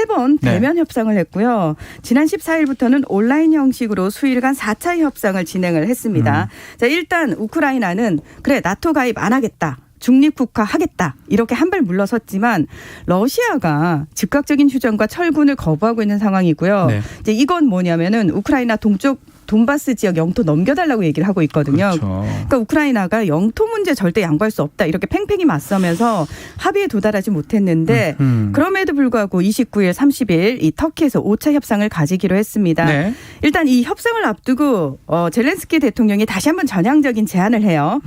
Speaker 20: 번 대면 협상을 했고요. 지난 14일부터는 온라인 형식으로 수일간 4차 협상을 진행을 했습니다. 자, 일단 우크라이나는 그래 나토 가입 안 하겠다. 중립국화 하겠다 이렇게 한 발 물러섰지만 러시아가 즉각적인 휴전과 철군을 거부하고 있는 상황이고요. 네. 이제 이건 뭐냐면은 우크라이나 동쪽 돈바스 지역 영토 넘겨달라고 얘기를 하고 있거든요.
Speaker 1: 그렇죠.
Speaker 20: 그러니까 우크라이나가 영토 문제 절대 양보할 수 없다 이렇게 팽팽히 맞서면서 합의에 도달하지 못했는데 그럼에도 불구하고 29일, 30일 이 터키에서 5차 협상을 가지기로 했습니다. 네. 일단 이 협상을 앞두고 젤렌스키 대통령이 다시 한번 전향적인 제안을 해요.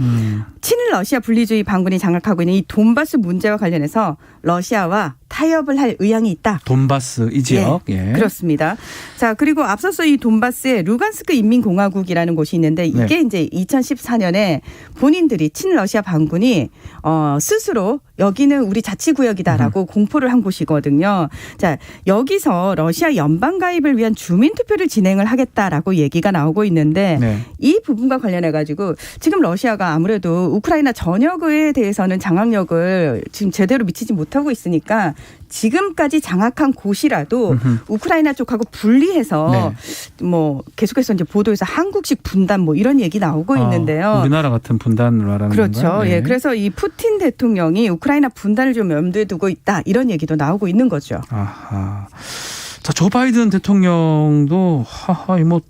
Speaker 20: 친일 러시아 분리주의 반군이 장악하고 있는 이 돈바스 문제와 관련해서 러시아와 타협을 할 의향이 있다.
Speaker 1: 돈바스 이 지역.
Speaker 20: 예, 그렇습니다. 자, 그리고 앞서서 이 돈바스에 루간스크 인민공화국이라는 곳이 있는데 이게 네. 이제 2014년에 본인들이 친러시아 반군이 스스로 여기는 우리 자치구역이다라고 공포를 한 곳이거든요. 자, 여기서 러시아 연방 가입을 위한 주민 투표를 진행을 하겠다라고 얘기가 나오고 있는데 네. 이 부분과 관련해 가지고 지금 러시아가 아무래도 우크라이나 전역에 대해서는 장악력을 지금 제대로 미치지 못하고 있으니까 지금까지 장악한 곳이라도 우크라이나 쪽하고 분리해서 네. 뭐 계속해서 이제 보도에서 한국식 분단 뭐 이런 얘기 나오고 있는데요.
Speaker 1: 우리나라 같은 분단을 말하는
Speaker 20: 그렇죠.
Speaker 1: 건가요? 네.
Speaker 20: 예, 그래서 이 푸틴 대통령이 우크라이나 분단을 좀 염두에 두고 있다 이런 얘기도 나오고 있는 거죠.
Speaker 1: 아하. 자, 조 바이든 대통령도 뭐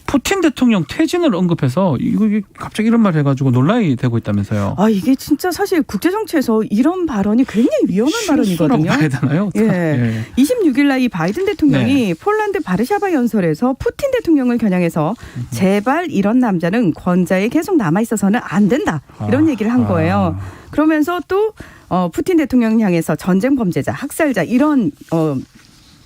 Speaker 1: 푸틴 대통령 퇴진을 언급해서 이거 갑자기 이런 말 해가지고 논란이 되고 있다면서요.
Speaker 20: 아, 이게 진짜 사실 국제 정치에서 이런 발언이 굉장히 위험한 발언이거든요.
Speaker 1: 봐야 되나요?
Speaker 20: 예. 예. 26일 날 이 바이든 대통령이 네. 폴란드 바르샤바 연설에서 푸틴 대통령을 겨냥해서 제발 이런 남자는 권좌에 계속 남아 있어서는 안 된다 이런 얘기를 한 거예요. 그러면서 또 푸틴 대통령 향해서 전쟁 범죄자, 학살자 이런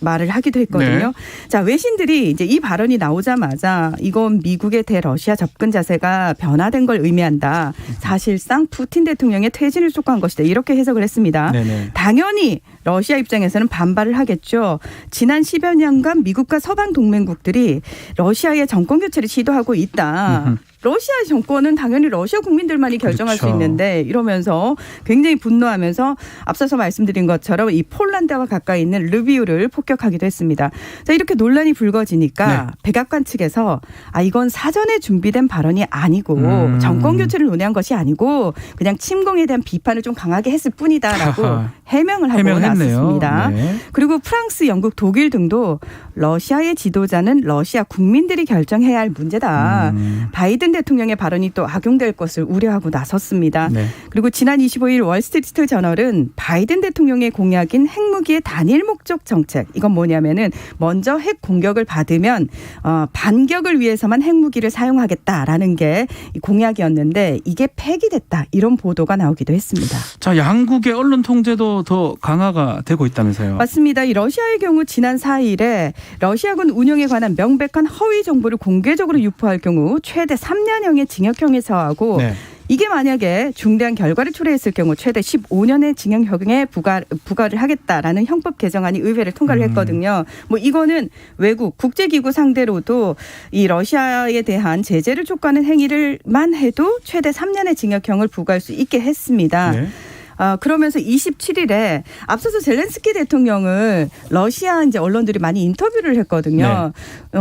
Speaker 20: 말을 하기도 했거든요. 네. 자, 외신들이 이제 이 발언이 나오자마자 이건 미국의 대러시아 접근 자세가 변화된 걸 의미한다. 사실상 푸틴 대통령의 퇴진을 촉구한 것이다. 이렇게 해석을 했습니다. 네네. 당연히 러시아 입장에서는 반발을 하겠죠. 지난 10여 년간 미국과 서방 동맹국들이 러시아의 정권 교체를 시도하고 있다. 러시아의 정권은 당연히 러시아 국민들만이 결정할 그렇죠. 수 있는데 이러면서 굉장히 분노하면서 앞서서 말씀드린 것처럼 이 폴란드와 가까이 있는 르비우를 폭격하기도 했습니다. 자, 이렇게 논란이 불거지니까 네. 백악관 측에서 이건 사전에 준비된 발언이 아니고 정권 교체를 논의한 것이 아니고 그냥 침공에 대한 비판을 좀 강하게 했을 뿐이다라고 해명을 하고 나섰습니다. 네. 그리고 프랑스, 영국, 독일 등도 러시아의 지도자는 러시아 국민들이 결정해야 할 문제다. 바이든 대통령의 발언이 또 악용될 것을 우려하고 나섰습니다. 네. 그리고 지난 25일 월스트리트 저널은 바이든 대통령의 공약인 핵무기의 단일 목적 정책. 이건 뭐냐면은 먼저 핵 공격을 받으면 반격을 위해서만 핵무기를 사용하겠다라는 게 공약이었는데 이게 폐기됐다. 이런 보도가 나오기도 했습니다.
Speaker 1: 자, 양국의 언론 통제도 더 강화가 되고 있다면서요.
Speaker 20: 맞습니다. 이 러시아의 경우 지난 4일에 러시아군 운영에 관한 명백한 허위 정보를 공개적으로 유포할 경우 최대 3년형의 징역형에 처하고 네. 이게 만약에 중대한 결과를 초래했을 경우 최대 15년의 징역형에 부과를 하겠다라는 형법 개정안이 의회를 통과를 했거든요. 뭐 이거는 외국 국제기구 상대로도 이 러시아에 대한 제재를 촉구하는 행위를만 해도 최대 3년의 징역형을 부과할 수 있게 했습니다. 네. 그러면서 27일에 앞서서 젤렌스키 대통령을 러시아 이제 언론들이 많이 인터뷰를 했거든요. 네.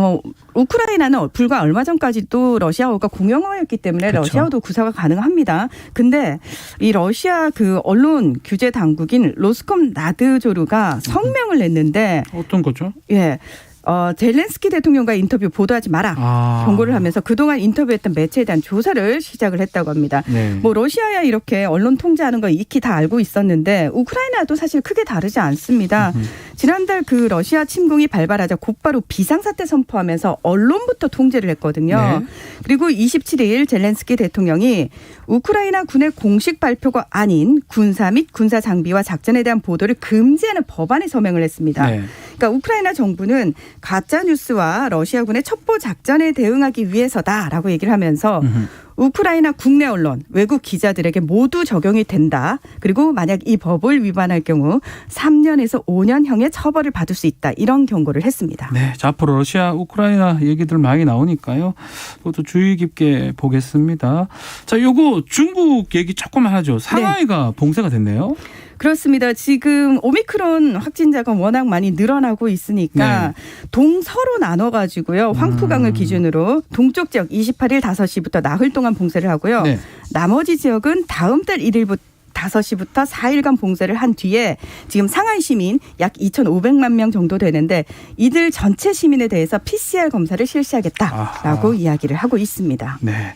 Speaker 20: 우크라이나는 불과 얼마 전까지도 러시아어가 공용어였기 때문에 그렇죠. 러시아어도 구사가 가능합니다. 근데 이 러시아 그 언론 규제 당국인 로스콤나드조르가 성명을 냈는데
Speaker 1: 어떤 거죠?
Speaker 20: 예. 젤렌스키 대통령과 인터뷰 보도하지 마라 경고를 하면서 그동안 인터뷰했던 매체에 대한 조사를 시작을 했다고 합니다.
Speaker 1: 네.
Speaker 20: 뭐 러시아야 이렇게 언론 통제하는 거 익히 다 알고 있었는데 우크라이나도 사실 크게 다르지 않습니다. 지난달 그 러시아 침공이 발발하자 곧바로 비상사태 선포하면서 언론부터 통제를 했거든요.
Speaker 1: 네.
Speaker 20: 그리고 27일 젤렌스키 대통령이 우크라이나 군의 공식 발표가 아닌 군사 및 군사 장비와 작전에 대한 보도를 금지하는 법안에 서명을 했습니다.
Speaker 1: 네.
Speaker 20: 그러니까 우크라이나 정부는 가짜 뉴스와 러시아군의 첩보 작전에 대응하기 위해서다라고 얘기를 하면서 우크라이나 국내 언론, 외국 기자들에게 모두 적용이 된다. 그리고 만약 이 법을 위반할 경우 3년에서 5년형의 처벌을 받을 수 있다. 이런 경고를 했습니다.
Speaker 1: 네, 자, 앞으로 러시아, 우크라이나 얘기들 많이 나오니까요. 그것도 주의 깊게 보겠습니다. 자, 요거 중국 얘기 조금만 하죠. 상하이가 봉쇄가 됐네요.
Speaker 20: 그렇습니다. 지금 오미크론 확진자가 워낙 많이 늘어나고 있으니까 동서로 나눠가지고요. 황푸강을 기준으로 동쪽 지역 28일 5시부터 나흘 동안 봉쇄를 하고요. 나머지 지역은 다음 달 1일부터 5시부터 4일간 봉쇄를 한 뒤에 지금 상하이 시민 약 2,500만 명 정도 되는데 이들 전체 시민에 대해서 PCR 검사를 실시하겠다라고 이야기를 하고 있습니다.
Speaker 1: 네.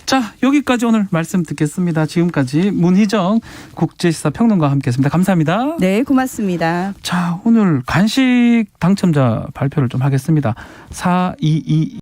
Speaker 1: 자, 여기까지 오늘 말씀 듣겠습니다. 지금까지 문희정 국제시사평론가와 함께했습니다. 감사합니다.
Speaker 20: 네, 고맙습니다.
Speaker 1: 자, 오늘 간식 당첨자 발표를 좀 하겠습니다. 422